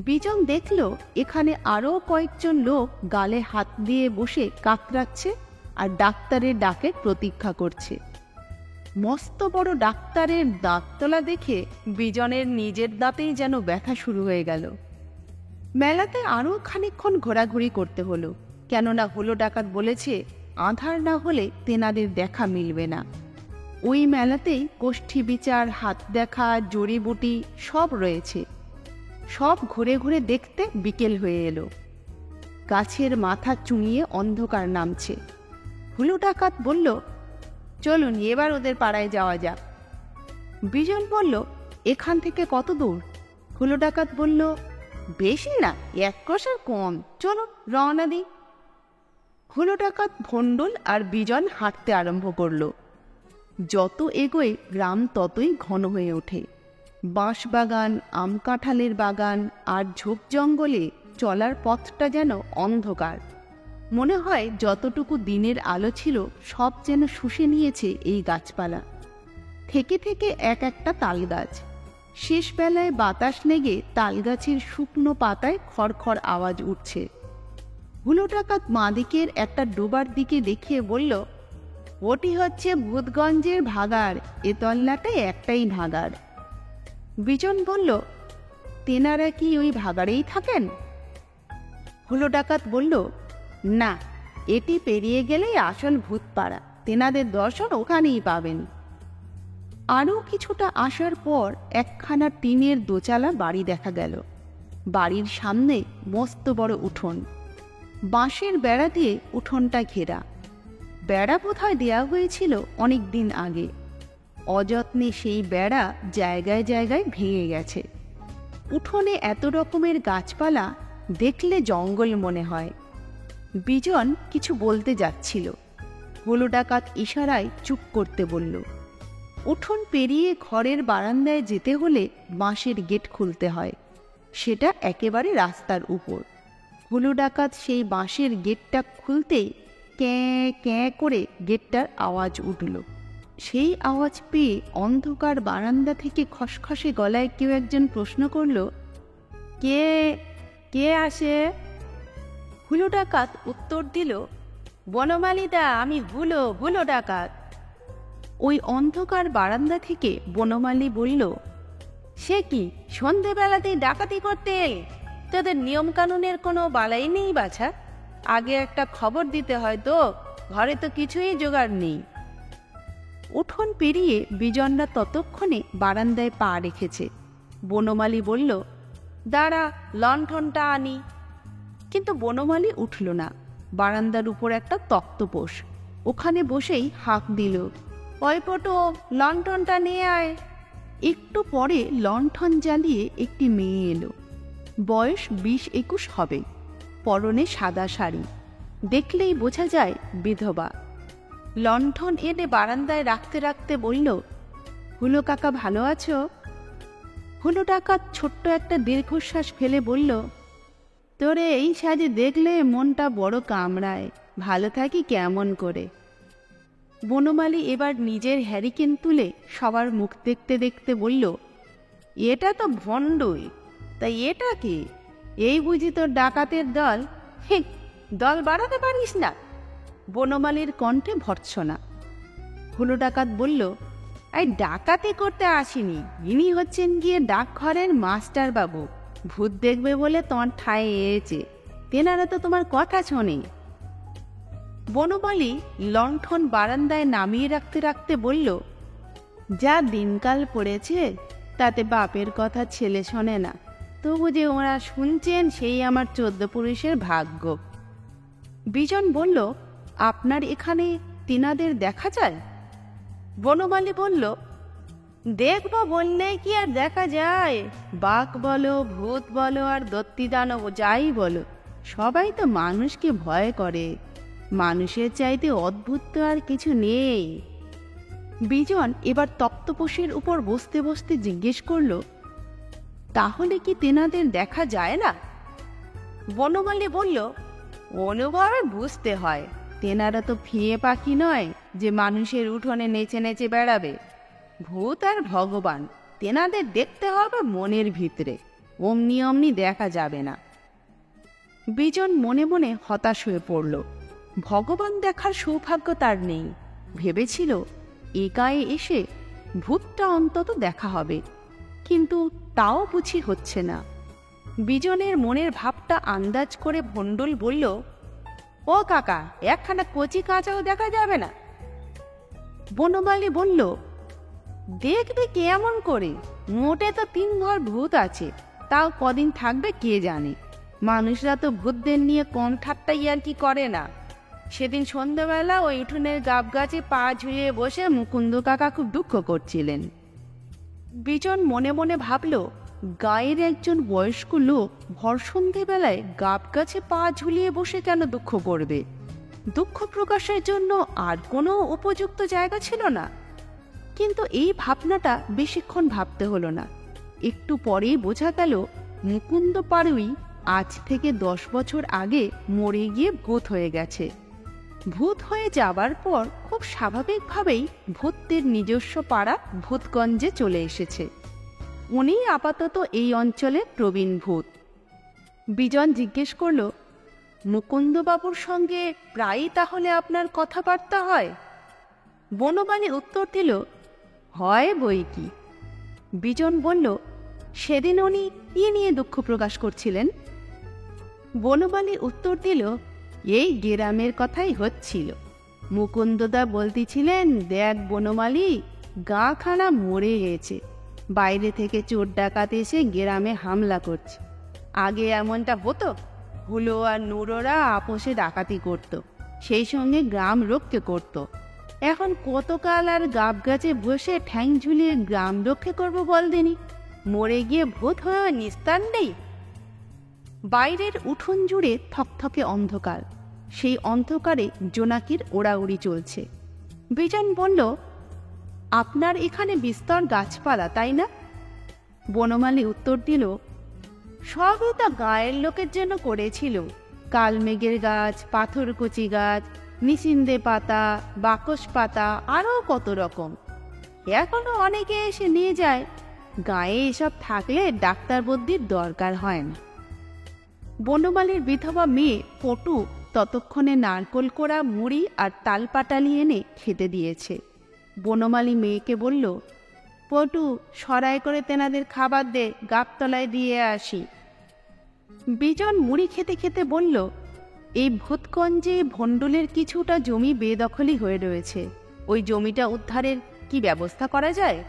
Speaker 1: বিজন দেখল এখানে আরও কয়েকজন লোক গালে হাত দিয়ে বসে কাতরাচ্ছে আর ডাক্তারের ডাকের প্রতীক্ষা করছে। মস্ত বড় ডাক্তারের দাঁত তোলা দেখে বিজনের নিজের দাঁতেই যেন ব্যথা শুরু হয়ে গেল। মেলাতে আরও খানিকক্ষণ ঘোরাঘুরি করতে হলো, কেননা হলো ডাকাত বলেছে আধার না হলে তেনাদের দেখা মিলবে না। ওই মেলাতেই কোষ্ঠী বিচার, হাত দেখা, জড়িবুটি সব রয়েছে। সব ঘুরে ঘুরে দেখতে বিকেল হয়ে এলো। গাছের মাথা চুঁইয়ে অন্ধকার নামছে। হুলো ডাকাত বলল, চলুন এবার ওদের পাড়ায় যাওয়া যাক। বিজন বলল, এখান থেকে কত দূর? হুলো ডাকাত বলল, বেশি না, 1 কোষের কম, চলুন রওনা দিই। হুলো ডাকাত, ভণ্ডুল আর বিজন হাঁটতে আরম্ভ করল। যত এগোয় গ্রাম ততই ঘন হয়ে ওঠে। বাঁশ বাগান, আম কাঁঠালের বাগান আর ঝোপ জঙ্গলে চলার পথটা যেন অন্ধকার। মনে হয় যতটুকু দিনের আলো ছিল সব যেন শুষে নিয়েছে এই গাছপালা। থেকে থেকে এক একটা তালগাছ। শেষ বেলায় বাতাস লেগে তালগাছের শুকনো পাতায় খড়খড় আওয়াজ উঠছে। হুলো ডাকাত মাদিকের একটা ডোবার দিকে দেখিয়ে বলল, ওটি হচ্ছে ভূতগঞ্জের ভাগাড়, এ তল্লাটায় একটাই ভাগাড়। বিজন বলল, তেনারা কি ওই ভাগাড়েই থাকেন? হুলো ডাকাত বলল, না, এটি পেরিয়ে গেলেই আসল ভূতপাড়া, তেনাদের দর্শন ওখানেই পাবেন। আরও কিছুটা আসার পর একখানা টিনের দোচালা বাড়ি দেখা গেল। বাড়ির সামনে মস্ত বড় উঠোন। বাঁশের বেড়া দিয়ে উঠোনটা ঘেরা। বেড়া বোধহয় দেয়া হয়েছিল অনেক দিন আগে। অযত্নে সেই বেড়া জায়গায় জায়গায় ভেঙে গেছে। উঠোনে এত রকমের গাছপালা, দেখলে জঙ্গল মনে হয়। বিজন কিছু বলতে যাচ্ছিল, হুলো ডাকাত ইশারায় চুপ করতে বলল। উঠোন পেরিয়ে ঘরের বারান্দায় যেতে হলে বাঁশের গেট খুলতে হয়, সেটা একেবারে রাস্তার উপর। হুলো ডাকাত সেই বাঁশের গেটটা খুলতেই ক্যাঁ ক্যাঁ করে গেটটার আওয়াজ উঠল। সেই আওয়াজ পেয়ে অন্ধকার বারান্দা থেকে খসখসে গলায় কেউ একজন প্রশ্ন করল, কে কে আসে? হুলো ডাকাত উত্তর দিল, বনমালীদা, আমি হুলো ডাকাত। ওই অন্ধকার বারান্দা থেকে বনমালী বলল, সে কি সন্ধেবেলাতেই ডাকাতি করতে এলে? তোদের নিয়মকানুনের কোনো বালাই নেই বাছা? আগে একটা খবর দিতে হয় তো, ঘরে তো কিছুই জোগাড় নেই। উঠোন পেরিয়ে বিজনরা ততক্ষণে বারান্দায় পা রেখেছে। বনমালী বলল, দাঁড়া, লণ্ঠনটা আনি। কিন্তু বনমালী উঠল না। বারান্দার উপর একটা তক্তপোষ, ওখানে বসেই হাঁক দিল, ওই পটু, লণ্ঠনটা নিয়ে আয়। একটু পরে লণ্ঠন জ্বালিয়ে একটি মেয়ে এলো। বয়স 20-21 হবে, পরনে সাদা শাড়ি, দেখলেই বোঝা যায় বিধবা। লণ্ঠন এনে বারান্দায় রাখতে রাখতে বলল, হুলো কাকা ভালো আছো? হুলো ডাকাত ছোট্ট একটা দীর্ঘশ্বাস ফেলে বলল, তোরে এই সাজে দেখলে মনটা বড় কামড়ায়, ভালো থাকি কেমন করে? বনমালী এবার নিজের হ্যারিকেন তুলে সবার মুখ দেখতে দেখতে বলল, এটা তো ভণ্ডই, তাই এটা কি? এই বুঝি তোর ডাকাতের দল? দল বাড়াতে পারিস না? বনমালীর কণ্ঠে ভর্ৎসনা। হুলো ডাকাত বলল, এই ডাকাতি করতে আসিনি, ইনি হচ্ছেন গিয়ে ডাকঘরের মাস্টার বাবু। ভূত দেখবে বলে তোমার ঠায় এসেছে, তেনারা তো তোমার কথা শোনে। বনমালী লণ্ঠন বারান্দায় নামিয়ে রাখতে রাখতে বলল, যা দিনকাল পড়েছে তাতে বাপের কথা ছেলে শোনে না, তবু যে ওরা শুনছেন সেই আমার 14 পুরুষের ভাগ্য। বিজন বলল, আপনার এখানে তিনাদের দেখা যায়? বনমালী বলল, দেখব বললেই কি আর দেখা যায়? বাঘ বলো, ভূত বলো, আর দত্তি দানব যাই বলো, সবাই তো মানুষকে ভয় করে। মানুষের চাইতে অদ্ভুত তো আর কিছু নেই। বিজন এবার তক্তপোষের উপর বসতে বসতে জিজ্ঞেস করল, তাহলে কি তেনাদের দেখা যায় না? বনমালী বলল, অনুভবে বুঝতে হয়, তেনারা তো ফিয়ে পাখি নয় যে মানুষের উঠোনে নেচে নেচে বেড়াবে। ভূত আর ভগবান তেনাদের দেখতে হবে মনের ভিতরে, অমনি অমনি দেখা যাবে না। বিজন মনে মনে হতাশ হয়ে পড়ল। ভগবান দেখার সৌভাগ্য তার নেই। ভেবেছিল এ গায়ে এসে ভূতটা অন্তত দেখা হবে, কিন্তু তাও বুঝি হচ্ছে না। বিজনের মনের ভাবটা আন্দাজ করে ভণ্ডুল বলল, ও কাকা, একখানা কচি কাঁচাও দেখা যাবে না? বনমালী বলল, দেখবে কেমন করে? মোটে তো 3 ঘর ভূত আছে, তাও কদিন থাকবে কে জানে। মানুষরা তো ভূতদের নিয়ে কম ঠাট্টা ইয়ার্কি করে না। সেদিন সন্ধ্যাবেলা ওই উঠোনের গাব গাছে পা ঝুলিয়ে বসে মুকুন্দ কাকা খুব দুঃখ করছিলেন। বিজন মনে মনে ভাবল, গায়ের একজন বয়স্ক লোক ভর সন্ধ্যেবেলায় গাব গাছে পা ঝুলিয়ে বসে কেন দুঃখ করবে? দুঃখ প্রকাশের জন্য আর কোনো উপযুক্ত জায়গা ছিল না। কিন্তু এই ভাবনাটা বেশিক্ষণ ভাবতে হলো না। একটু পরেই বোঝা গেল মুকুন্দ পাড়ুই আজ থেকে 10 বছর আগে মরে গিয়ে ভূত হয়ে গেছে। ভূত হয়ে যাবার পর খুব স্বাভাবিকভাবেই ভূতদের নিজস্ব পাড়া ভূতগঞ্জে চলে এসেছে। উনি আপাতত এই অঞ্চলে প্রবীণ ভূত। বিজন জিজ্ঞেস করল, মুকুন্দবাবুর সঙ্গে প্রায়ই তাহলে আপনার কথাবার্তা হয়? বনমালী উত্তর দিল, হয় বই কি। বিজন বলল, সেদিন উনি কি নিয়ে দুঃখ প্রকাশ করছিলেন? বনমালী উত্তর দিল, এই গ্রামের কথাই হচ্ছিল। মুকুন্দদা বলতেছিলেন, দেখ বনমালী, গাঁখানা মরে গেছে, বাইরে থেকে চোর ডাকাত এসে গ্রামে হামলা করছে। আগে এমনটা হতো, হুলো আর নুরোরা আপোষে ডাকাতি করত, সেই সঙ্গে গ্রাম রক্ষে করত। এখন কতকাল আর গাব গাছে বসে ঠ্যাং ঝুলিয়ে গ্রাম রক্ষে করবো বল দিনি? মরে গিয়ে ভূত হয়ে নিস্তার নেই। বাইরের উঠোন জুড়ে থকথকে অন্ধকার। সেই অন্ধকারে জোনাকির ওড়াউড়ি চলছে। বিজন বলল, আপনার এখানে বিস্তর গাছপালা, তাই না? বনমালী উত্তর দিল, সবই তা গায়ের লোকের জন্য করেছিল। কালমেঘের গাছ, পাথরকুচি গাছ, নিচিন্দে পাতা, বাকস পাতা, আরও কত রকম। এখনো অনেকে এসে নিয়ে যায়। গায়ে এসব থাকলে ডাক্তার বদ্যির দরকার হয় না। বনমালীর বিধবা মেয়ে পটু ততক্ষণে নারকোল কোড়া, মুড়ি আর তালপাটালি এনে খেতে দিয়েছে। বনমালী মেয়েকে বলল, পটু, সরাই করে তেনাদের খাবার দে, গাবতলায় দিয়ে আসি। বিজন মুড়ি খেতে খেতে বলল, এই ভূতগঞ্জে ভণ্ডুলের কিছুটা জমি বেদখলই হয়ে রয়েছে। ওই জমিটা উদ্ধারের কি ব্যবস্থা করা যায়?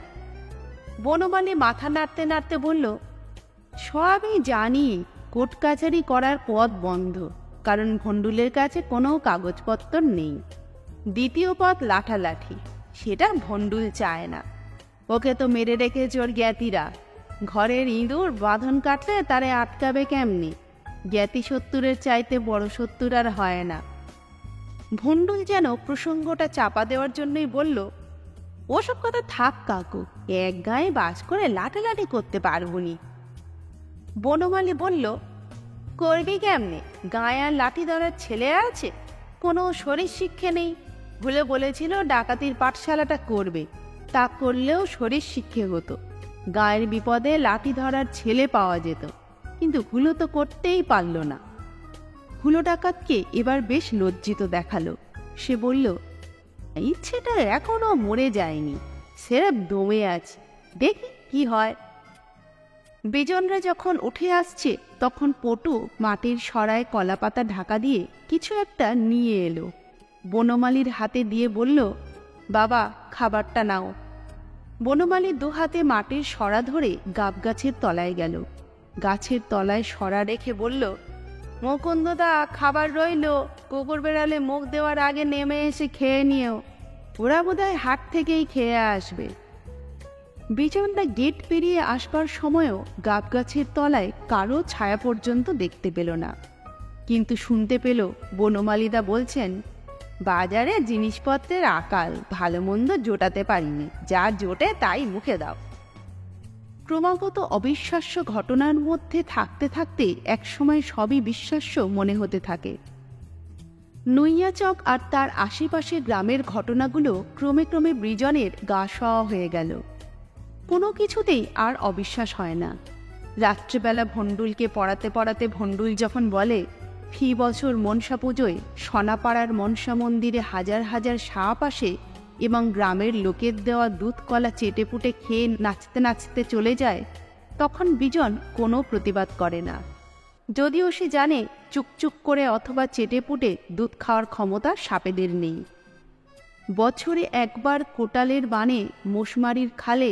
Speaker 1: বনমালী মাথা নাড়তে নাড়তে বলল, সবই জানি, কোর্ট কাছারি করার পথ বন্ধ, কারণ ভণ্ডুলের কাছে কোনো কাগজপত্র নেই। দ্বিতীয় পথ লাঠালাঠি, সেটা ভণ্ডুল চায় না। ওকে তো মেরে রেখেছে ওর জ্ঞাতিরা। ঘরের ইঁদুর বাঁধন কাটলে তারে আটকাবে কেমনি? জ্ঞাতি শত্রুরের চাইতে বড় শত্রুর আর হয় না। ভণ্ডুল যেন প্রসঙ্গটা চাপা দেওয়ার জন্যই বলল, ওসব কথা থাক কাকু, এক গায়ে বাস করে লাঠালাঠি করতে পারবনি। বনমালী বলল, করবি কেমনে? গায়ে আর লাঠি ধরার ছেলে আছে? কোনো শরীর শিক্ষে নেই। ভুলে বলেছিল ডাকাতির পাঠশালাটা করবে, তা করলেও শরীর শিক্ষে হতো। গায়ের বিপদে লাঠি ধরার ছেলে পাওয়া যেত, কিন্তু হুলো তো করতেই পারল না। হুলো ডাকাতকে এবার বেশ লজ্জিত দেখালো। সে বলল, ইচ্ছেটা এখনো মরে যায়নি, সেরেপ দমে আছে, দেখি কি হয়। বিজনরা যখন উঠে আসছে তখন পটু মাটির সরায় কলাপাতা ঢাকা দিয়ে কিছু একটা নিয়ে এলো। বনমালীর হাতে দিয়ে বলল, বাবা, খাবারটা নাও। বনমালী দু হাতে মাটির সরা ধরে গাব গাছের তলায় গেল। গাছের তলায় সরা রেখে বলল, মুকুন্দদা, খাবার রইল, কুকুর বেড়ালে মুখ দেওয়ার আগে নেমে এসে খেয়ে নিও। ওরা বোধহয় হাট থেকেই খেয়ে আসবে। বিজনরা গেট পেরিয়ে আসবার সময়ও গাব গাছের তলায় কারো ছায়া পর্যন্ত দেখতে পেল না, কিন্তু শুনতে পেল বনমালীদা বলছেন, বাজারে জিনিসপত্রের আকাল, ভালো মন্দ জোটাতে পারিনি, যা জোটে তাই মুখে দাও। ক্রমাগত অবিশ্বাস্য ঘটনার মধ্যে থাকতে থাকতে একসময় সবই বিশ্বাস্য মনে হতে থাকে। নৈয়াচক আর তার আশেপাশে গ্রামের ঘটনাগুলো ক্রমে ক্রমে বিজনের গা সওয়া হয়ে গেল। কোনো কিছুতেই আর অবিশ্বাস হয় না। রাত্রেবেলা ভণ্ডুলকে পড়াতে পড়াতে ভণ্ডুল যখন বলে, ফি বছর মনসা পুজোয় সোনাপাড়ার মনসা মন্দিরে হাজার হাজার সাপ আসে এবং গ্রামের লোকের দেওয়া দুধ কলা চেটেপুটে খেয়ে নাচতে নাচতে চলে যায়, তখন বিজন কোনো প্রতিবাদ করে না। যদিও সে জানে চুকচুক করে অথবা চেটেপুটে দুধ খাওয়ার ক্ষমতা সাপেদের নেই। বছরে একবার কোটালের বানে মোশমারির খালে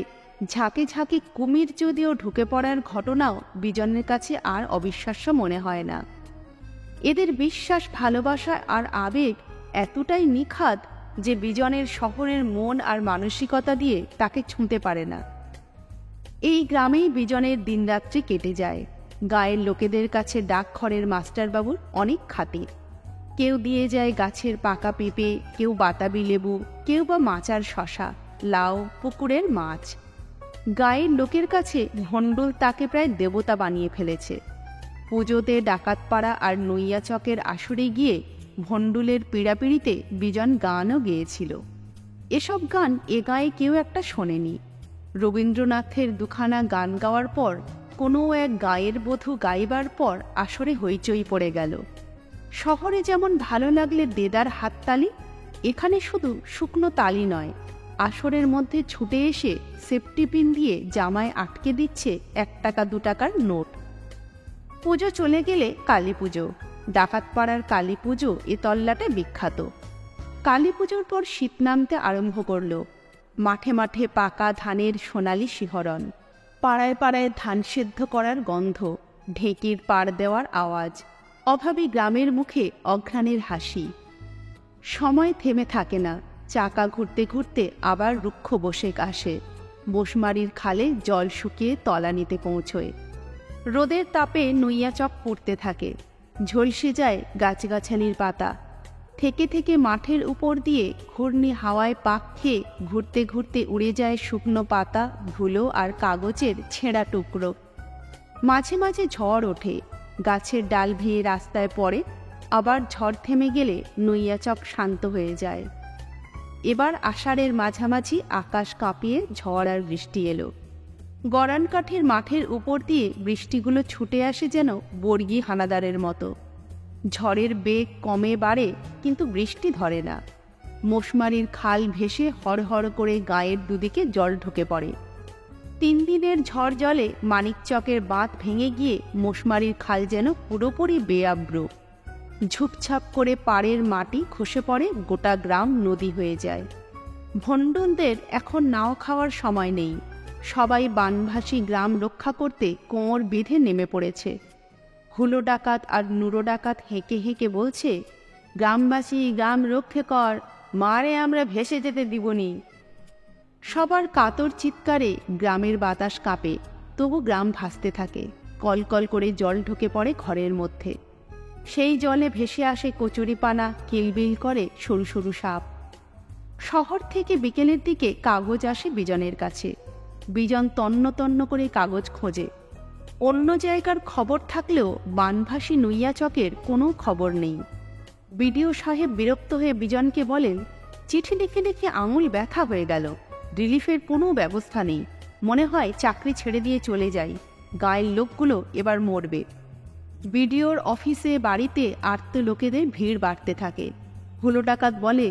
Speaker 1: ঝাঁকে ঝাঁকে কুমির যদিও ঢুকে পড়ার ঘটনাও বিজনের কাছে আর অবিশ্বাস্য মনে হয় না। এদের বিশ্বাস, ভালোবাসা আর আবেগ এতটাই নিখাদ যে বিজনের শহরের মন আর মানসিকতা দিয়ে তাকে ছুঁতে পারে না। এই গ্রামেই বিজনের দিনরাত্রি কেটে যায়। গায়ের লোকেদের কাছে ডাকঘরের মাস্টারবাবুর অনেক খাতির। কেউ দিয়ে যায় গাছের পাকা পেঁপে, কেউ বাতাবি লেবু, কেউ বা মাচার শশা, লাউ, পুকুরের মাছ। গায়ের লোকের কাছে ভণ্ডুল তাকে প্রায় দেবতা বানিয়ে ফেলেছে। পুজোতে ডাকাতপাড়া আর নৈয়াচকের আসরে গিয়ে ভণ্ডুলের পীড়াপিড়িতে বিজন গানও গেয়েছিল। এসব গান এ গায়ে কেউ একটা শোনেনি। রবীন্দ্রনাথের দুখানা গান গাওয়ার পর কোনো এক গায়ের বধূ গাইবার পর আসরে হইচই পড়ে গেল। শহরে যেমন ভালো লাগলে দেদার হাততালি, এখানে শুধু শুকনো তালি নয়, আসরের মধ্যে ছুটে এসে সেফটি পিন দিয়ে জামায় আটকে দিচ্ছে 1 টাকা 2 টাকার নোট। পুজো চলে গেলে কালী পুজো। ডাকাতপাড়ার কালী পুজো এ তল্লাটে বিখ্যাত। কালী পুজোর পর শীত নামতে আরম্ভ করল। মাঠে মাঠে পাকা ধানের সোনালি শিহরণ, পাড়ায় পাড়ায় ধান সেদ্ধ করার গন্ধ, ঢেঁকির পাড় দেওয়ার আওয়াজ, অভাবী গ্রামের মুখে অঘ্রাণের হাসি। সময় থেমে থাকে না। চাকা ঘুরতে ঘুরতে আবার রুক্ষ বসে আসে। বোসমারির খালে জল শুকিয়ে তলানিতে পৌঁছয়। রোদের তাপে নৈয়াচক পুড়তে থাকে। ঝলসে যায় গাছগাছালির পাতা। থেকে থেকে মাঠের উপর দিয়ে ঘূর্ণি হাওয়ায় পাক খেয়ে ঘুরতে ঘুরতে উড়ে যায় শুকনো পাতা, ধুলো আর কাগজের ছেঁড়া টুকরো। মাঝে মাঝে ঝড় ওঠে, গাছের ডাল ভেঙে রাস্তায় পড়ে। আবার ঝড় থেমে গেলে নৈয়াচক শান্ত হয়ে যায়। এবার আষাঢ়ের মাঝামাঝি আকাশ কাঁপিয়ে ঝড় আর বৃষ্টি এলো। গরান কাঠের মাঠের উপর দিয়ে বৃষ্টিগুলো ছুটে আসে যেন বর্গী হানাদারের মতো। ঝড়ের বেগ কমে বাড়ে, কিন্তু বৃষ্টি ধরে না। মোশমারির খাল ভেসে হড়হড় করে গায়ের দুদিকে জল ঢুকে পড়ে। 3 দিনের ঝড় জলে মানিকচকের বাঁধ ভেঙে গিয়ে মোশমারির খাল যেন পুরোপুরি বেআব্র। ঝুপঝাপ করে পাড়ের মাটি খসে পড়ে, গোটা গ্রাম নদী হয়ে যায়। ভণ্ডুলদের এখন নাও খাওয়ার সময় নেই। সবাই বানভাসী গ্রাম রক্ষা করতে কোমর বেঁধে নেমে পড়েছে। হুলো ডাকাত আর নুরো ডাকাত হেঁকে হেঁকে বলছে, গ্রামবাসী গ্রাম রক্ষে কর, মারে আমরা ভেসে যেতে দিবনি। সবার কাতর চিৎকারে গ্রামের বাতাস কাঁপে, তবু গ্রাম ভাসতে থাকে। কলকল করে জল ঢুকে পড়ে ঘরের মধ্যে। সেই জলে ভেসে আসে কচুরিপানা, কিলবিল করে সরু সরু সাপ। শহর থেকে বিকেলের দিকে কাগজ আসে বিজনের কাছে। বিজন তন্ন তন্ন করে কাগজ খোঁজে। অন্য জায়গার খবর থাকলেও বানভাসী নৈয়াচকের কোনো খবর নেই। বিডিও সাহেব বিরক্ত হয়ে বিজনকে বলেন, চিঠি লিখে লিখে আঙুল ব্যথা হয়ে গেল, রিলিফের কোনো ব্যবস্থা নেই। মনে হয় চাকরি ছেড়ে দিয়ে চলে যাই, গায়ের লোকগুলো এবার মরবে। বিডিওর অফিসে বাড়িতে আর্ত লোকেদের ভিড় বাড়তে থাকে। হুলো ডাকাত বলে,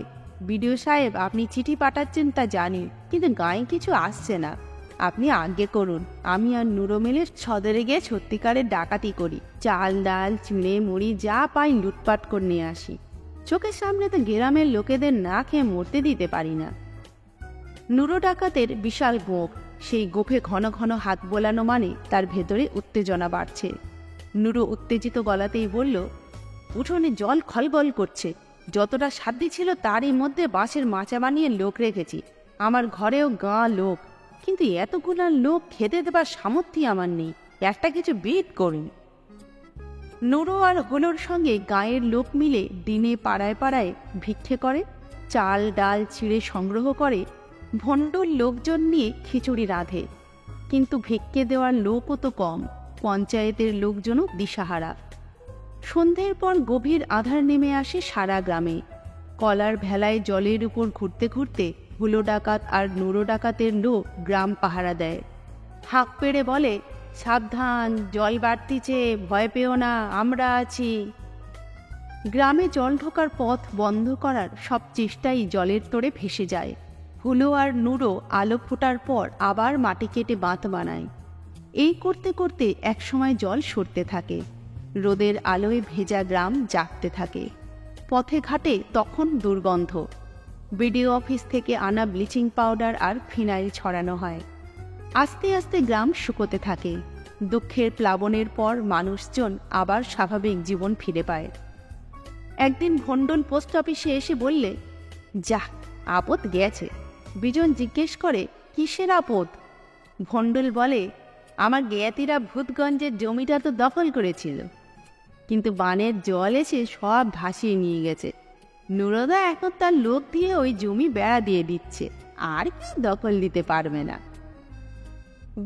Speaker 1: বিডিও সাহেব আপনি চিঠি পাঠাচ্ছেন তা জানি, কিন্তু গায়ে কিছু আসছে না। আপনি আজ্ঞে করুন, আমি আর নুরো মিলে সদরে গিয়ে সত্যিকারের ডাকাতি করি। চাল ডাল চিড়ে মুড়ি যা পাই লুটপাট করে নিয়ে আসি। চোখের সামনে তো গ্রামের লোকেদের না খেয়ে মরতে দিতে পারি না। নুরো ডাকাতের বিশাল গোঁফ, সেই গোঁফে ঘন ঘন হাত বোলানো মানে তার ভেতরে উত্তেজনা বাড়ছে। নুরো উত্তেজিত গলাতেই বলল, উঠোনে জল খলবল করছে, যতটা সাধ্য ছিল তারই মধ্যে বাঁশের মাচা বানিয়ে লোক রেখেছি। আমার ঘরেও গাঁ লোক, কিন্তু এতগুলো লোক খেতে দেবার সামর্থ্য আমার নেই। একটা কিছু বিট করুন। নুরো আর হুলোর সঙ্গে গাঁয়ের লোক মিলে দিনে পাড়ায় পাড়ায় ভিক্ষে করে, চাল ডাল চিড়ে সংগ্রহ করে, ভণ্ডুল লোকজন নিয়ে খিচুড়ি রাঁধে। কিন্তু ভিক্ষে দেওয়ার লোকও তো কম, পঞ্চায়েতের লোকজনও দিশাহারা। সন্ধ্যের পর গভীর আধার নেমে আসে সারা গ্রামে। কলার ভেলায় জলের উপর ঘুরতে ঘুরতে হুলো ডাকাত আর নুরো ডাকাতের লোক গ্রাম পাহারা দেয়। হাঁক পেড়ে বলে, সাবধান, জল বাড়তিছে, ভয় পেও না, আমরা আছি। গ্রামে জল ঢোকার পথ বন্ধ করার সব চেষ্টাই জলের তোড়ে ভেসে যায়। হুলো আর নুরো আলো ফোটার পর আবার মাটি কেটে বাঁধ বানায়। এই করতে করতে একসময় জল সরতে থাকে। রোদের আলোয় ভেজা গ্রাম জাগতে থাকে। পথে ঘাটে তখন দুর্গন্ধ। বিডিও অফিস থেকে আনা ব্লিচিং পাউডার আর ফিনাইল ছড়ানো হয়। আস্তে আস্তে গ্রাম শুকোতে থাকে। দুঃখের প্লাবনের পর মানুষজন আবার স্বাভাবিক জীবন ফিরে পায়। একদিন ভণ্ডুল পোস্ট অফিসে এসে বললে, যাহ, আপদ গেছে। বিজন জিজ্ঞেস করে, কিসের আপদ? ভণ্ডুল বলে, আমার জ্ঞাতিরা ভূতগঞ্জের জমিটা তো দখল করেছিল, কিন্তু বানের জল এসে সব ভাসিয়ে নিয়ে গেছে। নুরোদা এখন তার লোক দিয়ে ওই জমি বেড়া দিয়ে দিচ্ছে, আর কি দখল দিতে পারবে না।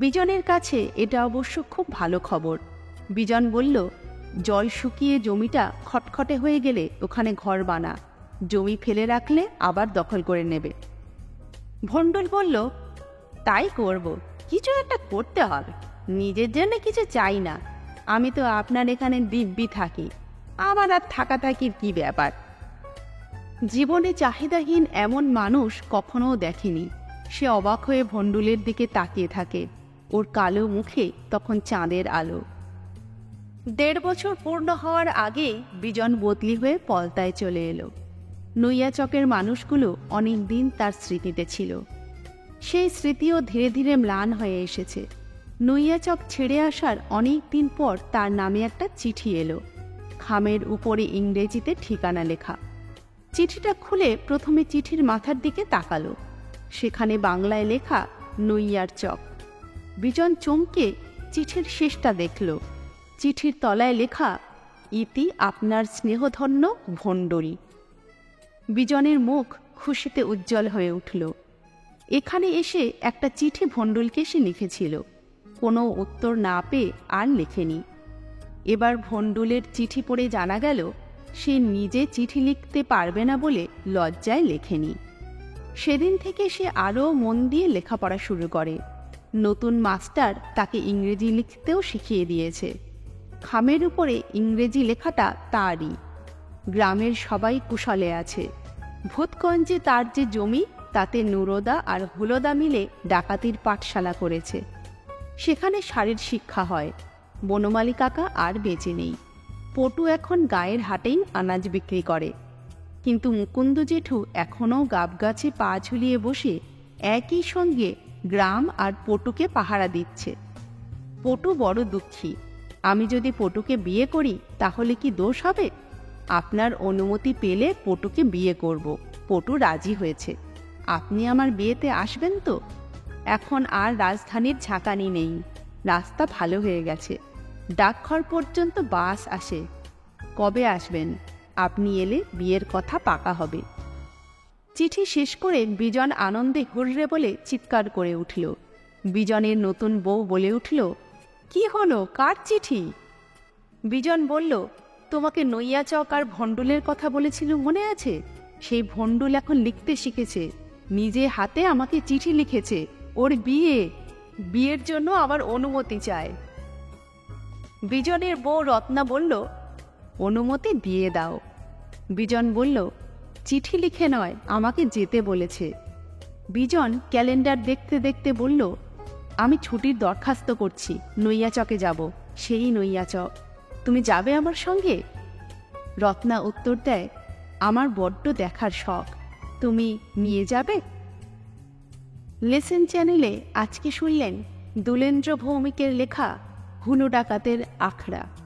Speaker 1: বিজনের কাছে এটা অবশ্য খুব ভালো খবর। বিজন বলল, জল শুকিয়ে জমিটা খটখটে হয়ে গেলে ওখানে ঘর বানা, জমি ফেলে রাখলে আবার দখল করে নেবে। ভণ্ডুল বলল, তাই করব, কিছু একটা করতে হবে। নিজের জন্য কিছু চাই না, আমি তো আপনার এখানে দিব্যি থাকি, আমার আর থাকা থাকির কি ব্যাপার। জীবনে চাহিদাহীন এমন মানুষ কখনো দেখেনি। সে অবাক হয়ে ভণ্ডুলের দিকে তাকিয়ে থাকে। ওর কালো মুখে তখন চাঁদের আলো। 1.5 বছর পূর্ণ হওয়ার আগে বিজন বদলি হয়ে পলতায় চলে এলো। নৈয়াচকের মানুষগুলো অনেক দিন তার স্মৃতিতে ছিল। সেই স্মৃতিও ধীরে ধীরে ম্লান হয়ে এসেছে। নৈয়াচক ছেড়ে আসার অনেক দিন পর তার নামে একটা চিঠি এলো। খামের উপরে ইংরেজিতে ঠিকানা লেখা। চিঠিটা খুলে প্রথমে চিঠির মাথার দিকে তাকালো। সেখানে বাংলায় লেখা নৈয়ার চক। বিজন চমকে চিঠির শেষটা দেখল। চিঠির তলায় লেখা, ইতি আপনার স্নেহধন্য ভণ্ডুল। বিজনের মুখ খুশিতে উজ্জ্বল হয়ে উঠল। এখানে এসে একটা চিঠি ভণ্ডুলকে সে লিখেছিল, কোনো উত্তর না পেয়ে আর লেখেনি। এবার ভণ্ডুলের চিঠি পড়ে জানা গেল সে নিজে চিঠি লিখতে পারবে না বলে লজ্জায় লেখেনি। সেদিন থেকে সে আরও মন দিয়ে লেখাপড়া শুরু করে। নতুন মাস্টার তাকে ইংরেজি লিখতেও শিখিয়ে দিয়েছে। খামের উপরে ইংরেজি লেখাটা তারই। গ্রামের সবাই কুশলে আছে। ভূতগঞ্জে তার যে জমি, তাতে নুরোদা আর হুলোদা মিলে ডাকাতির পাঠশালা করেছে। সেখানে শারীর শিক্ষা হয়। বনমালী কাকা আর বেঁচে নেই। পটু এখন গায়ের হাটেই আনাজ বিক্রি করে। কিন্তু মুকুন্দ জেঠু এখনও গাবগাছে পা ঝুলিয়ে বসে একই সঙ্গে গ্রাম আর পটুকে পাহারা দিচ্ছে। পটু বড় দুঃখী। আমি যদি পটুকে বিয়ে করি তাহলে কি দোষ হবে? আপনার অনুমতি পেলে পটুকে বিয়ে করব। পটু রাজি হয়েছে। আপনি আমার বিয়েতে আসবেন তো? এখন আর রাজধানীর ঝাঁকানি নেই। রাস্তা ভালো হয়ে গেছে। ডাকঘর পর্যন্ত বাস আসে। কবে আসবেন? আপনি এলে বিয়ের কথা পাকা হবে। চিঠি শেষ করে বিজন আনন্দে হুররে বলে চিৎকার করে উঠল। বিজনের নতুন বউ বলে উঠল, কি হলো, কার চিঠি? বিজন বলল, তোমাকে নৈয়াচক আর ভণ্ডুলের কথা বলেছিল মনে আছে? সেই ভণ্ডুল এখন লিখতে শিখেছে। নিজে হাতে আমাকে চিঠি লিখেছে। ওর বিয়ের জন্য আমার অনুমতি চায়। বিজনের বউ রত্না বলল, অনুমতি দিয়ে দাও। বিজন বলল, চিঠি লিখে নয়, আমাকে যেতে বলেছে। বিজন ক্যালেন্ডার দেখতে দেখতে বলল, আমি ছুটির দরখাস্ত করছি, নৈয়াচকে যাব। সেই নৈয়াচক। তুমি যাবে আমার সঙ্গে? রত্না উত্তর দেয়, আমার বড্ড দেখার শখ, তুমি নিয়ে যাবে? লেসেন চ্যানেলে আজকে শুনলেন দুলেন্দ্র ভৌমিকের লেখা হুলো ডাকাতের আখড়া।